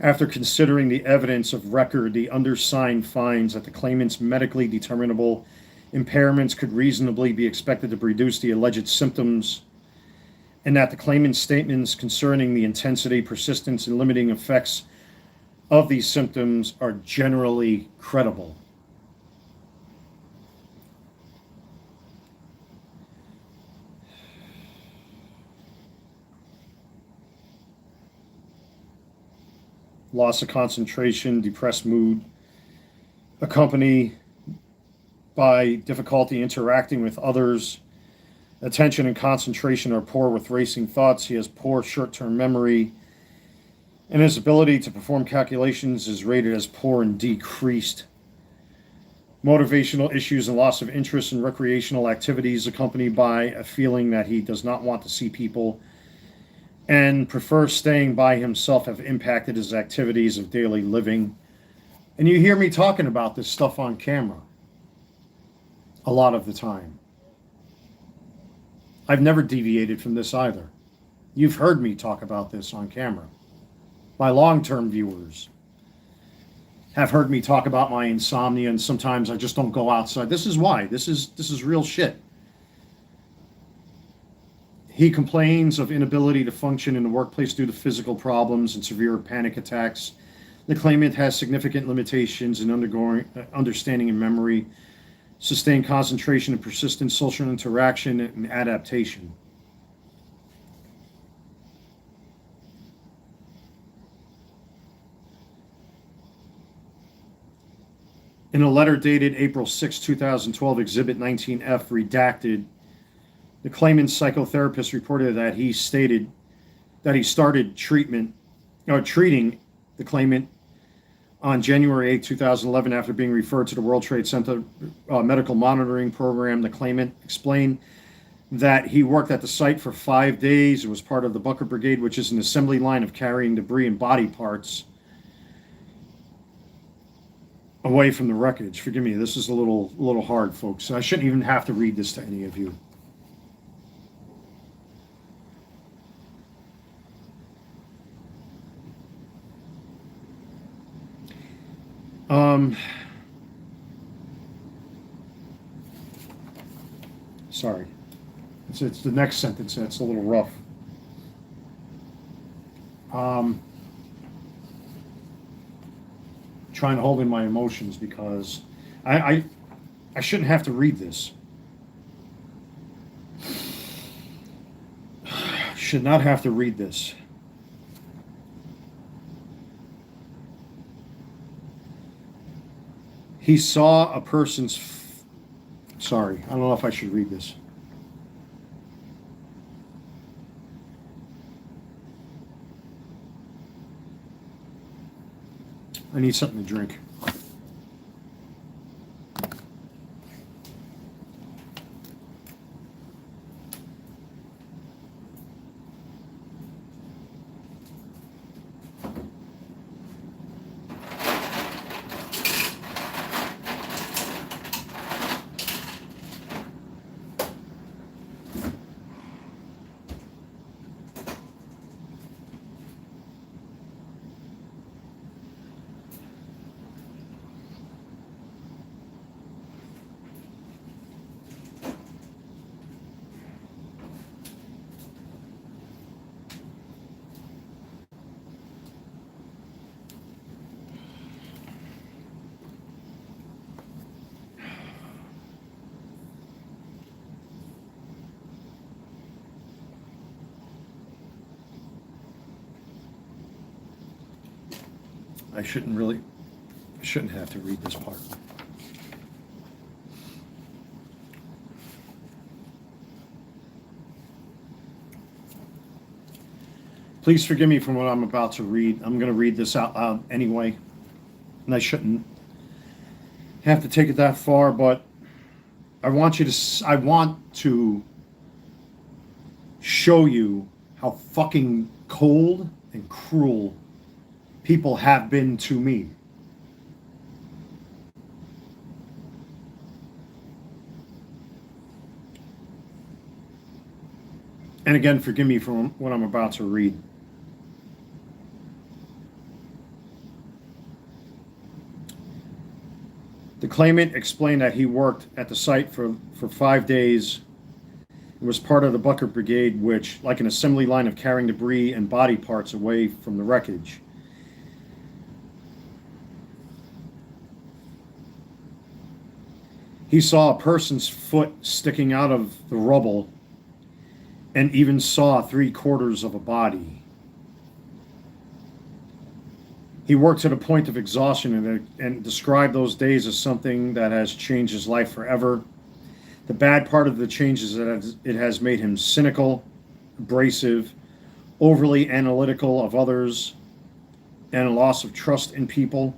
after considering the evidence of record, the undersigned finds that the claimant's medically determinable impairments could reasonably be expected to produce the alleged symptoms, and that the claimant's statements concerning the intensity, persistence, and limiting effects of these symptoms are generally credible. Loss of concentration, depressed mood, accompanied by difficulty interacting with others. Attention and concentration are poor with racing thoughts. He has poor short-term memory, and his ability to perform calculations is rated as poor and decreased. Motivational issues and loss of interest in recreational activities, accompanied by a feeling that he does not want to see people and prefers staying by himself, have impacted his activities of daily living. And you hear me talking about this stuff on camera a lot of the time. I've never deviated from this either. You've heard me talk about this on camera. My long-term viewers have heard me talk about my insomnia, and sometimes I just don't go outside. This is why. This is real shit. He complains of inability to function in the workplace due to physical problems and severe panic attacks. The claimant has significant limitations in understanding and memory, sustained concentration and persistent social interaction and adaptation. In a letter dated April 6, 2012, Exhibit 19F, redacted, the claimant's psychotherapist reported that he stated that he started treating the claimant on January 8, 2011 after being referred to the World Trade Center medical monitoring program. The claimant explained that he worked at the site for 5 days. It was part of the Bucket Brigade, which is an assembly line of carrying debris and body parts away from the wreckage. Forgive me, this is a little hard, folks. I shouldn't even have to read this to any of you. Sorry. It's the next sentence that's a little rough. Trying to hold in my emotions because I shouldn't have to read this. Should not have to read this. He saw a person's... Sorry, I don't know if I should read this. I need something to drink. I shouldn't have to read this part. Please forgive me for what I'm about to read. I'm going to read this out loud anyway, and I shouldn't have to take it that far, but I want to show you how fucking cold and cruel people have been to me. And again, forgive me for what I'm about to read. The claimant explained that he worked at the site for 5 days. It was part of the bucket brigade, which, like an assembly line of carrying debris and body parts away from the wreckage. He saw a person's foot sticking out of the rubble and even saw 3/4 of a body. He worked to the point of exhaustion and described those days as something that has changed his life forever. The bad part of the change is that it has made him cynical, abrasive, overly analytical of others, and a loss of trust in people.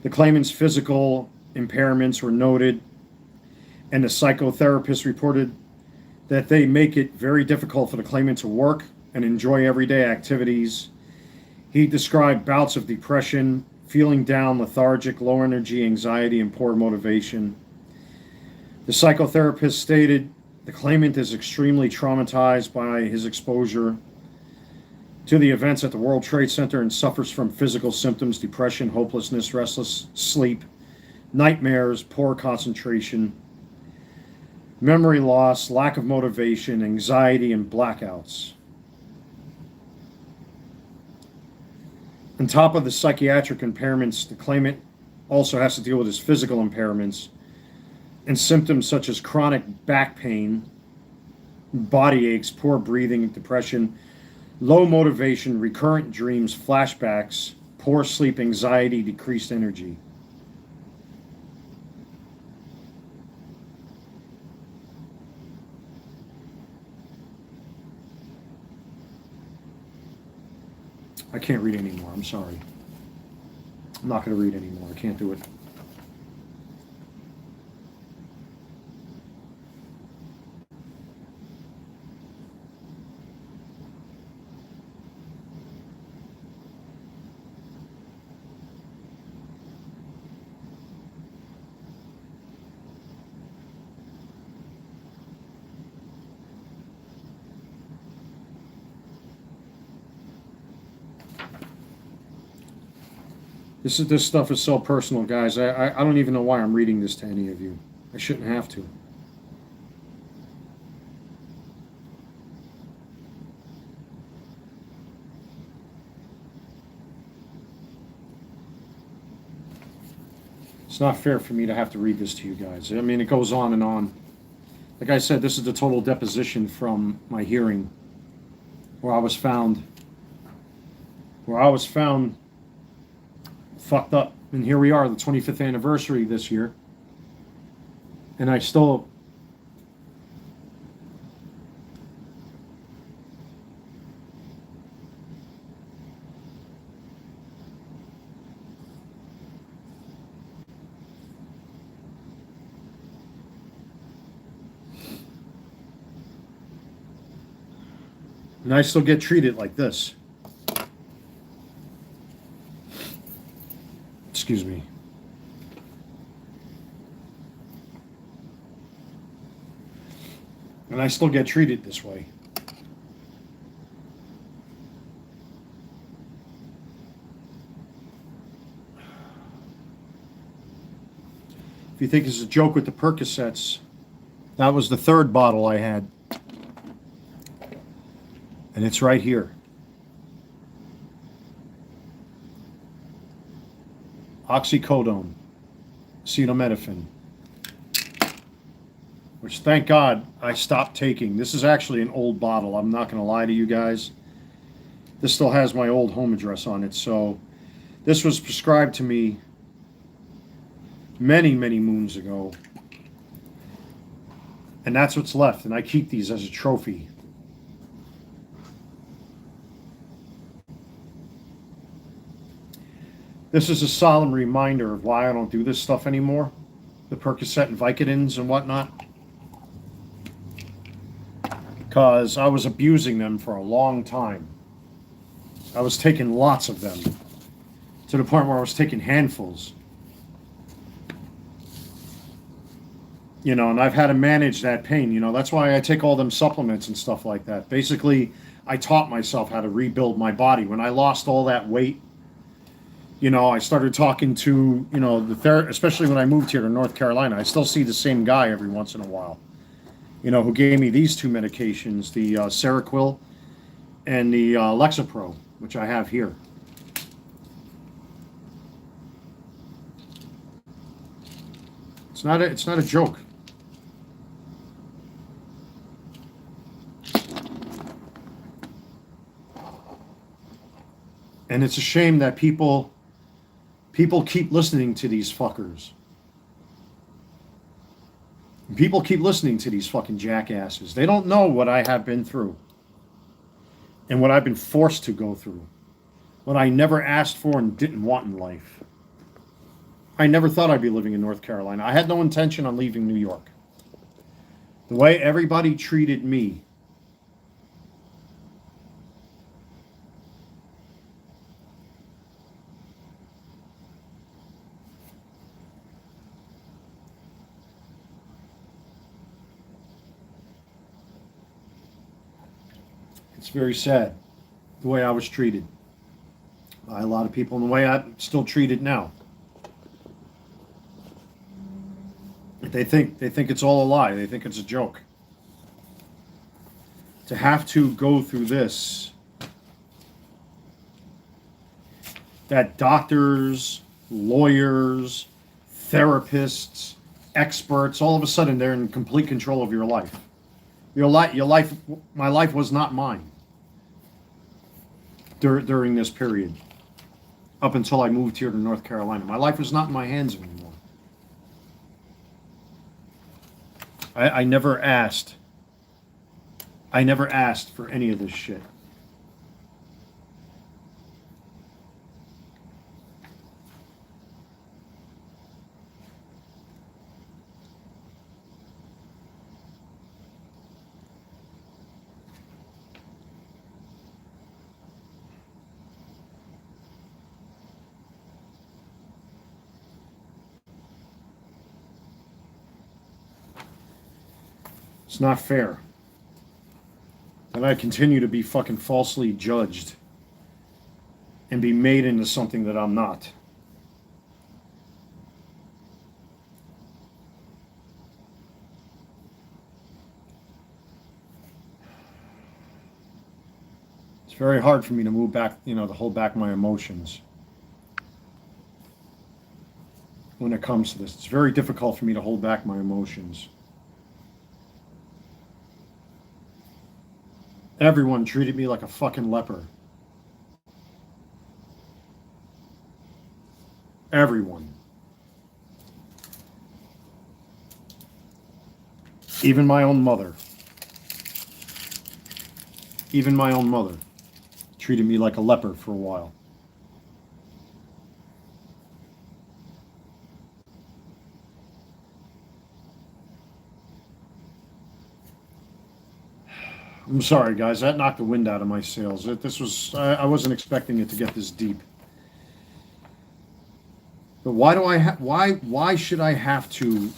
The claimant's physical impairments were noted, and the psychotherapist reported that they make it very difficult for the claimant to work and enjoy everyday activities. He described bouts of depression, feeling down, lethargic, low energy, anxiety, and poor motivation. The psychotherapist stated the claimant is extremely traumatized by his exposure to the events at the World Trade Center and suffers from physical symptoms, depression, hopelessness, restless sleep, nightmares, poor concentration, memory loss, lack of motivation, anxiety, and blackouts. On top of the psychiatric impairments, the claimant also has to deal with his physical impairments and symptoms such as chronic back pain, body aches, poor breathing, depression, low motivation, recurrent dreams, flashbacks, poor sleep, anxiety, decreased energy. I can't read anymore. I'm sorry. I'm not going to read anymore. I can't do it. This stuff is so personal, guys. I don't even know why I'm reading this to any of you. I shouldn't have to. It's not fair for me to have to read this to you guys. I mean, it goes on and on. Like I said, this is the total deposition from my hearing where I was found fucked up, and here we are, the 25th anniversary this year, and I still get treated like this. Excuse me. And I still get treated this way. If you think it's a joke with the Percocets, that was the third bottle I had. And it's right here. Oxycodone, acetaminophen, which thank God I stopped taking. This is actually an old bottle. I'm not going to lie to you guys. This still has my old home address on it. So this was prescribed to me many, many moons ago. And that's what's left. And I keep these as a trophy. This is a solemn reminder of why I don't do this stuff anymore. The Percocet and Vicodins and whatnot. because I was abusing them for a long time. I was taking lots of them to the point where I was taking handfuls. You know, and I've had to manage that pain. You know, that's why I take all them supplements and stuff like that. Basically, I taught myself how to rebuild my body. When I lost all that weight, you know, I started talking to, you know, especially when I moved here to North Carolina. I still see the same guy every once in a while, you know, who gave me these two medications, the Seroquel and the Lexapro, which I have here. It's not a joke. And it's a shame that people keep listening to these fuckers. People keep listening to these fucking jackasses. They don't know what I have been through and what I've been forced to go through. What I never asked for and didn't want in life. I never thought I'd be living in North Carolina. I had no intention on leaving New York. The way everybody treated me, it's very sad, the way I was treated by a lot of people and the way I'm still treated now. They think it's all a lie. They think it's a joke. To have to go through this, that doctors, lawyers, therapists, experts, all of a sudden they're in complete control of your life. Your life, my life was not mine during this period, up until I moved here to North Carolina. My life was not in my hands anymore. I never asked. I never asked for any of this shit. It's not fair. And I continue to be fucking falsely judged and be made into something that I'm not. It's very hard for me to move back, you know, to hold back my emotions when it comes to this. It's very difficult for me to hold back my emotions. Everyone treated me like a fucking leper. Everyone. Even my own mother. Even my own mother treated me like a leper for a while. I'm sorry, guys. That knocked the wind out of my sails. I wasn't expecting it to get this deep. But why do why should I have to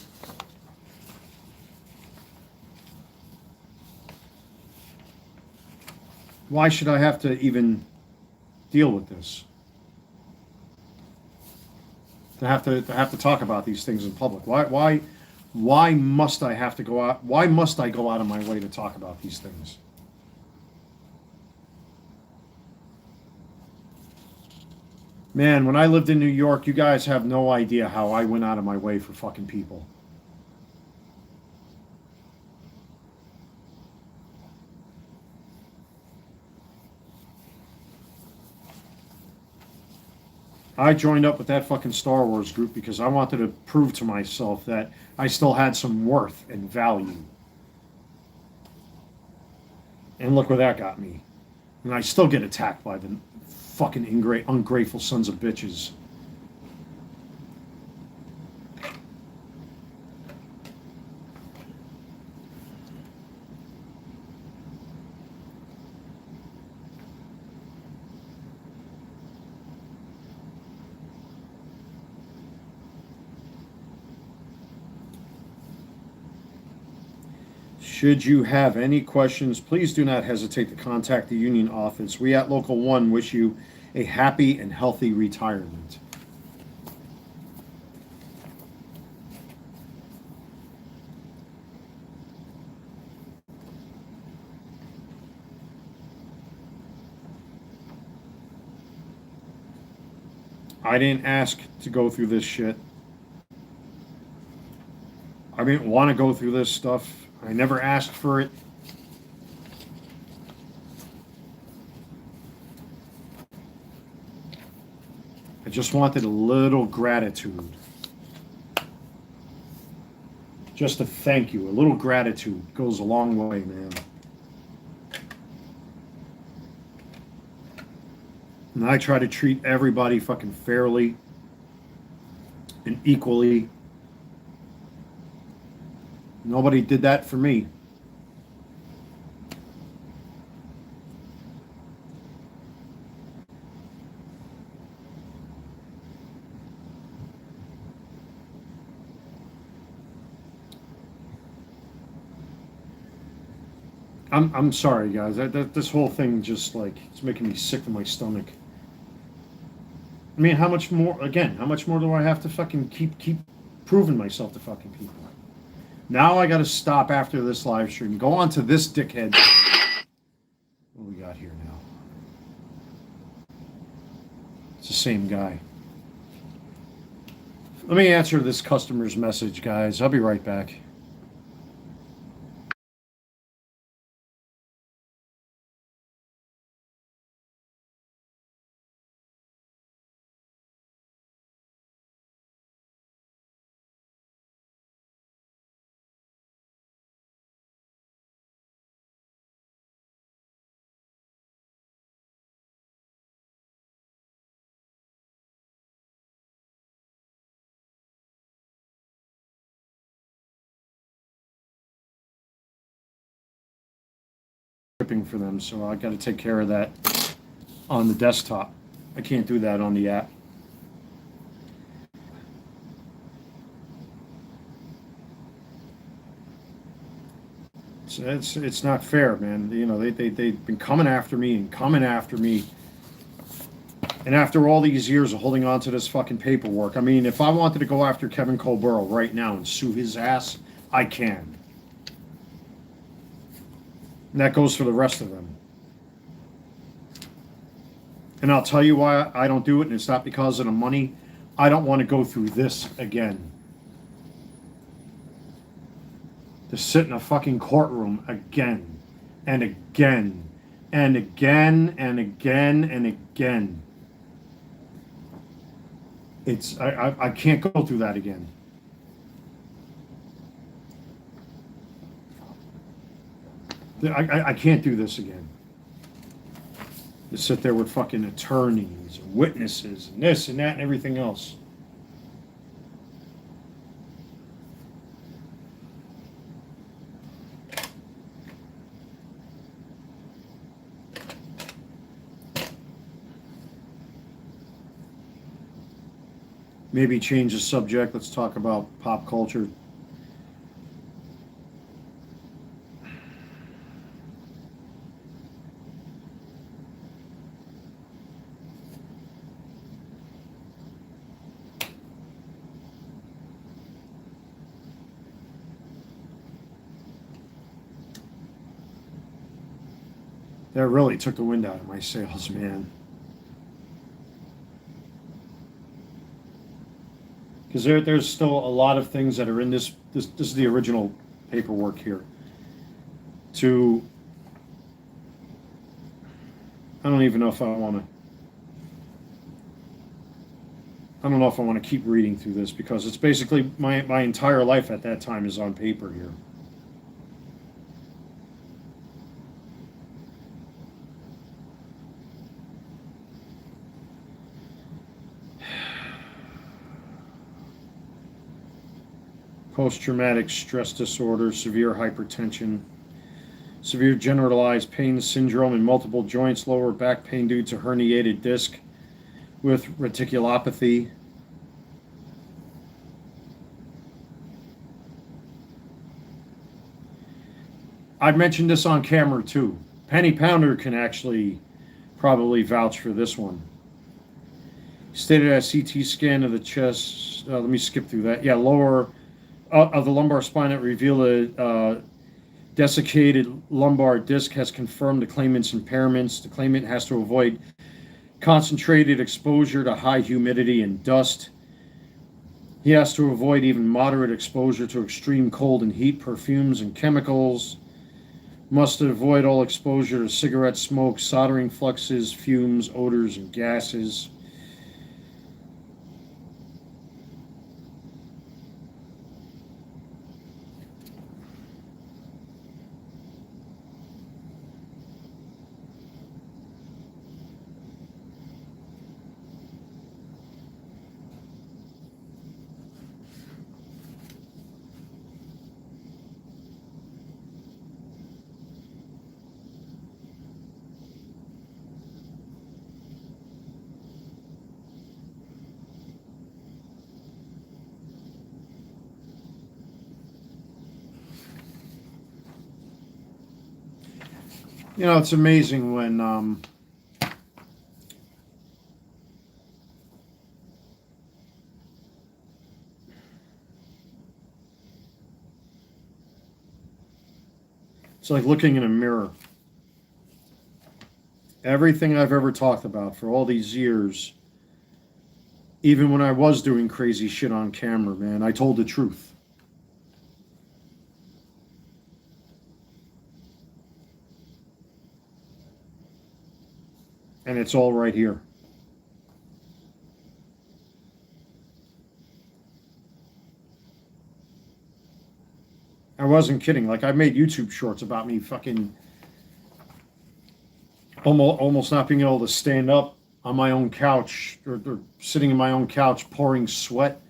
why should I have to even deal with this? To have to talk about these things in public. Why must I have to go out? Why must I go out of my way to talk about these things? Man, when I lived in New York, you guys have no idea how I went out of my way for fucking people. I joined up with that fucking Star Wars group because I wanted to prove to myself that I still had some worth and value. And look where that got me. And I still get attacked by the fucking ungrateful sons of bitches. Should you have any questions, please do not hesitate to contact the union office. We at Local 1 wish you a happy and healthy retirement. I didn't ask to go through this shit. I didn't want to go through this stuff. I never asked for it. I just wanted a little gratitude. Just a thank you. A little gratitude goes a long way, man. And I try to treat everybody fucking fairly and equally. Nobody did that for me. I'm sorry, guys. This whole thing just like it's making me sick to my stomach. I mean, how much more? Again, how much more do I have to fucking keep proving myself to fucking people? Now I got to stop after this live stream. Go on to this dickhead. What do we got here now? It's the same guy. Let me answer this customer's message, guys. I'll be right back. For them, so I got to take care of that on the desktop. I can't do that on the app. So it's not fair, man. You know, they've been coming after me and coming after me. And after all these years of holding on to this fucking paperwork, I mean, if I wanted to go after Kevin Colborough right now and sue his ass, I can. And that goes for the rest of them. And I'll tell you why I don't do it, and it's not because of the money. I don't want to go through this again. To sit in a fucking courtroom again, and again, and again, and again, and again. I can't go through that again. I can't do this again. To sit there with fucking attorneys and witnesses and this and that and everything else. Maybe change the subject. Let's talk about pop culture. That really took the wind out of my sails, man. Because there's still a lot of things that are in this is the original paperwork here. I don't even know if I want to keep reading through this, because it's basically my entire life at that time is on paper here. Post-traumatic stress disorder, severe hypertension, severe generalized pain syndrome in multiple joints, lower back pain due to herniated disc with reticulopathy. I mentioned this on camera too. Penny Pounder can actually probably vouch for this one. Stated a CT scan of the chest. Let me skip through that. Yeah, lower of the lumbar spine that revealed a desiccated lumbar disc has confirmed the claimant's impairments. The claimant has to avoid concentrated exposure to high humidity and dust. He has to avoid even moderate exposure to extreme cold and heat, perfumes, and chemicals. Must avoid all exposure to cigarette smoke, soldering fluxes, fumes, odors, and gases. You know, it's amazing when it's like looking in a mirror. Everything I've ever talked about for all these years, even when I was doing crazy shit on camera, man, I told the truth. And it's all right here. I wasn't kidding. Like, I made YouTube shorts about me fucking almost not being able to stand up on my own couch or sitting in my own couch, pouring sweat,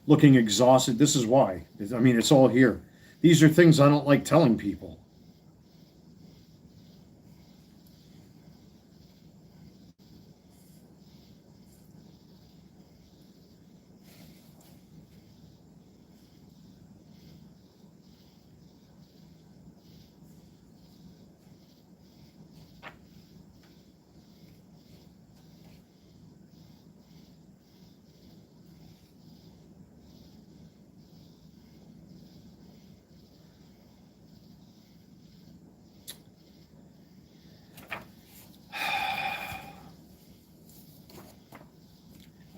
looking exhausted. This is why. I mean, it's all here. These are things I don't like telling people.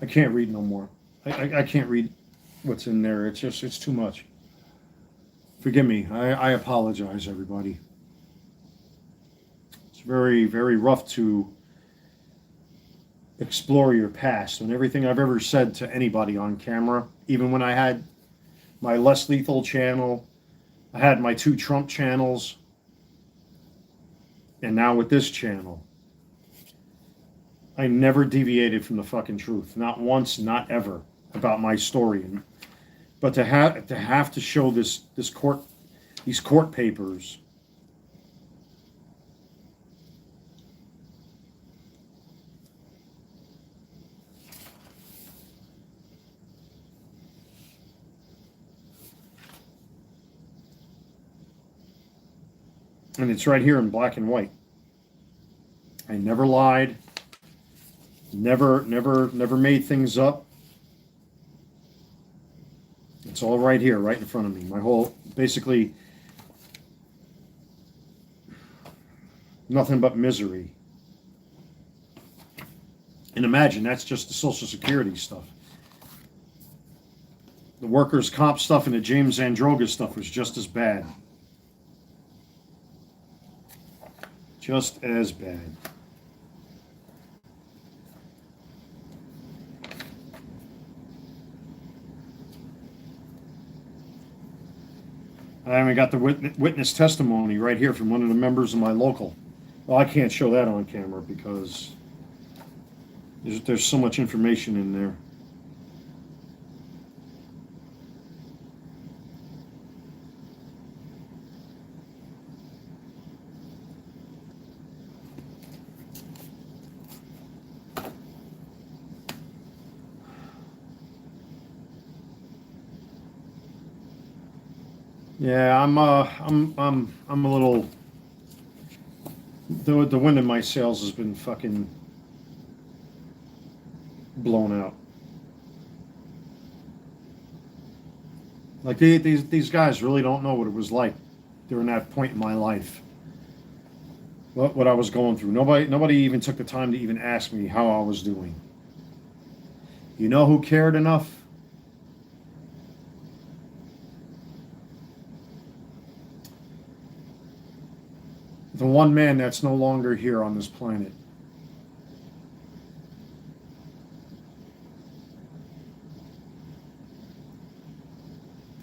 I can't read no more. I can't read what's in there. It's too much. Forgive me. I apologize, everybody. It's very, very rough to explore your past and everything I've ever said to anybody on camera. Even when I had my Less Lethal channel, I had my 2 Trump channels, and now with this channel. I never deviated from the fucking truth. Not once, not ever, about my story. But to have to show these court papers. And it's right here in black and white. I never lied. Never made things up. It's all right here, right in front of me. My whole, basically, nothing but misery. And imagine, that's just the Social Security stuff. The workers' comp stuff and the James Androga stuff was just as bad. Just as bad. I even got the witness testimony right here from one of the members of my local. Well, I can't show that on camera because there's so much information in there. Yeah, I'm a little. The wind in my sails has been fucking blown out. Like these guys really don't know what it was like during that point in my life. What I was going through. Nobody even took the time to even ask me how I was doing. You know who cared enough? The one man that's no longer here on this planet.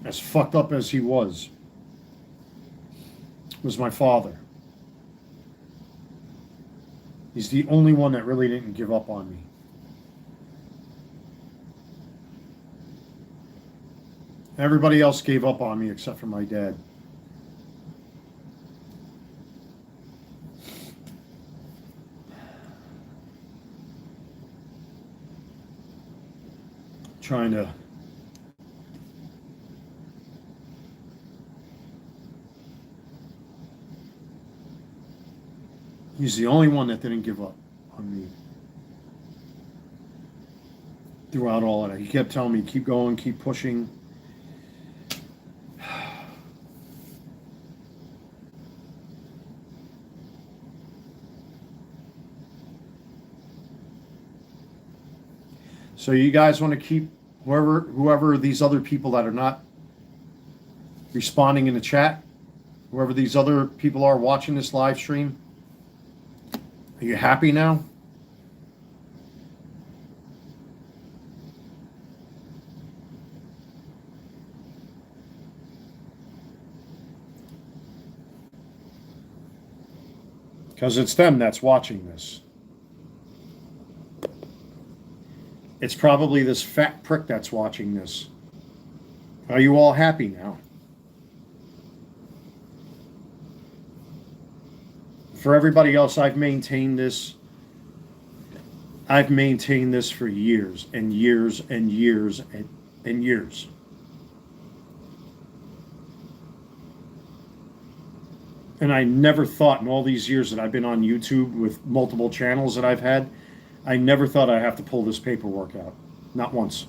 As fucked up as he was my father. He's the only one that really didn't give up on me. Everybody else gave up on me except for my dad. Trying to He's the only one that didn't give up on me throughout all of that. He kept telling me, keep going, keep pushing. So you guys want to keep whoever these other people that are not responding in the chat, whoever these other people are watching this live stream, are you happy now? Because it's them that's watching this. It's probably this fat prick that's watching this. Are you all happy now? For everybody else, I've maintained this. I've maintained this for years and years and years and years. And I never thought in all these years that I've been on YouTube with multiple channels that I've had, I never thought I'd have to pull this paperwork out. Not once.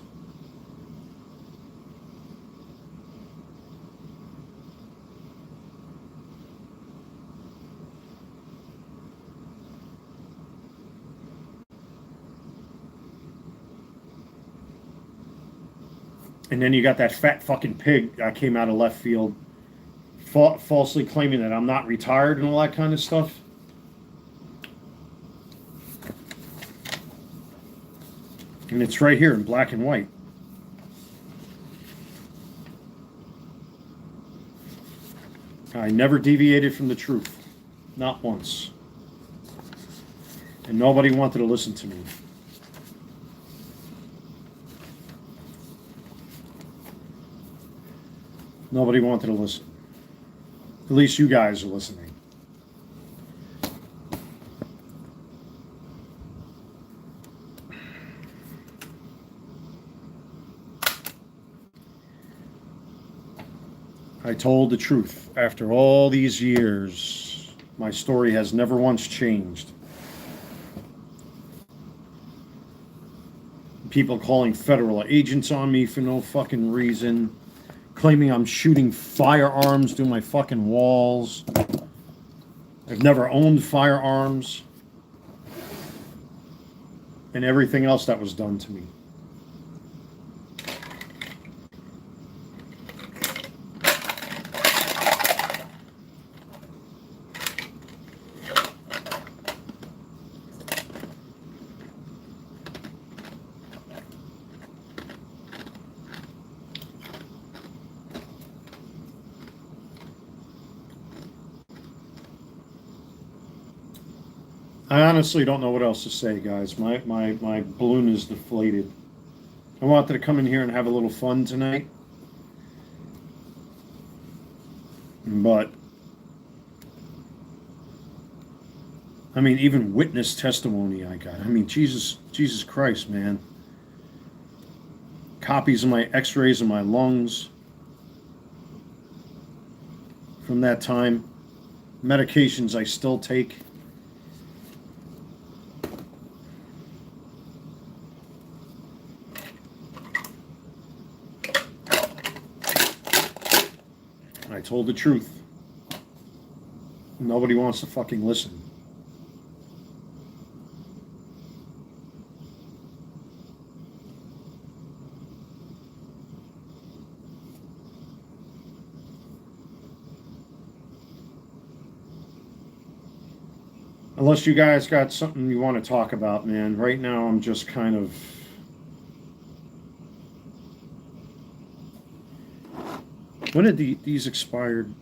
And then you got that fat fucking pig that came out of left field, falsely claiming that I'm not retired and all that kind of stuff. And it's right here in black and white. I never deviated from the truth. Not once. And nobody wanted to listen to me. Nobody wanted to listen. At least you guys are listening. I told the truth. After all these years, my story has never once changed. People calling federal agents on me for no fucking reason. Claiming I'm shooting firearms through my fucking walls. I've never owned firearms. And everything else that was done to me. I honestly don't know what else to say, guys. My balloon is deflated. I wanted to come in here and have a little fun tonight. But, I mean, even witness testimony I got. I mean, Jesus Christ, man. Copies of my x-rays of my lungs. from that time. Medications I still take. I told the truth. Nobody wants to fucking listen. Unless you guys got something you want to talk about, man. Right now I'm just kind of... When did these expired?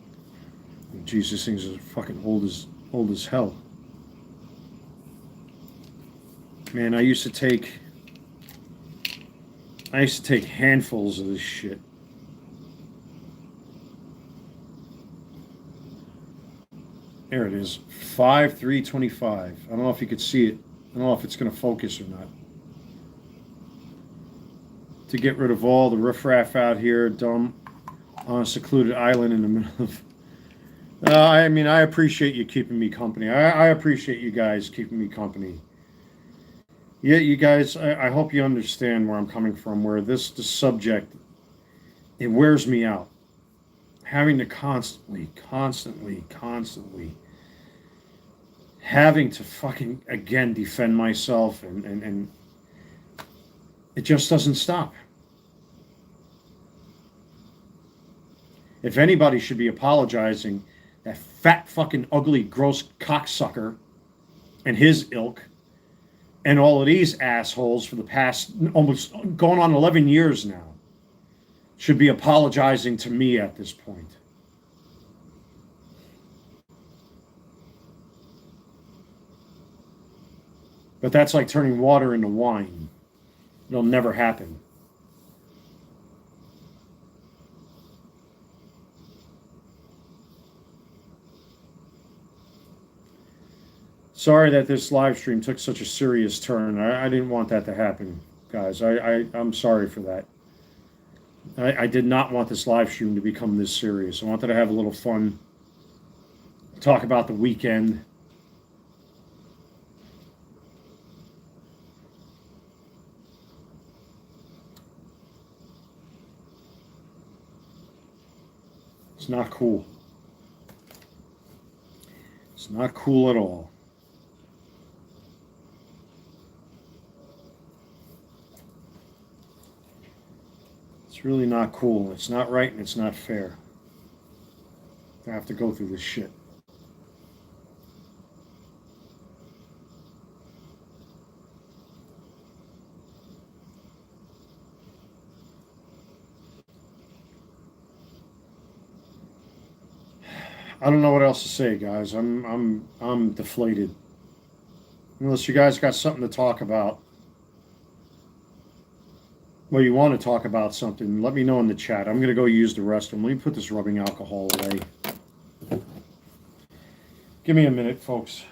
Jesus, things are fucking old as hell. Man, I used to take handfuls of this shit. There it is, 5/3/25. I don't know if you could see it. I don't know if it's going to focus or not. To get rid of all the riffraff out here, dumb, on a secluded island in the middle of... I mean, I appreciate you keeping me company. I appreciate you guys keeping me company. Yeah, you guys, I hope you understand where I'm coming from, where the subject, it wears me out. Having to constantly having to fucking, again, defend myself, and it just doesn't stop. If anybody should be apologizing, that fat fucking ugly gross cocksucker and his ilk and all of these assholes for the past almost going on 11 years now should be apologizing to me at this point. But that's like turning water into wine. It'll never happen. Sorry that this live stream took such a serious turn. I didn't want that to happen, guys. I'm sorry for that. I did not want this live stream to become this serious. I wanted to have a little fun, talk about the weekend. It's not cool. It's not cool at all. It's really not cool. It's not right and it's not fair. I have to go through this shit. I don't know what else to say, guys. I'm deflated. Unless you guys got something to talk about. Well, you want to talk about something, let me know in the chat. I'm going to go use the restroom. Let me put this rubbing alcohol away. Give me a minute, folks.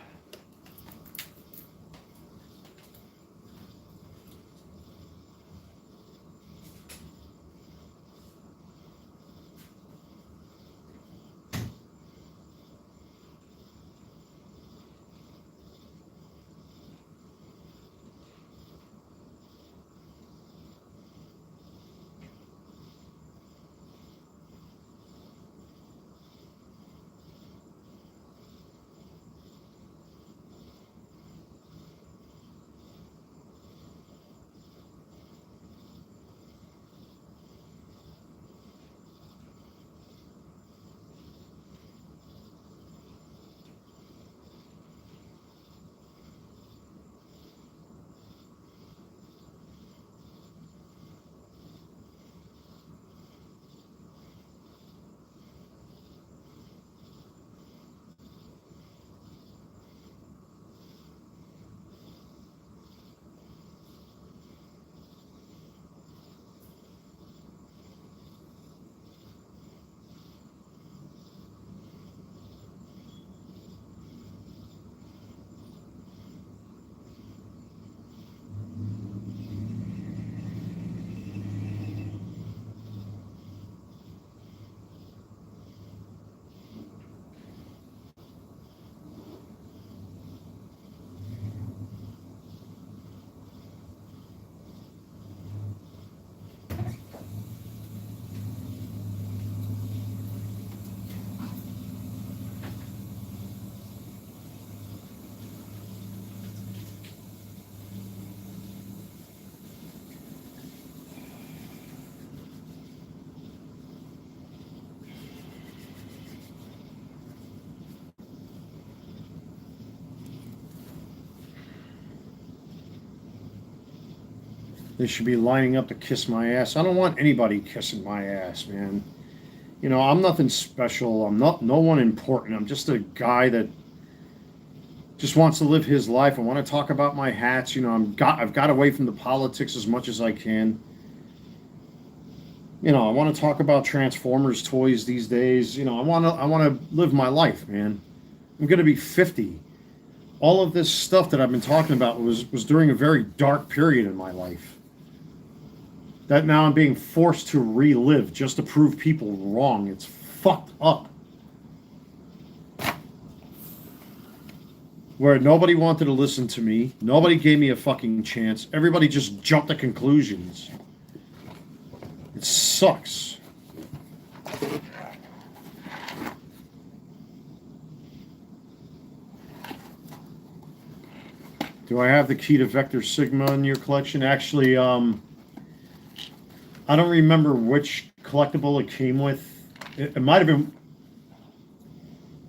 They should be lining up to kiss my ass. I don't want anybody kissing my ass, man. You know, I'm nothing special. I'm not no one important. I'm just a guy that just wants to live his life. I want to talk about my hats. You know, I've got away from the politics as much as I can. You know, I want to talk about Transformers toys these days. You know, I want to live my life, man. I'm going to be 50. All of this stuff that I've been talking about was during a very dark period in my life. That now I'm being forced to relive just to prove people wrong. It's fucked up. Where nobody wanted to listen to me. Nobody gave me a fucking chance. Everybody just jumped to conclusions. It sucks. Do I have the key to Vector Sigma in your collection? Actually, I don't remember which collectible it came with. It might have been...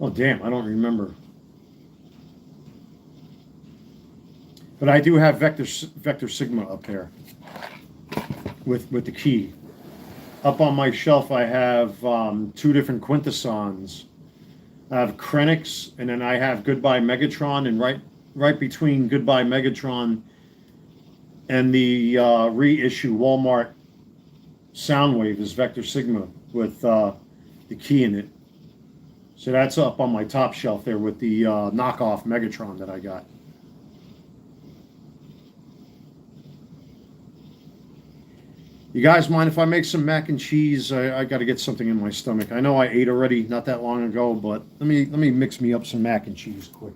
Oh, damn, I don't remember. But I do have Vector Sigma up there with the key. Up on my shelf, I have 2 different Quintessons. I have Krennics, and then I have Goodbye Megatron, and right between Goodbye Megatron and the reissue Walmart Soundwave is Vector Sigma with the key in it. So that's up on my top shelf there with the knockoff Megatron that I got. You guys mind if I make some mac and cheese? I got to get something in my stomach. I know I ate already not that long ago, but let me mix me up some mac and cheese quick.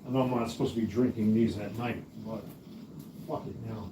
I know I'm not supposed to be drinking these at night, but fuck it now.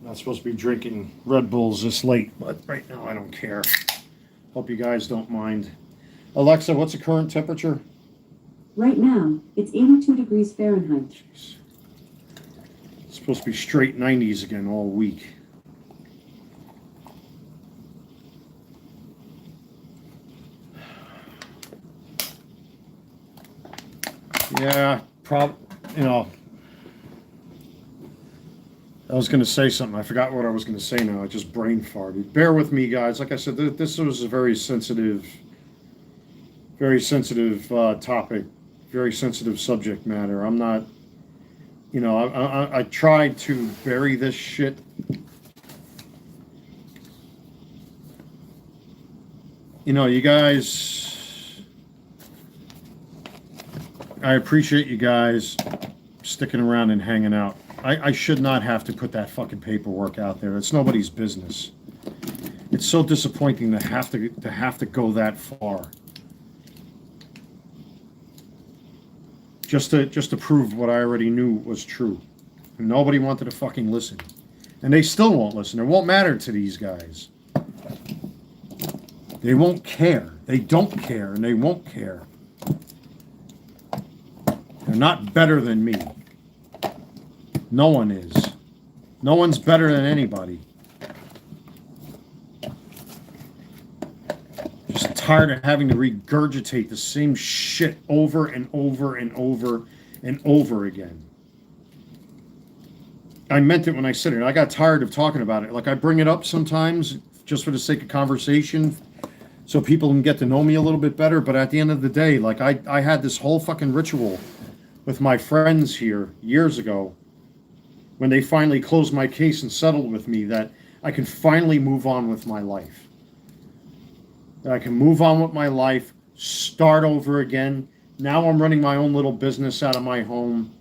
Not supposed to be drinking Red Bulls this late, but right now I don't care. Hope you guys don't mind. Alexa, what's the current temperature? Right now, it's 82 degrees Fahrenheit. Jeez. It's supposed to be straight 90s again all week. Yeah, you know, I was going to say something. I forgot what I was going to say now. I just brain farted. Bear with me, guys. Like I said, this was a very sensitive topic, very sensitive subject matter. I'm not, you know, I tried to bury this shit. You know, you guys, I appreciate you guys sticking around and hanging out. I should not have to put that fucking paperwork out there. It's nobody's business. It's so disappointing to have to go that far. Just to prove what I already knew was true. And nobody wanted to fucking listen. And they still won't listen. It won't matter to these guys. They won't care. They don't care, and they won't care. They're not better than me. No one is. No one's better than anybody. Just tired of having to regurgitate the same shit over and over and over and over again. I meant it when I said it. I got tired of talking about it. Like, I bring it up sometimes just for the sake of conversation so people can get to know me a little bit better. But at the end of the day, like, I had this whole fucking ritual with my friends here years ago when they finally closed my case and settled with me, that I can finally move on with my life. That I can move on with my life, start over again. Now I'm running my own little business out of my home.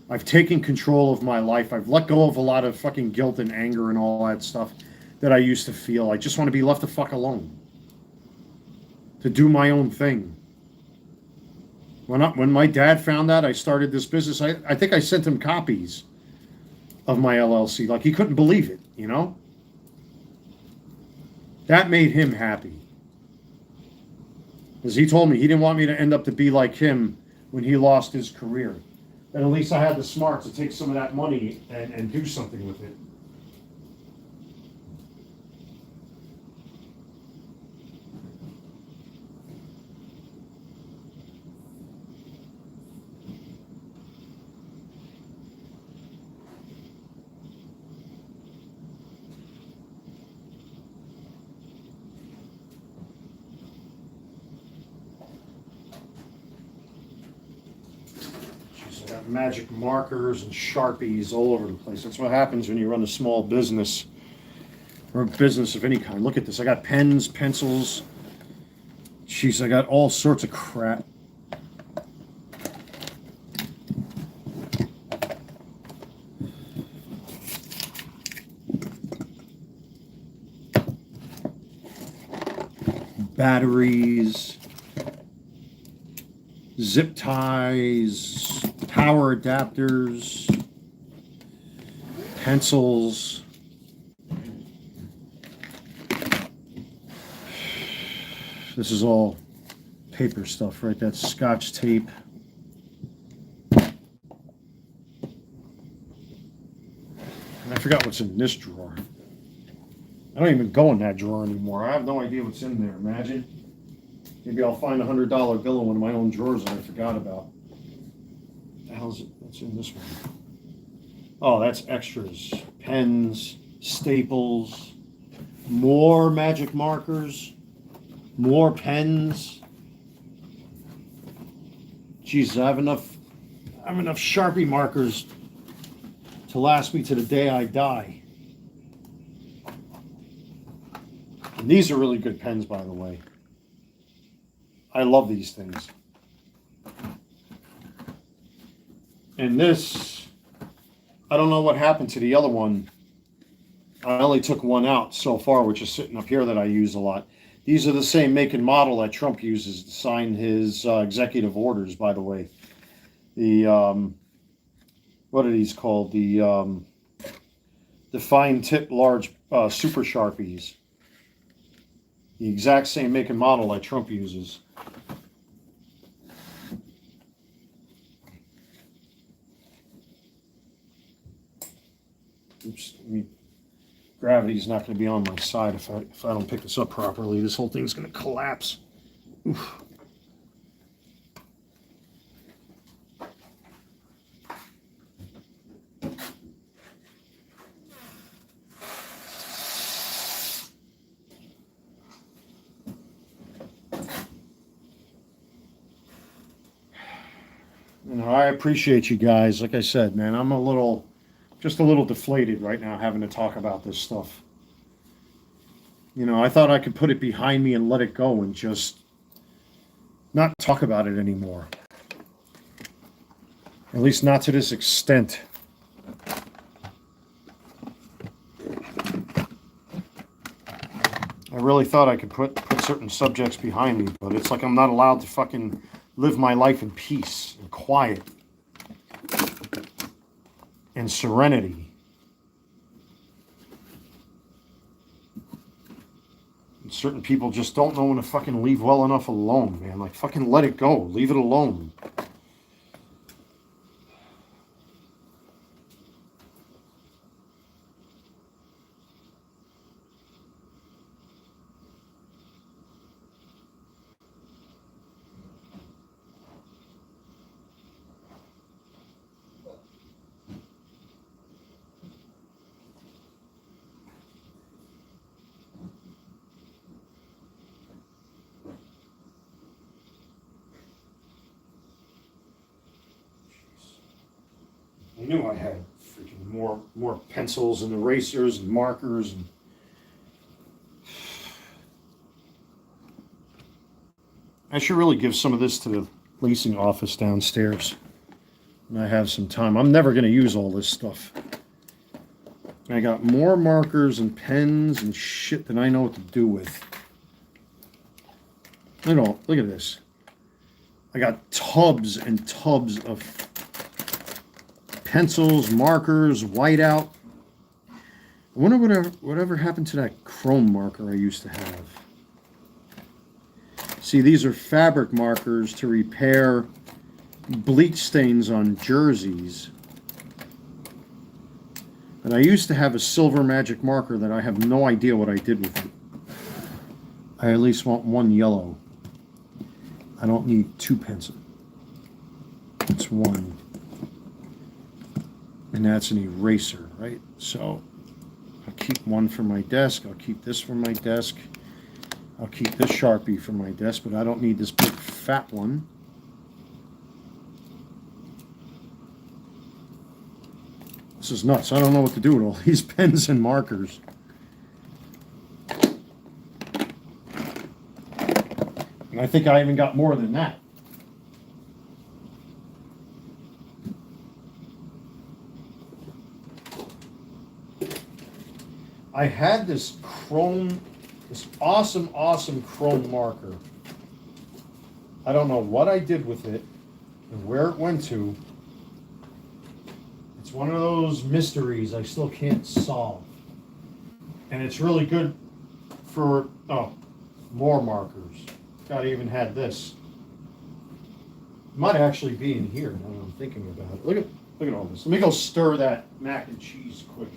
I've taken control of my life. I've let go of a lot of fucking guilt and anger and all that stuff that I used to feel. I just want to be left the fuck alone. To do my own thing. When my dad found out I started this business, I think I sent him copies of my LLC. Like, he couldn't believe it, you know? That made him happy. Because he told me he didn't want me to end up to be like him when he lost his career. And at least I had the smarts to take some of that money and do something with it. Magic markers and Sharpies all over the place. That's what happens when you run a small business or a business of any kind. Look at this. I got pens, pencils. Jeez, I got all sorts of crap. Batteries, zip ties, power adapters, pencils. This is all paper stuff, right? That's Scotch tape. And I forgot what's in this drawer. I don't even go in that drawer anymore. I have no idea what's in there. Imagine. Maybe I'll find a $100 bill in one of my own drawers that I forgot about. What the hell is it? What's in this one? Oh, that's extras. Pens, staples, more magic markers, more pens. Jesus, I have enough Sharpie markers to last me to the day I die. And these are really good pens, by the way. I love these things. And this, I don't know what happened to the other one. I only took one out so far, which is sitting up here that I use a lot. These are the same make and model that Trump uses to sign his executive orders, by the way. The, what are these called? The fine tip large super Sharpies. The exact same make and model that Trump uses. Oops, gravity's not going to be on my side if I don't pick this up properly. This whole thing's going to collapse. Oof. You know, I appreciate you guys. Like I said, man, I'm just a little deflated right now having to talk about this stuff. You know, I thought I could put it behind me and let it go and just not talk about it anymore. At least not to this extent. I really thought I could put certain subjects behind me, but it's like I'm not allowed to fucking live my life in peace and quiet and serenity. And certain people just don't know when to fucking leave well enough alone, man. Like, fucking let it go. Leave it alone. I knew I had freaking more pencils and erasers and markers and I should really give some of this to the leasing office downstairs when I have some time. I'm never going to use all this stuff. I got more markers and pens and shit than I know what to do with. Look at this. I got tubs and tubs of pencils, markers, whiteout. I wonder whatever happened to that chrome marker I used to have. See, these are fabric markers to repair bleach stains on jerseys. And I used to have a silver magic marker that I have no idea what I did with it. I at least want one yellow. I don't need two pencils. It's one. And that's an eraser, right? So I'll keep one for my desk. I'll keep this for my desk. I'll keep this Sharpie for my desk, but I don't need this big fat one. This is nuts. I don't know what to do with all these pens and markers. And I think I even got more than that. I had this awesome chrome marker. I don't know what I did with it and where it went to. It's one of those mysteries I still can't solve. And it's really good for, more markers. God, I even had this. Might actually be in here now that I'm thinking about it. Look at all this. Let me go stir that mac and cheese quick.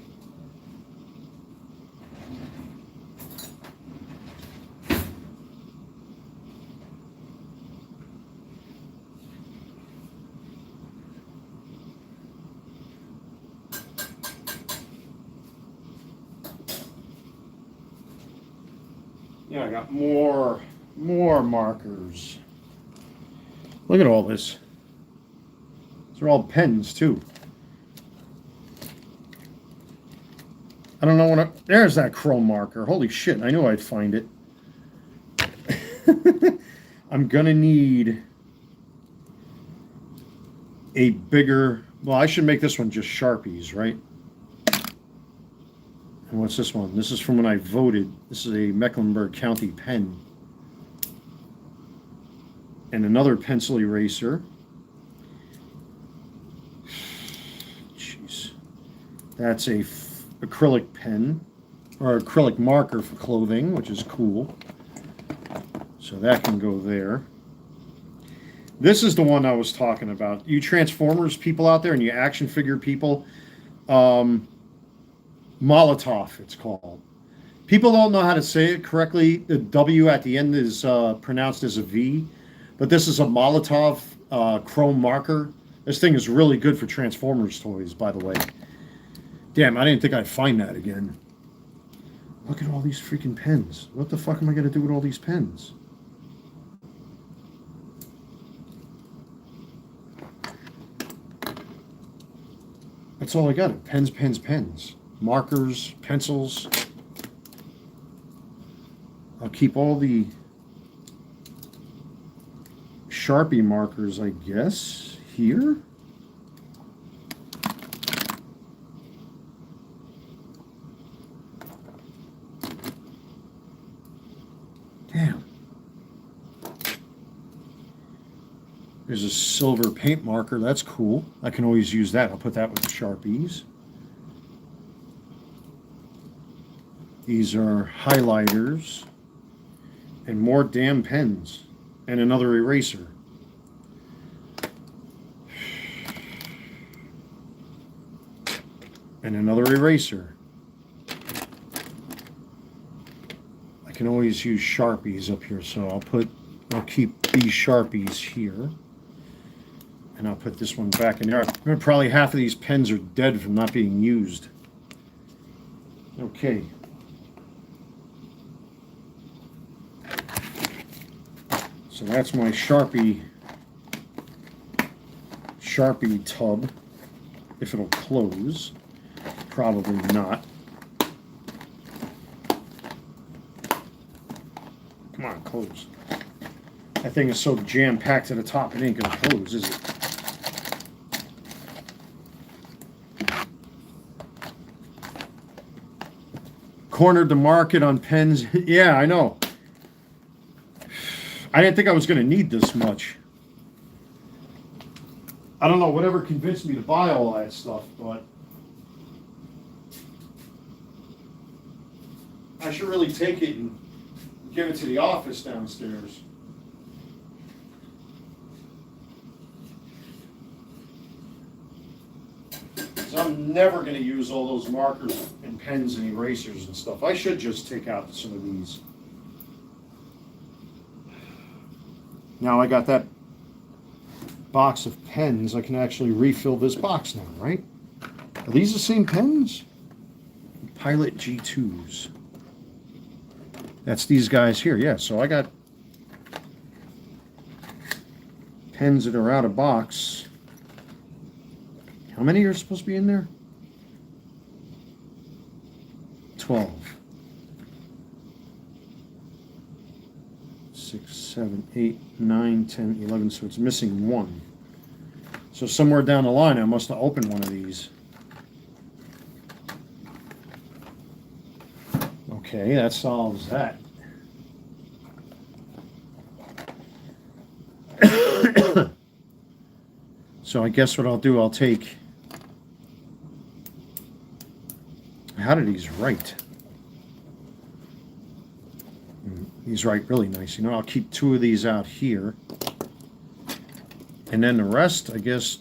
Yeah, I got more markers. Look at all this. These are all pens too. I don't know what there's that chrome marker. Holy shit, I knew I'd find it. I'm gonna need a bigger, well, I should make this one just Sharpies, right? And what's this one? This is from when I voted. This is a Mecklenburg County pen. And another pencil eraser. Jeez. That's a acrylic pen, or acrylic marker for clothing, which is cool. So that can go there. This is the one I was talking about. You Transformers people out there and you action figure people, Molotov, it's called. People don't know how to say it correctly. The W at the end is pronounced as a V, but this is a Molotov chrome marker. This thing is really good for Transformers toys, by the way. Damn, I didn't think I'd find that again. Look at all these freaking pens. What the fuck am I going to do with all these pens? That's all I got. Pens. Markers, pencils. I'll keep all the Sharpie markers, I guess, here. There's a silver paint marker. That's cool. I can always use that. I'll put that with the Sharpies. These are highlighters and more damn pens and another eraser. And another eraser. I can always use Sharpies up here, so I'll keep these Sharpies here. And I'll put this one back in there. Probably half of these pens are dead from not being used. Okay. So that's my Sharpie tub. If it'll close. Probably not. Come on, close. That thing is so jam-packed to the top, it ain't gonna close, is it? Cornered the market on pens. Yeah, I know. I didn't think I was gonna need this much. I don't know, whatever convinced me to buy all that stuff, but I should really take it and give it to the office downstairs. Because I'm never going to use all those markers and pens and erasers and stuff. I should just take out some of these. Now I got that box of pens, I can actually refill this box now, right? Are these the same pens? Pilot G2s. That's these guys here, yeah. So I got pens that are out of box. How many are supposed to be in there? 12. 6, 7, 8, 9, 10, 11. So it's missing one. So somewhere down the line, I must have opened one of these. Okay, that solves that. So I guess what I'll do, I'll take... How did these write? These write really nice. You know, I'll keep 2 of these out here. And then the rest, I guess,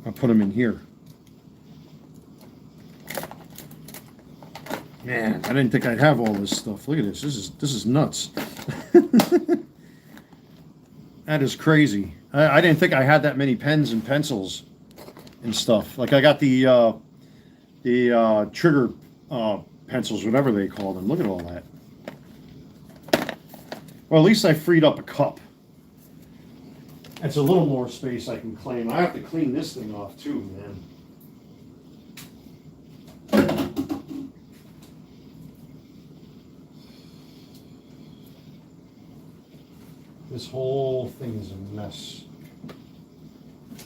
I'll put them in here. Man, I didn't think I'd have all this stuff. Look at this. This is nuts. That is crazy. I didn't think I had that many pens and pencils and stuff. Like I got the trigger pencils, whatever they call them. Look at all that. Well, at least I freed up a cup. That's a little more space I can claim. I have to clean this thing off too, man. This whole thing is a mess.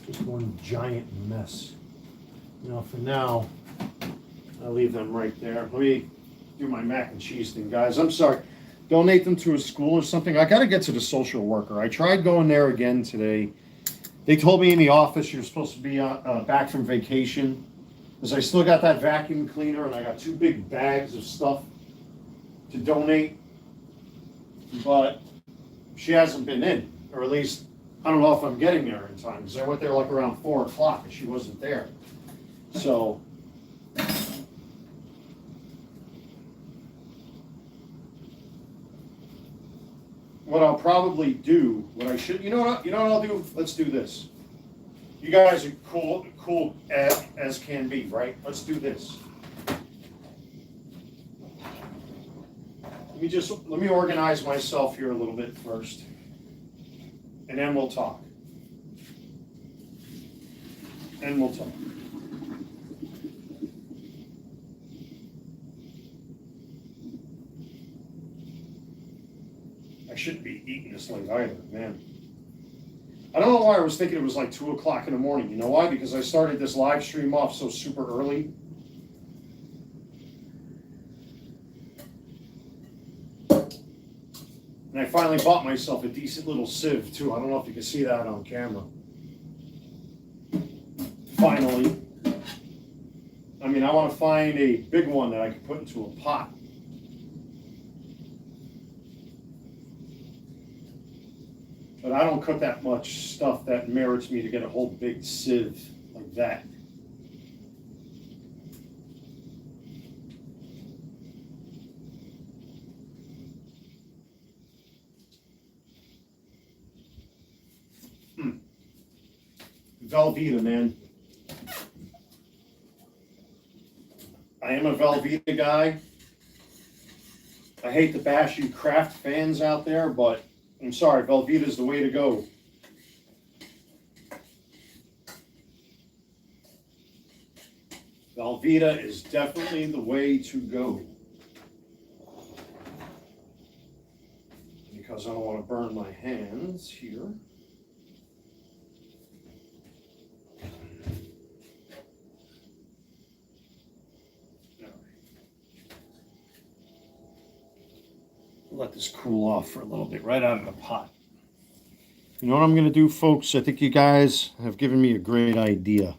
Just one giant mess. You know, for now, I'll leave them right there. Let me do my mac and cheese thing, guys. I'm sorry. Donate them to a school or something. I got to get to the social worker. I tried going there again today. They told me in the office you're supposed to be back from vacation. Because I still got that vacuum cleaner and I got 2 big bags of stuff to donate. But she hasn't been in, or at least I don't know if I'm getting there in time, because I went there like around 4 o'clock and she wasn't there. So what I'll probably do, you know what I'll do? Let's do this. You guys are cool as can be, right? Let's do this. Let me organize myself here a little bit first, and then we'll talk. I shouldn't be eating this late either, man. I don't know why I was thinking it was like 2 o'clock in the morning. You know why? Because I started this live stream off so super early. And I finally bought myself a decent little sieve too. I don't know if you can see that on camera. Finally. I mean, I want to find a big one that I can put into a pot. But I don't cook that much stuff that merits me to get a whole big sieve like that. Velveeta, man. I am a Velveeta guy. I hate to bash you craft fans out there, but I'm sorry, Velveeta is the way to go. Velveeta is definitely the way to go. Because I don't want to burn my hands here. Let this cool off for a little bit right out of the pot. You know what I'm going to do, folks? I think you guys have given me a great idea.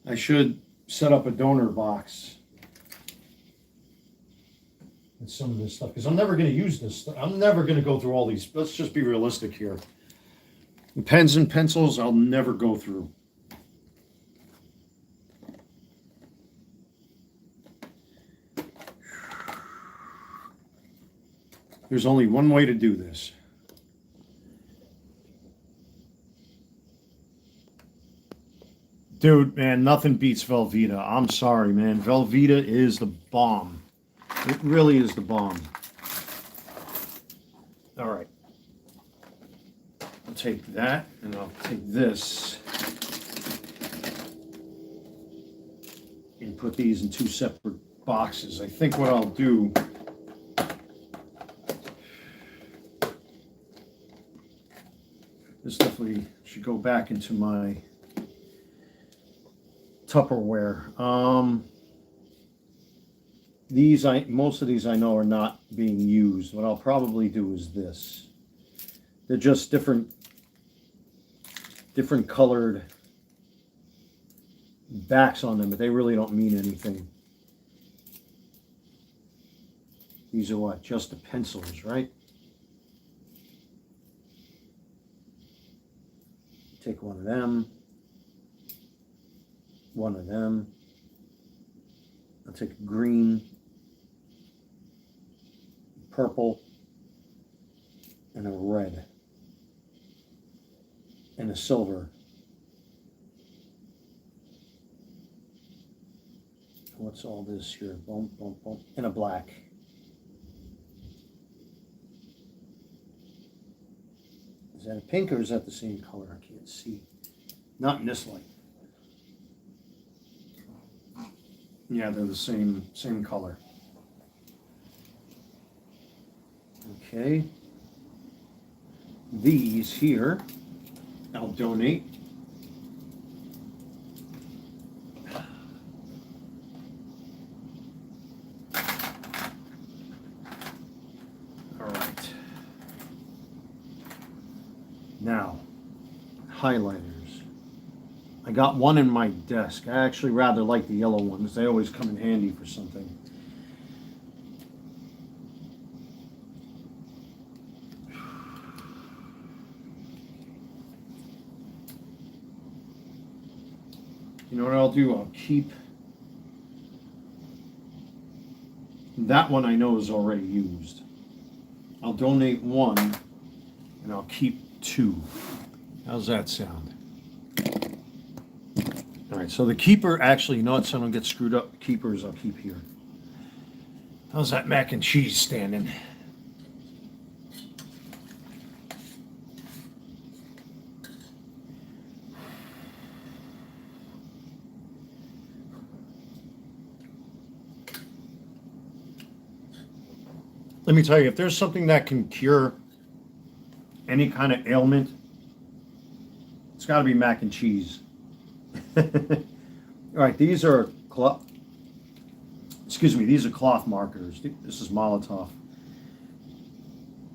I should set up a donor box with some of this stuff, because I'm never going to use this stuff. I'm never going to go through all these. Let's just be realistic here. The pens and pencils, I'll never go through. There's only one way to do this. Dude, man, nothing beats Velveeta. I'm sorry, man. Velveeta is the bomb. It really is the bomb. All right. I'll take that, and I'll take this and put these in two separate boxes. I think what I'll do... This definitely should go back into my Tupperware. Most of these I know are not being used. What I'll probably do is this. They're just different colored backs on them, but they really don't mean anything. These are what? Just the pencils, right? Take one of them, one of them. I'll take a green, purple, and a red, and a silver. What's all this here? Bump, bump, bump, and a black. Is that a pink or is that the same color? I can't see. Not in this light. Yeah, they're the same color. Okay. These here, I'll donate. Now, highlighters. I got one in my desk. I actually rather like the yellow ones. They always come in handy for something. You know what I'll do? I'll keep that one. I know is already used. I'll donate one and I'll keep two. How's that sound? All right, so the keeper, actually, you know what, so I don't get screwed up. Keepers I'll keep here. How's that mac and cheese standing? Let me tell you, if there's something that can cure any kind of ailment, it's got to be mac and cheese. All right, these are these are cloth markers. This is Molotov.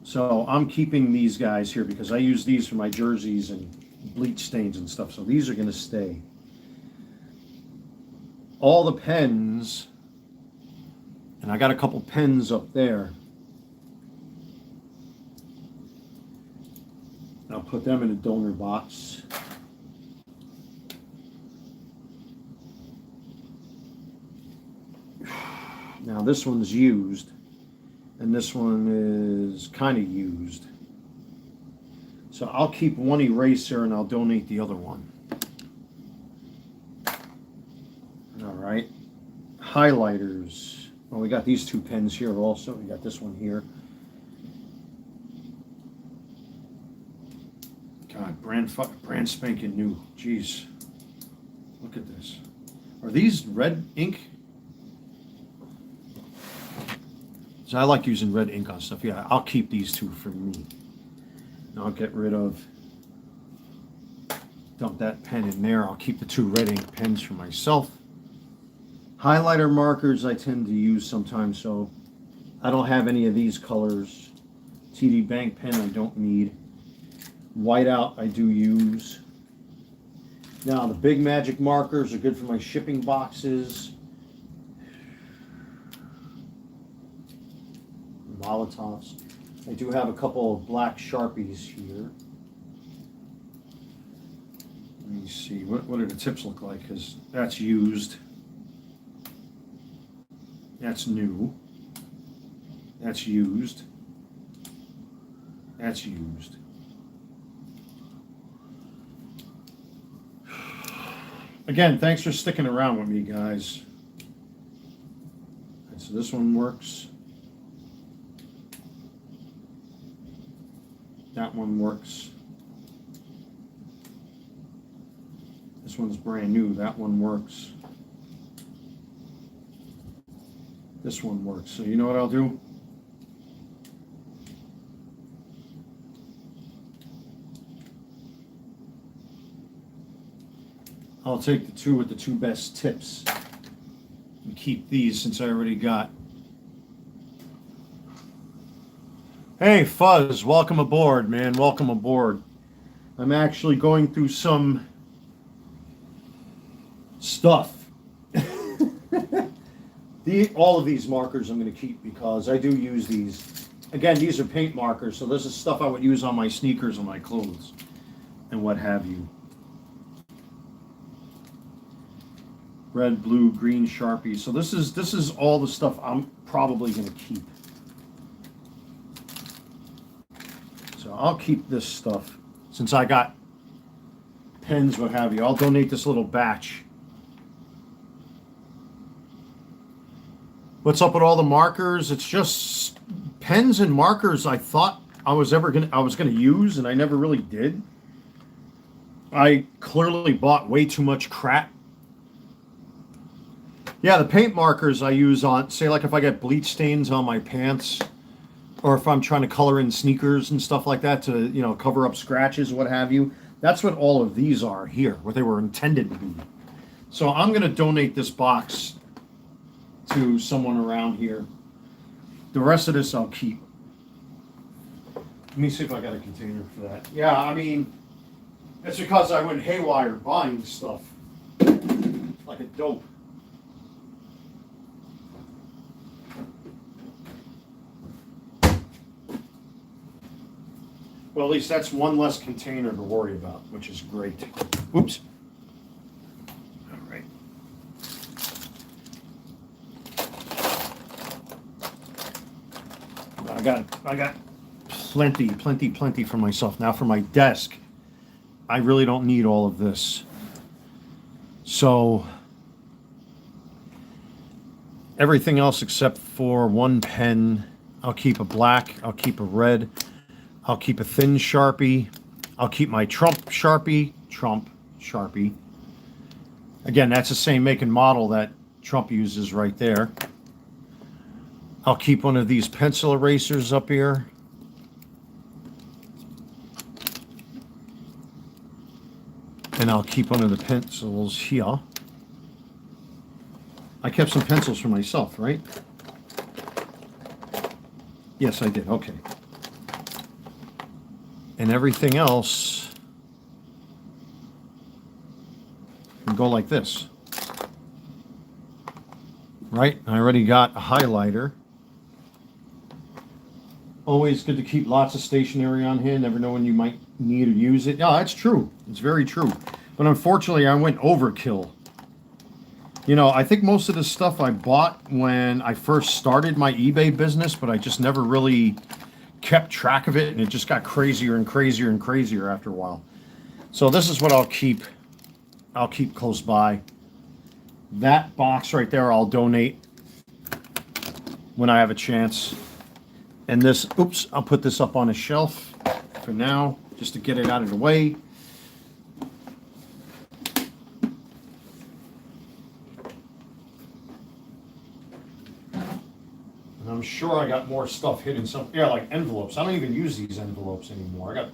So I'm keeping these guys here because I use these for my jerseys and bleach stains and stuff. So these are going to stay. All the pens, and I got a couple pens up there. I'll put them in a donor box. Now this one's used, and this one is kind of used. So I'll keep one eraser and I'll donate the other one. All right. Highlighters. Well, we got these two pens here also. We got this one here. God, brand spanking new. Jeez. Look at this. Are these red ink? So I like using red ink on stuff. Yeah, I'll keep these two for me. And I'll get rid of, dump that pen in there. I'll keep the two red ink pens for myself. Highlighter markers I tend to use sometimes, so I don't have any of these colors. TD Bank pen I don't need. Whiteout I do use. Now the big magic markers are good for my shipping boxes. Molotovs. I do have a couple of black Sharpies here. Let me see, what do the tips look like? Because that's used. That's new. That's used. That's used. Again, thanks for sticking around with me, guys. And so this one works. That one works. This one's brand new. That one works. This one works. So you know what I'll do? I'll take the two with the two best tips and keep these since I already got. Hey Fuzz, welcome aboard, man. Welcome aboard. I'm actually going through some stuff. All of these markers I'm going to keep because I do use these. Again, these are paint markers, so this is stuff I would use on my sneakers and my clothes and what have you. Red, blue, green Sharpie. So this is all the stuff I'm probably going to keep. So I'll keep this stuff since I got pens, what have you. I'll donate this little batch. What's up with all the markers? It's just pens and markers I thought I was gonna use, and I never really did. I clearly bought way too much crap. Yeah, the paint markers I use on, say like if I get bleach stains on my pants, or if I'm trying to color in sneakers and stuff like that to, you know, cover up scratches, what have you. That's what all of these are here, what they were intended to be. So I'm going to donate this box to someone around here. The rest of this I'll keep. Let me see if I got a container for that. Yeah, I mean, it's because I went haywire buying stuff like a dope. Well, at least that's one less container to worry about, which is great. Oops. All right. I got plenty for myself. Now for my desk, I really don't need all of this. So everything else except for one pen, I'll keep a black, I'll keep a red, I'll keep a thin Sharpie. I'll keep my Trump Sharpie. Again, that's the same make and model that Trump uses right there. I'll keep one of these pencil erasers up here. And I'll keep one of the pencils here. I kept some pencils for myself, right? Yes, I did. Okay. And everything else can go like this. Right? I already got a highlighter. Always good to keep lots of stationery on hand. Never know when you might need to use it. Yeah, that's true. It's very true. But unfortunately, I went overkill. You know, I think most of the stuff I bought when I first started my eBay business, but I just never really kept track of it, and it just got crazier and crazier and crazier after a while. So this is what I'll keep close by. That box right there I'll donate when I have a chance. And this, oops, I'll put this up on a shelf for now, just to get it out of the way. And I'm sure I got more stuff hidden some, yeah, like envelopes. I don't even use these envelopes anymore. I got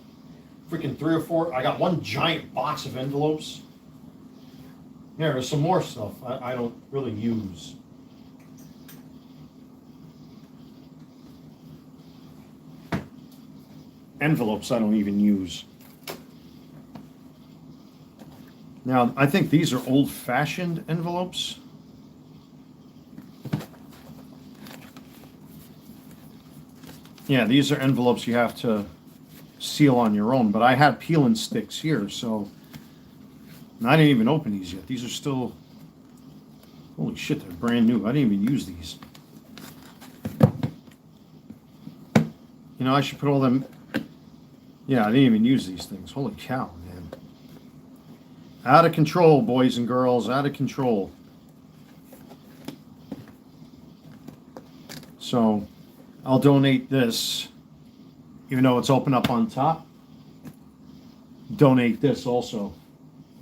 freaking 3 or 4. I got one giant box of envelopes. Yeah, there's some more stuff I don't really use. Envelopes I don't even use. Now, I think these are old-fashioned envelopes. Yeah, these are envelopes you have to seal on your own, but I have peel and sticks here, so and I didn't even open these yet. These are still, holy shit, they're brand new. I didn't even use these. You know, I should put all them, yeah, I didn't even use these things. Holy cow, man. Out of control, boys and girls, out of control. So, I'll donate this, even though it's open up on top. Donate this also.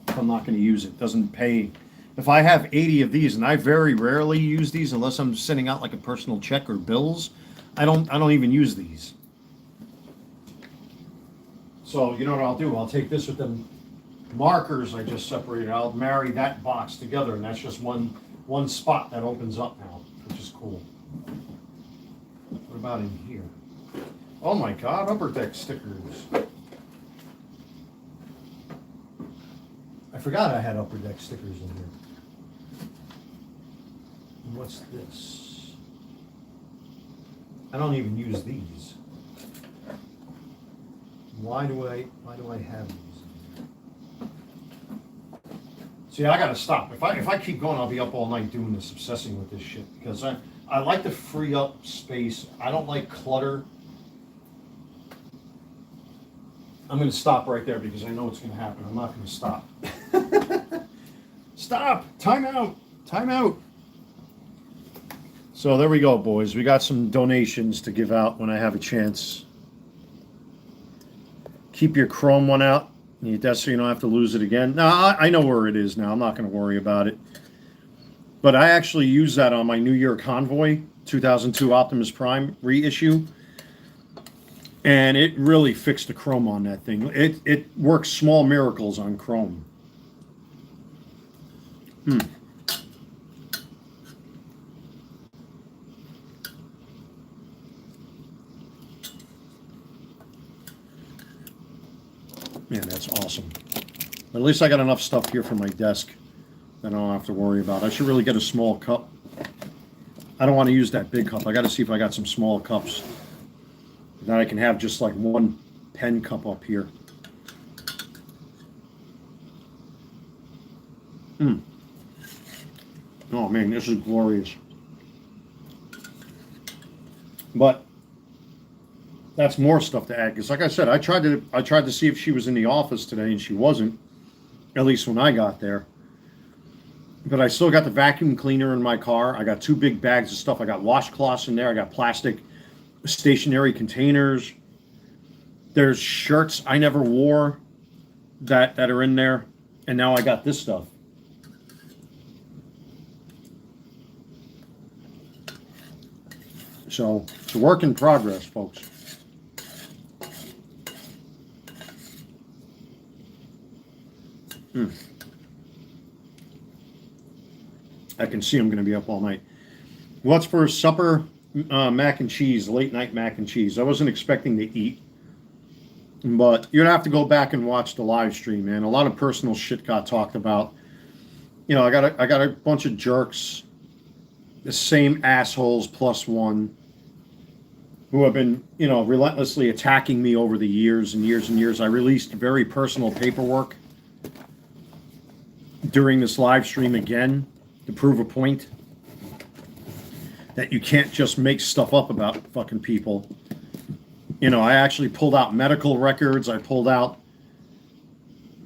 I'm not going to use it. Doesn't pay. If I have 80 of these, and I very rarely use these unless I'm sending out like a personal check or bills, I don't even use these. So you know what I'll do? I'll take this with them markers I just separated. I'll marry that box together, and that's just one spot that opens up now, which is cool. What about in here? Oh my God, Upper Deck stickers. I forgot I had Upper Deck stickers in here. And what's this? I don't even use these. Why do I have these in here? See, I gotta stop. If I keep going, I'll be up all night doing this, obsessing with this shit, because I like to free up space. I don't like clutter. I'm going to stop right there because I know what's going to happen. I'm not going to stop. Stop! Time out! Time out! So there we go, boys. We got some donations to give out when I have a chance. Keep your Chrome one out. That's so you don't have to lose it again. No, I know where it is now. I'm not going to worry about it. But I actually used that on my New Year Convoy 2002 Optimus Prime reissue. And it really fixed the chrome on that thing. It works small miracles on chrome. Man, that's awesome. But at least I got enough stuff here for my desk that I don't have to worry about. I should really get a small cup. I don't want to use that big cup. I got to see if I got some small cups. Then I can have just like one pen cup up here. Oh man, this is glorious. But that's more stuff to add. Because like I said, I tried to see if she was in the office today, and she wasn't. At least when I got there. But I still got the vacuum cleaner in my car. I got 2 big bags of stuff. I got washcloths in there. I got plastic stationery containers. There's shirts I never wore that are in there. And now I got this stuff. So it's a work in progress, folks. I can see I'm going to be up all night. What's for supper? Mac and cheese, late night mac and cheese. I wasn't expecting to eat. But you'd have to go back and watch the live stream, man. A lot of personal shit got talked about. You know, I got a bunch of jerks, the same assholes plus one, who have been, you know, relentlessly attacking me over the years and years and years. I released very personal paperwork during this live stream again to prove a point that you can't just make stuff up about fucking people. You know, I actually pulled out medical records. I pulled out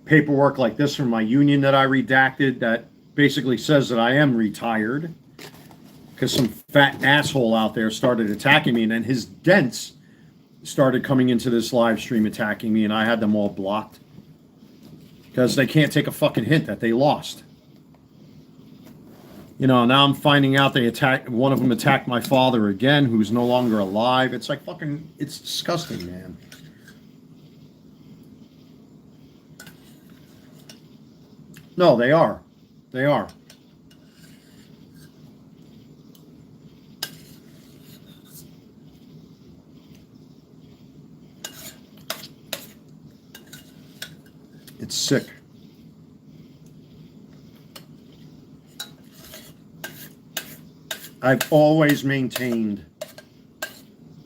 paperwork like this from my union that I redacted that basically says that I am retired because some fat asshole out there started attacking me, and then his dents started coming into this live stream attacking me, and I had them all blocked because they can't take a fucking hint that they lost. You know, now I'm finding out one of them attacked my father again, who's no longer alive. It's like fucking, it's disgusting, man. No, they are. They are. It's sick. I've always maintained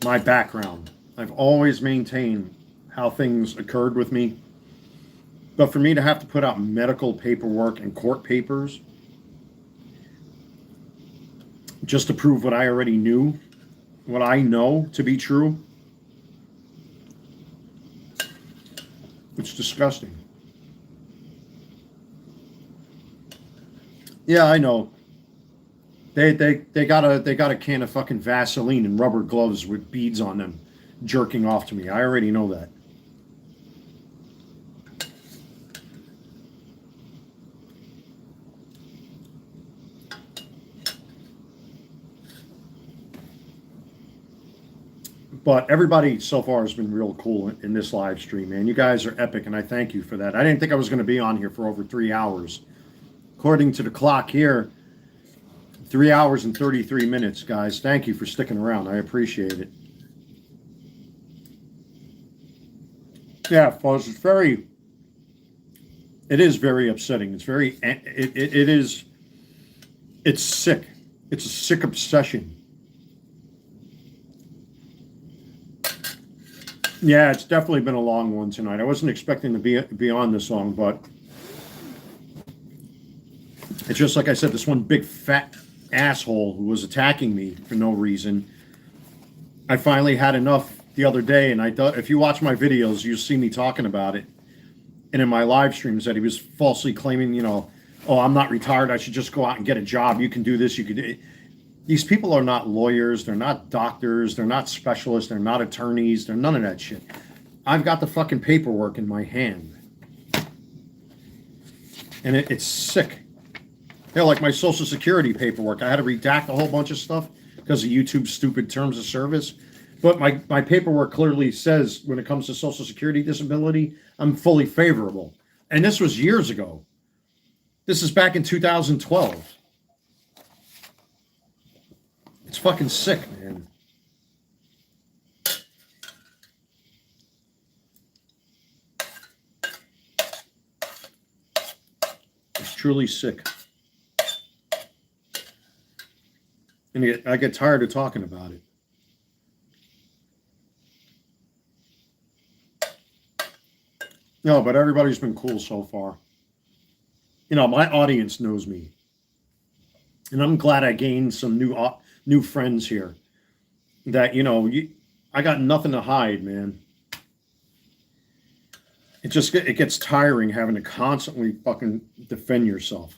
my background. I've always maintained how things occurred with me. But for me to have to put out medical paperwork and court papers just to prove what I already knew, what I know to be true, it's disgusting. Yeah, I know. They got a can of fucking Vaseline and rubber gloves with beads on them, jerking off to me. I already know that. But everybody so far has been real cool in this live stream, man. You guys are epic, and I thank you for that. I didn't think I was going to be on here for over 3 hours. According to the clock here, 3 hours and 33 minutes, guys. Thank you for sticking around. I appreciate it. Yeah, Fuzz, it is very upsetting. It's it's sick. It's a sick obsession. Yeah, it's definitely been a long one tonight. I wasn't expecting to be on this long, but it's just like I said, this one big fat asshole who was attacking me for no reason. I finally had enough the other day, and I thought, if you watch my videos, you'll see me talking about it. And in my live streams that he was falsely claiming, you know, oh, I'm not retired, I should just go out and get a job. You can do this, you can do it. These people are not lawyers, they're not doctors, they're not specialists, they're not attorneys, they're none of that shit. I've got the fucking paperwork in my hand. And it's sick. Yeah, like my Social Security paperwork. I had to redact a whole bunch of stuff because of YouTube's stupid terms of service. But my paperwork clearly says when it comes to Social Security disability, I'm fully favorable. And this was years ago. This is back in 2012. It's fucking sick, man. It's truly sick. And I get tired of talking about it. No, but everybody's been cool so far. You know, my audience knows me. And I'm glad I gained some new friends here. That, you know, I got nothing to hide, man. It gets tiring having to constantly fucking defend yourself.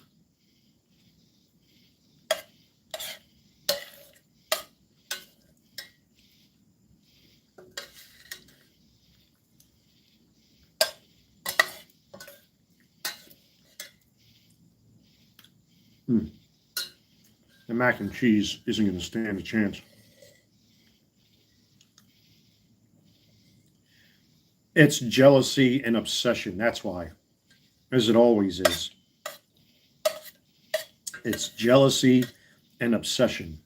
The mac and cheese isn't going to stand a chance. It's jealousy and obsession. That's why. As it always is. It's jealousy and obsession.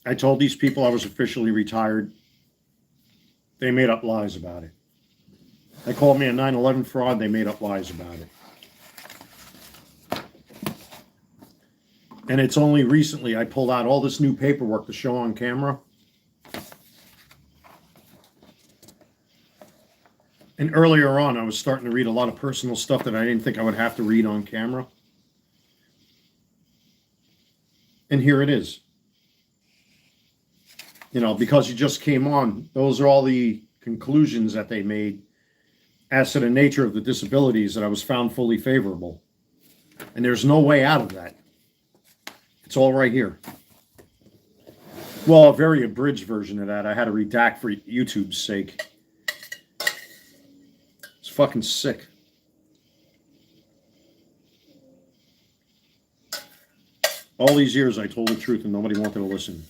I told these people I was officially retired. They made up lies about it. They called me a 9/11 fraud. They made up lies about it. And it's only recently I pulled out all this new paperwork to show on camera. And earlier on, I was starting to read a lot of personal stuff that I didn't think I would have to read on camera. And here it is. You know, because you just came on, those are all the conclusions that they made as to the nature of the disabilities that I was found fully favorable. And there's no way out of that. It's all right here. Well, a very abridged version of that I had to redact for YouTube's sake. It's fucking sick. All these years I told the truth and nobody wanted to listen.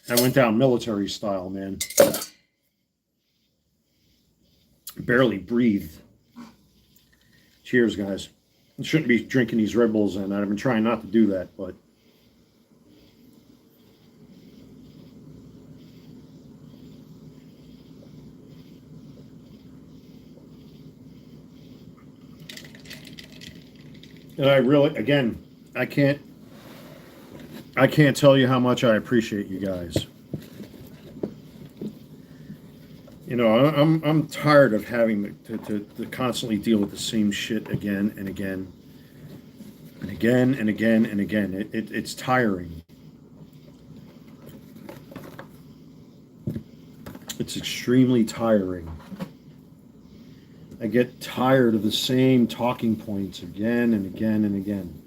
I went down military style, man. Barely breathed. Cheers, guys. I shouldn't be drinking these Red Bulls, and I've been trying not to do that, but and I really, again, I can't tell you how much I appreciate you guys. You know, I'm tired of having to constantly deal with the same shit again and again and again and again and again. It's tiring. It's extremely tiring. I get tired of the same talking points again and again and again.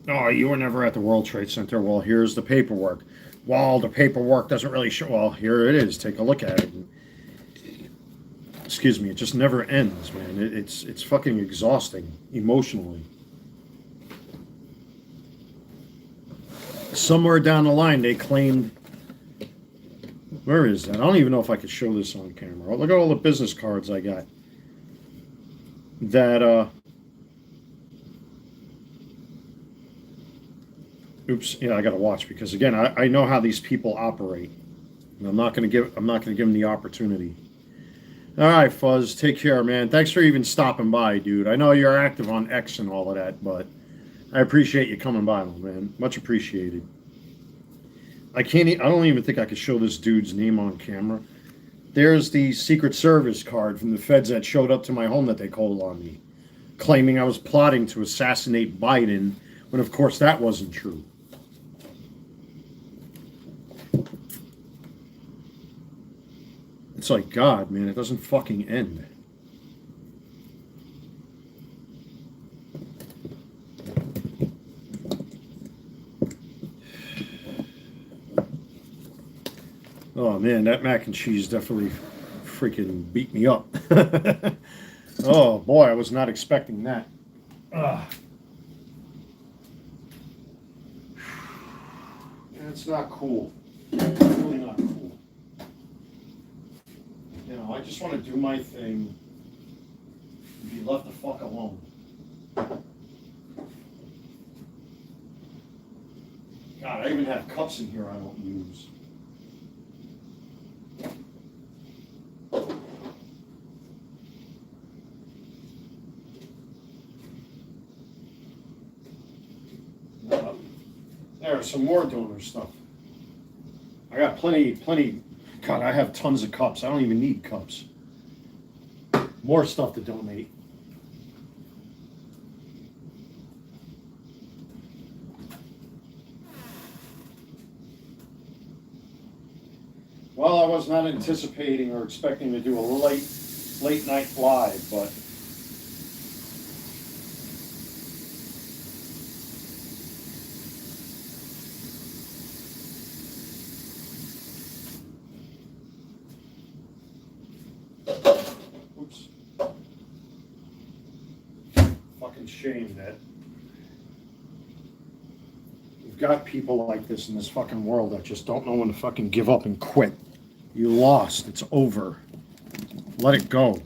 Oh, you were never at the World Trade Center. Well, here's the paperwork. Well, the paperwork doesn't really show. Well, here it is. Take a look at it. Excuse me. It just never ends, man. It's fucking exhausting emotionally. Somewhere down the line, they claimed. Where is that? I don't even know if I could show this on camera. Look at all the business cards I got. That oops, yeah, I got to watch because again, I know how these people operate, and I'm not going to give them the opportunity. All right, Fuzz, take care, man. Thanks for even stopping by, dude. I know you're active on X and all of that, but I appreciate you coming by, man. Much appreciated. I don't even think I could show this dude's name on camera. There's the Secret Service card from the feds that showed up to my home that they called on me, claiming I was plotting to assassinate Biden, when of course that wasn't true. It's like, God, man, it doesn't fucking end. Oh, man, that mac and cheese definitely freaking beat me up. Oh, boy, I was not expecting that. It's not cool. It's really not cool. You know, I just want to do my thing and be left the fuck alone. God, I even have cups in here I don't use. There's some more donor stuff. I got plenty. God, I have tons of cups. I don't even need cups. More stuff to donate. Well, I was not anticipating or expecting to do a late night live, but shame that we've got people like this in this fucking world that just don't know when to fucking give up and quit. You lost. It's over. Let it go.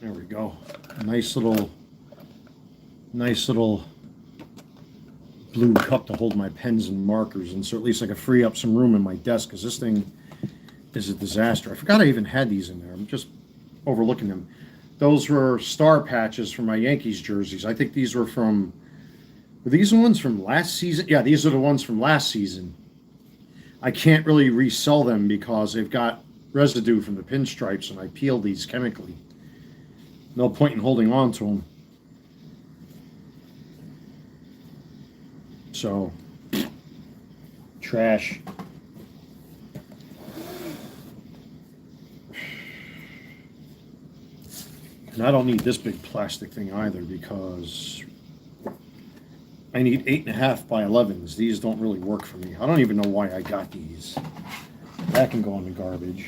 There we go. Nice little blue cup to hold my pens and markers, and so at least I can free up some room in my desk, because this thing is a disaster. I forgot I even had these in there. I'm just overlooking them. Those were star patches from my Yankees jerseys. I think these were these the ones from last season? Yeah, these are the ones from last season. I can't really resell them because they've got residue from the pinstripes, and I peeled these chemically. No point in holding on to them. So, trash. And I don't need this big plastic thing either, because I need 8.5 by 11s. These don't really work for me. I don't even know why I got these. That can go in the garbage.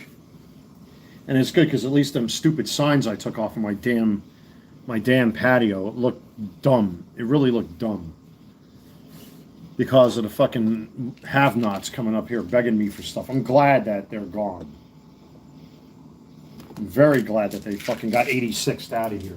And it's good because at least them stupid signs I took off of my damn patio looked dumb. It really looked dumb. Because of the fucking have-nots coming up here begging me for stuff. I'm glad that they're gone. I'm very glad that they fucking got 86th out of here.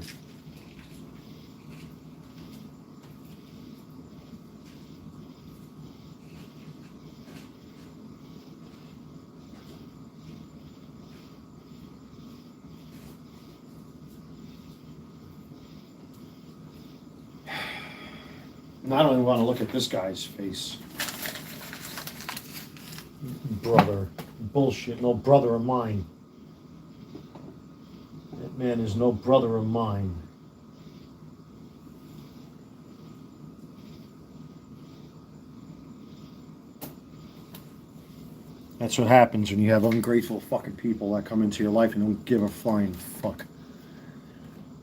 And I don't even want to look at this guy's face. Brother. Bullshit. No brother of mine. That man is no brother of mine. That's what happens when you have ungrateful fucking people that come into your life and don't give a flying fuck.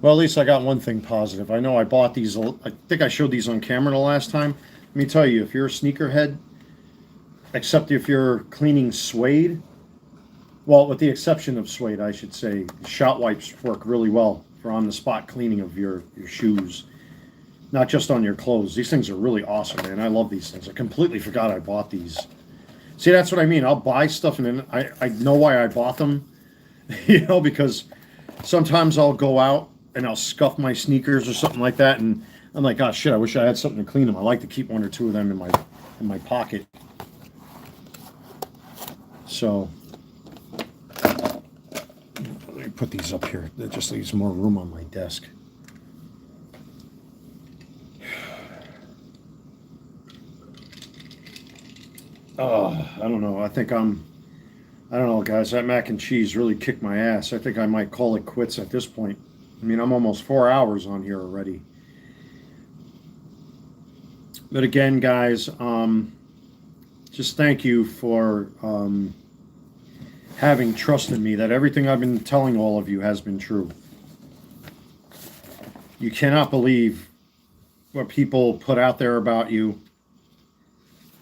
Well, at least I got one thing positive. I know I bought these. I think I showed these on camera the last time. Let me tell you, if you're a sneakerhead, except if you're cleaning suede, well, with the exception of suede, I should say, shot wipes work really well for on-the-spot cleaning of your shoes, not just on your clothes. These things are really awesome, man. I love these things. I completely forgot I bought these. See, that's what I mean. I'll buy stuff and then I know why I bought them, because sometimes I'll go out and I'll scuff my sneakers or something like that, and I'm like, oh shit, I wish I had something to clean them. I like to keep one or two of them in my pocket. So let me put these up here. That just leaves more room on my desk. Oh, I don't know. I don't know, guys. That mac and cheese really kicked my ass. I think I might call it quits at this point. I mean, I'm almost 4 hours on here already. But again, guys, just thank you for having trust in me that everything I've been telling all of you has been true. You cannot believe what people put out there about you.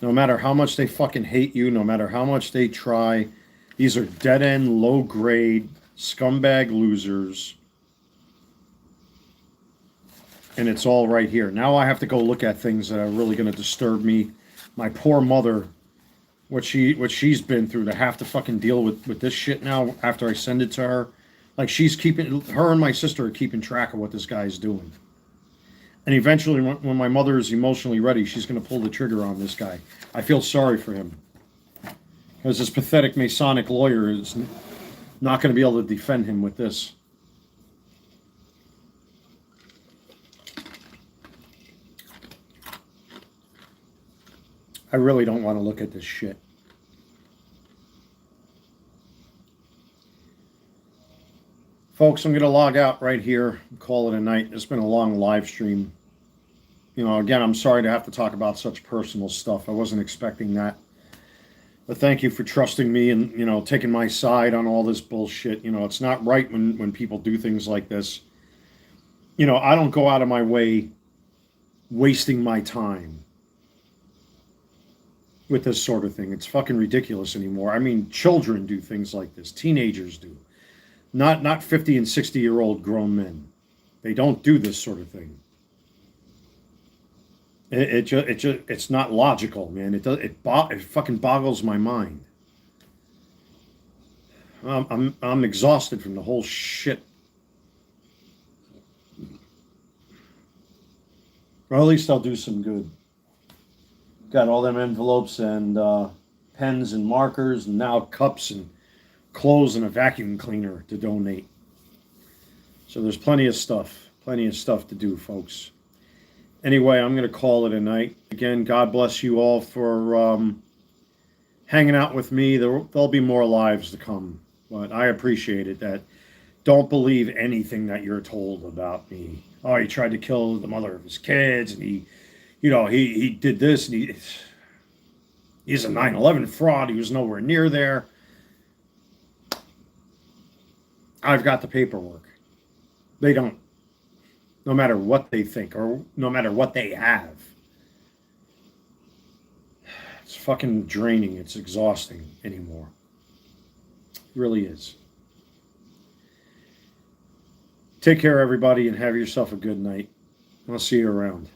No matter how much they fucking hate you, no matter how much they try, these are dead-end, low-grade, scumbag losers. And it's all right here. Now I have to go look at things that are really going to disturb me. My poor mother, what she's been through to have to fucking deal with this shit now after I send it to her. Like, her and my sister are keeping track of what this guy's doing. And eventually, when my mother is emotionally ready, she's going to pull the trigger on this guy. I feel sorry for him. Because this pathetic Masonic lawyer is not going to be able to defend him with this. I really don't want to look at this shit. Folks, I'm going to log out right here and call it a night. It's been a long live stream. Again, I'm sorry to have to talk about such personal stuff. I wasn't expecting that. But thank you for trusting me and, taking my side on all this bullshit. It's not right when people do things like this. I don't go out of my way wasting my time with this sort of thing. It's fucking ridiculous anymore. I mean, children do things like this. Teenagers do. Not 50 and 60-year-old grown men. They don't do this sort of thing. It's not logical, man. It fucking boggles my mind. I'm exhausted from the whole shit. Or at least I'll do some good. Got all them envelopes and pens and markers, and now cups and clothes and a vacuum cleaner to donate. So there's plenty of stuff to do, folks. Anyway, I'm going to call it a night. Again, God bless you all for hanging out with me. There'll be more lives to come, but I appreciate it. That don't believe anything that you're told about me. Oh, he tried to kill the mother of his kids, and he did this, and he's a 9/11 fraud. He was nowhere near there. I've got the paperwork. They don't. No matter what they think or no matter what they have. It's fucking draining. It's exhausting anymore. It really is. Take care, everybody, and have yourself a good night. I'll see you around.